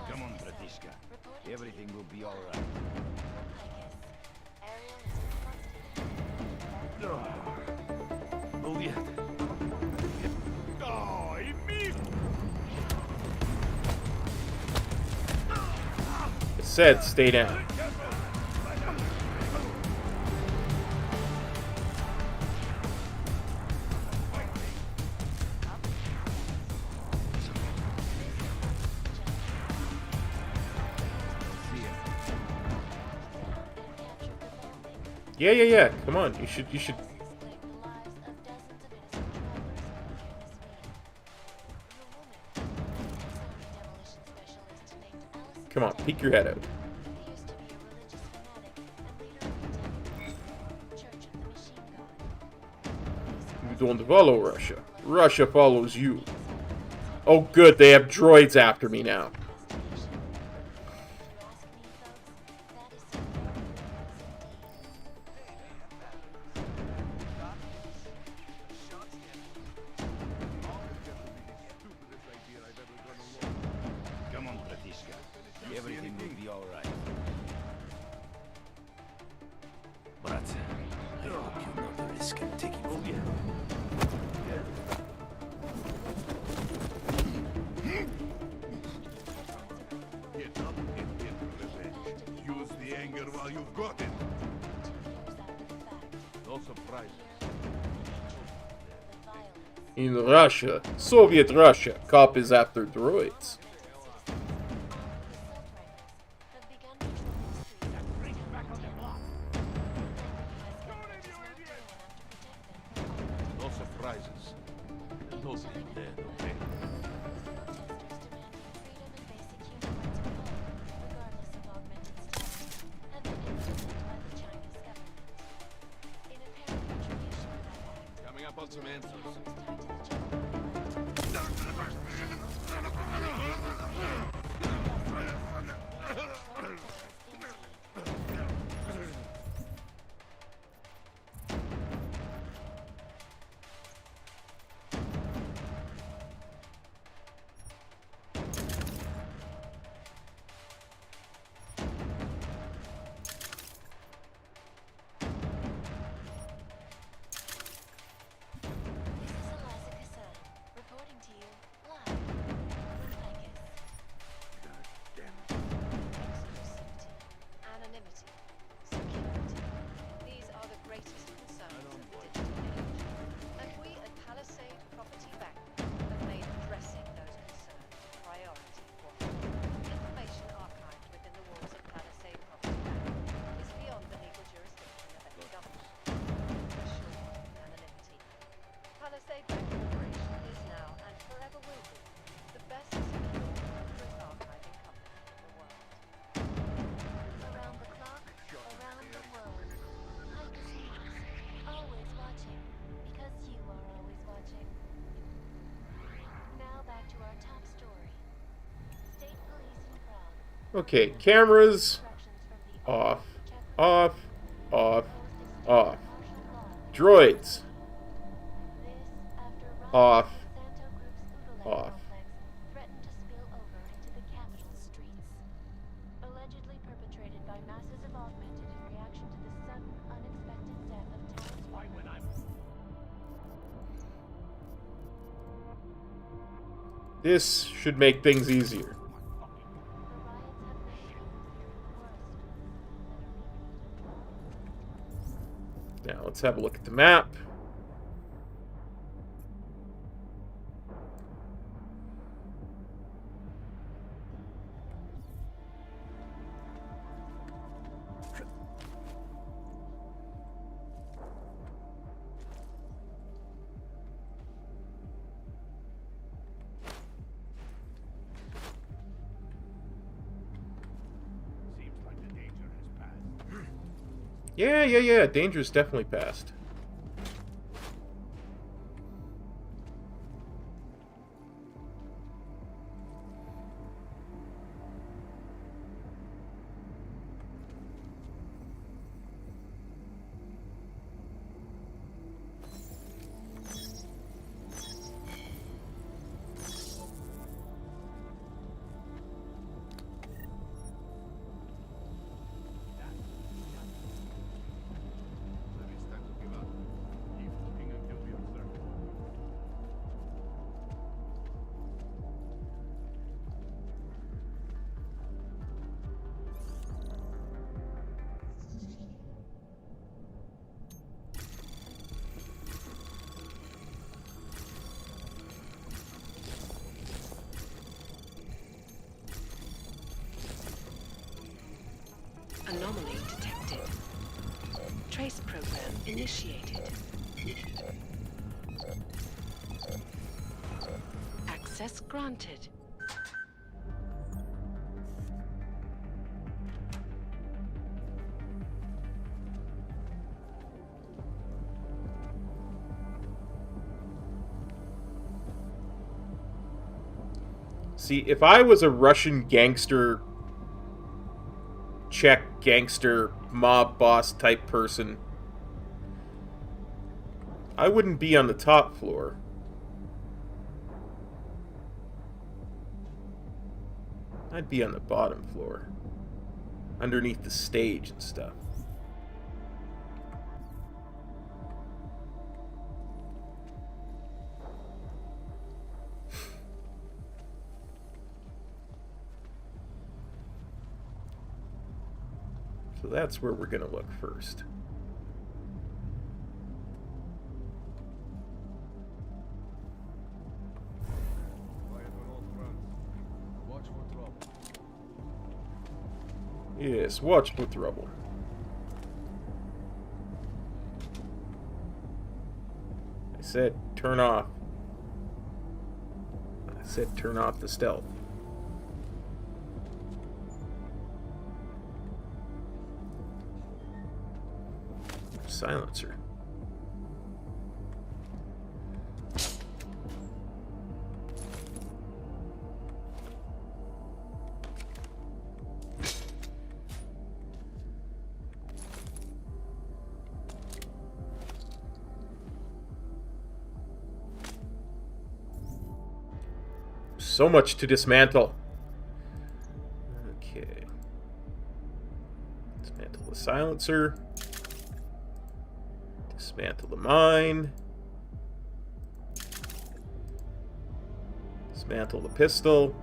Come on, Bratishka. Everything will be all right. Oh, yeah. Oh, me. It said stay down. Yeah. Come on. You should. Come on, peek your head out. You don't follow Russia. Russia follows you. Oh good, they have droids after me now. Come on, Bratishka. Everything will be all right. Brat, I hope you know the risk I'm taking for you. Get up and get revenge. Use the anger while you've got it. No surprises. In Russia, Soviet Russia, cop is after droids. No surprises. Nobody dead, okay? Coming up on some answers. Okay, cameras off, off, off, off. Droids off, off. Allegedly perpetrated by masses of augmented in reaction to the sudden, unexpected death of Talon's wife. This should make things easier. Now let's have a look at the map. Yeah. Danger's definitely passed. Anomaly detected. Trace initiated. Access granted. See, if I was a Russian gangster, Czech gangster, mob boss type person, I wouldn't be on the top floor. I'd be on the bottom floor, underneath the stage and stuff. So that's where we're going to look first. Yes, watch for trouble. I said turn off. I said turn off the stealth. Silencer. So much to dismantle. Okay. Dismantle the silencer. Dismantle the mine. Dismantle the pistol.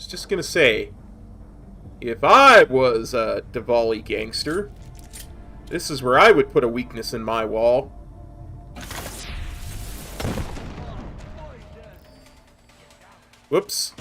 Just gonna say, if I was a Diwali gangster, this is where I would put a weakness in my wall. Whoops.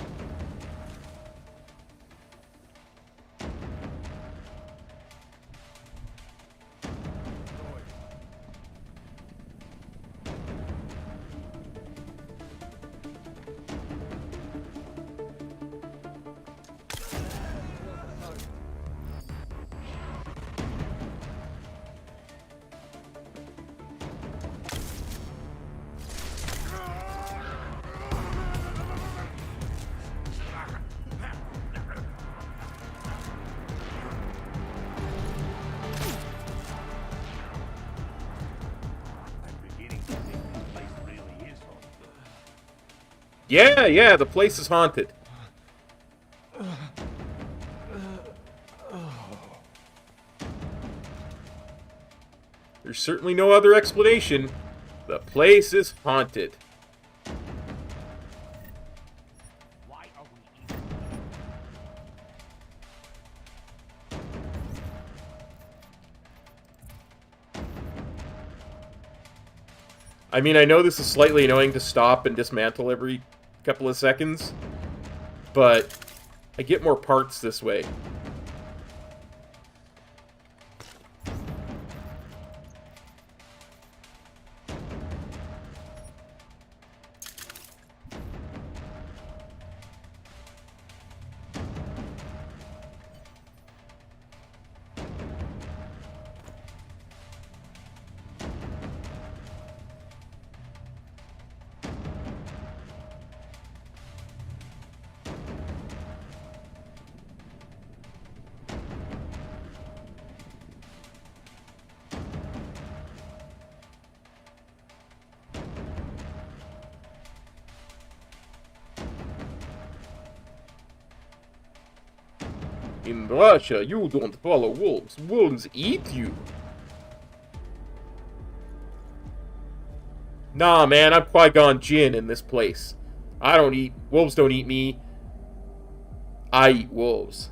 Yeah, the place is haunted. There's certainly no other explanation. The place is haunted. I mean, I know this is slightly annoying to stop and dismantle every couple of seconds, but I get more parts this way. In Russia, you don't follow wolves. Wolves eat you. Nah, man, I'm Qui-Gon Jinn in this place. I don't eat... Wolves don't eat me. I eat wolves.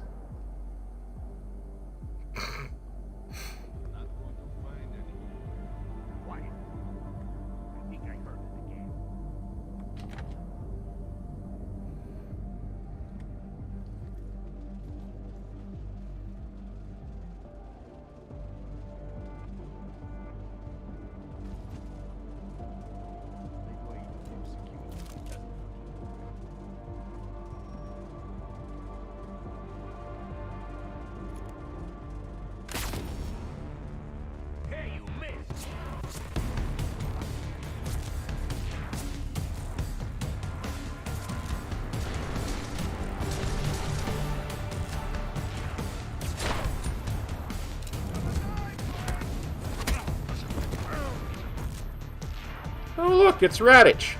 Oh, look, it's Radich.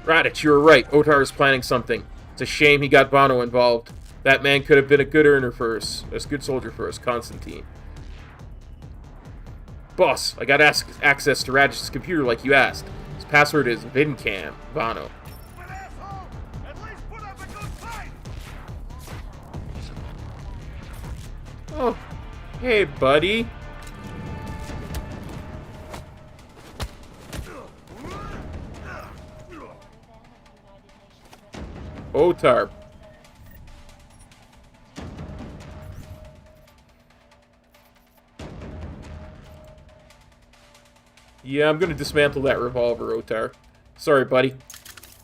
Radich, you were right. Otar is planning something. It's a shame he got Bono involved. That man could have been a good earner for us. A good soldier for us, Constantine. Boss, I got access to Radich's computer like you asked. His password is VinCam, Bono. Oh, hey, buddy. Otar. Yeah, I'm gonna dismantle that revolver, Otar. Sorry, buddy.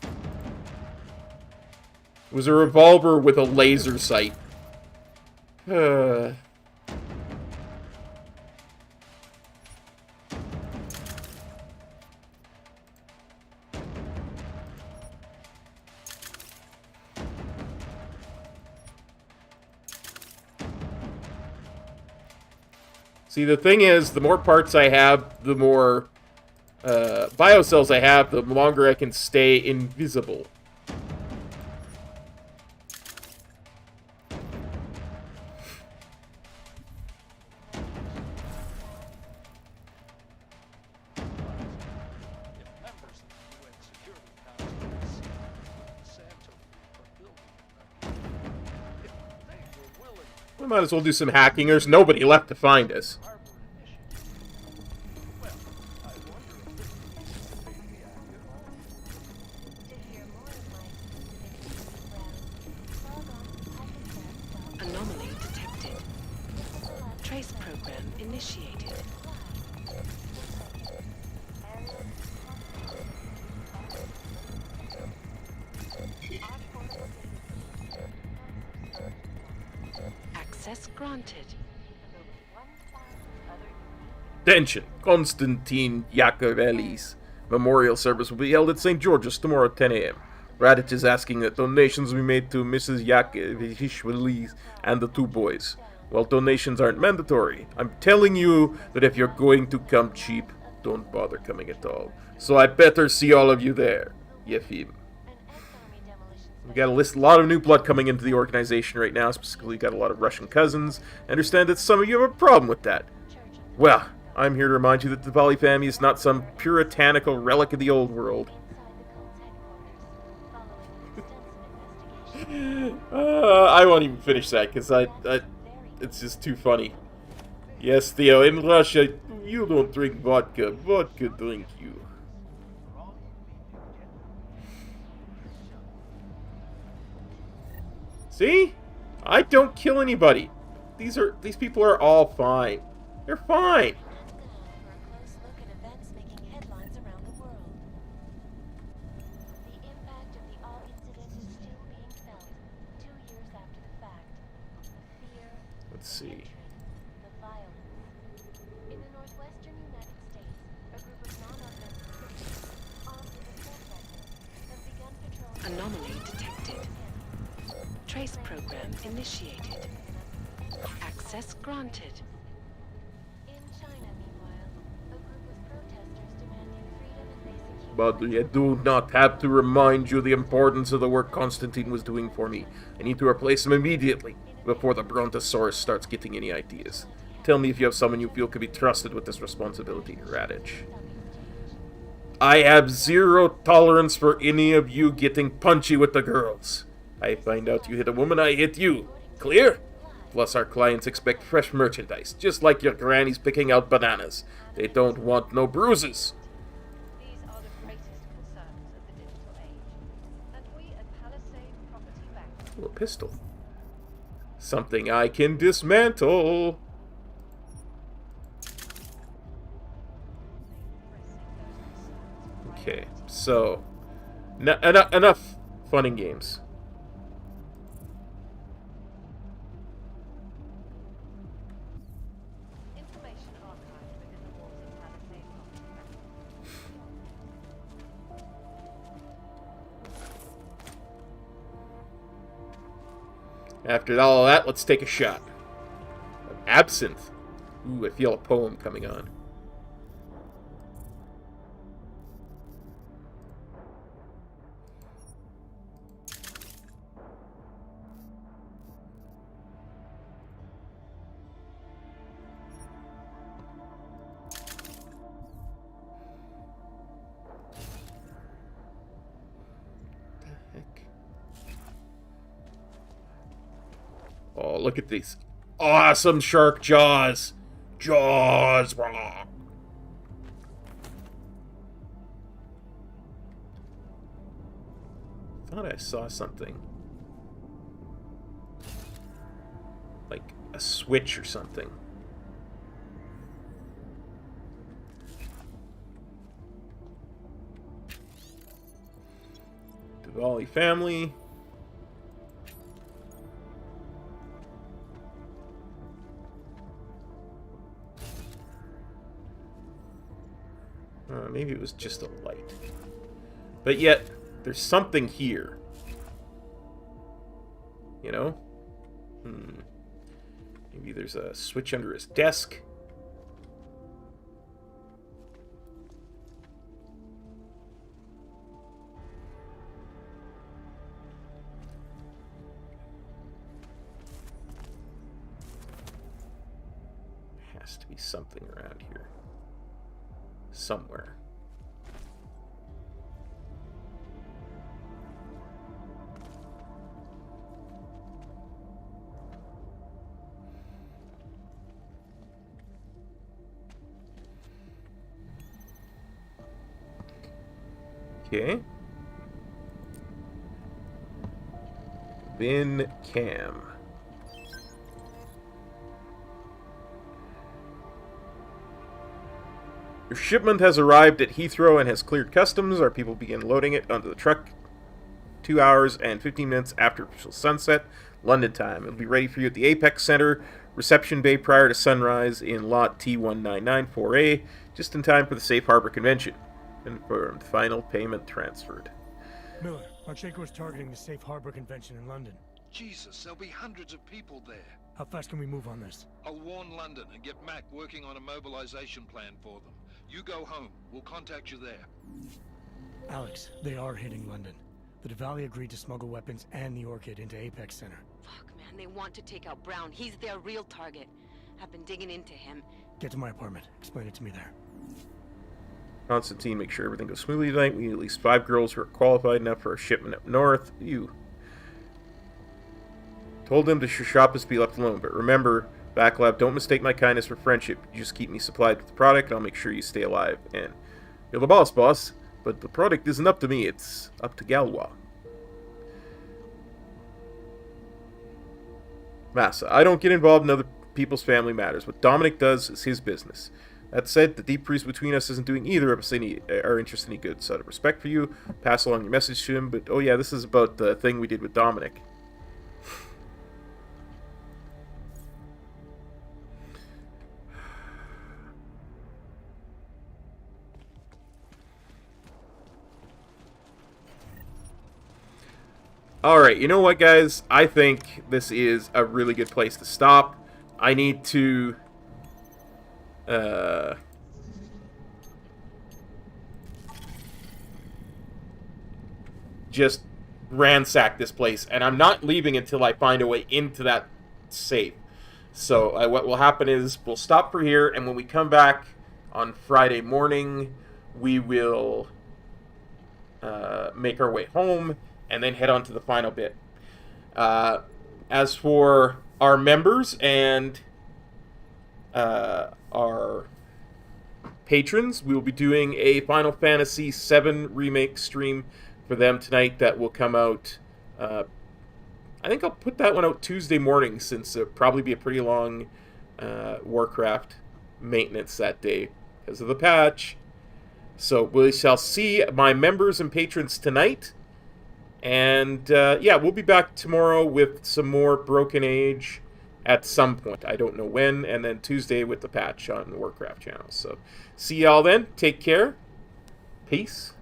It was a revolver with a laser sight. See, the thing is, the more parts I have, the more biocells I have, the longer I can stay invisible. We might as well do some hacking. There's nobody left to find us. Anomaly detected. Trace program initiated. Access granted. Attention! Konstantin Yakoveli's memorial service will be held at St. George's tomorrow at 10 a.m. Radich is asking that donations be made to Mrs. Yakoveli and the two boys. While donations aren't mandatory, I'm telling you that if you're going to come cheap, don't bother coming at all. So I better see all of you there. Yefim. We've got a lot of new blood coming into the organization right now. Specifically, got a lot of Russian cousins. I understand that some of you have a problem with that. Well, I'm here to remind you that the Valley family is not some puritanical relic of the old world. I won't even finish that because it's just too funny. Yes, Theo, in Russia, you don't drink vodka. Vodka drink you. See? I don't kill anybody. These people are all fine. They're fine. Let's see. Anomaly detected. Trace program initiated. Access granted. In China, meanwhile, a group of protesters demanding freedom and basic human But I do not have to remind you the importance of the work Constantine was doing for me. I need to replace him immediately, before the Brontosaurus starts getting any ideas. Tell me if you have someone you feel could be trusted with this responsibility, Radich. I have zero tolerance for any of you getting punchy with the girls. I find out you hit a woman, I hit you. Clear? Plus our clients expect fresh merchandise, just like your granny's picking out bananas. They don't want no bruises. These are the greatest concerns of the digital age, and we at Palisade Property Bank. Ooh, a pistol. Something I can dismantle. Okay, so enough fun and games. Information archived within the walls of Palisade Property Bank. After all that, let's take a shot. Absinthe. Ooh, I feel a poem coming on. Oh, look at these awesome shark jaws. Jaws. Rah. Thought I saw something. Like a switch or something. Diwali family. Maybe it was just a light. But yet, there's something here. You know? Maybe there's a switch under his desk. Has to be something around here. Somewhere. Okay. Bin cam. Your shipment has arrived at Heathrow and has cleared customs. Our people begin loading it onto the truck 2 hours and 15 minutes after official sunset, London time. It'll be ready for you at the Apex Center, reception bay prior to sunrise in lot T1994A, just in time for the Safe Harbor Convention. Confirmed. Final payment transferred. Miller, Marchenko is targeting the Safe Harbor Convention in London. Jesus, there'll be hundreds of people there. How fast can we move on this? I'll warn London and get Mac working on a mobilization plan for them. You go home. We'll contact you there. Alex, they are hitting London. The Diwali agreed to smuggle weapons and the Orchid into Apex Center. Fuck, man, they want to take out Brown. He's their real target. I've been digging into him. Get to my apartment. Explain it to me there. Constantine, make sure everything goes smoothly tonight. We need at least 5 girls who are qualified enough for a shipment up north. You. Told them to shop us be left alone, but remember, Backlab, don't mistake my kindness for friendship. You just keep me supplied with the product, and I'll make sure you stay alive. And you're the boss, but the product isn't up to me, it's up to Galois. Massa, I don't get involved in other people's family matters. What Dominic does is his business. That said, the deep freeze between us isn't doing either of us our interests any good, so out of respect for you, pass along your message to him, but oh yeah, this is about the thing we did with Dominic. Alright, you know what, guys? I think this is a really good place to stop. I need to... just ransack this place. And I'm not leaving until I find a way into that safe. So what will happen is we'll stop for here, and when we come back on Friday morning, we will make our way home and then head on to the final bit. As for our members and our patrons, we will be doing a Final Fantasy VII Remake stream for them tonight that will come out. I think I'll put that one out Tuesday morning, since it'll probably be a pretty long Warcraft maintenance that day because of the patch. So we shall see my members and patrons tonight. And yeah, we'll be back tomorrow with some more Broken Age at some point. I don't know when. And then Tuesday with the patch on the Warcraft channel. So see y'all then. Take care. Peace.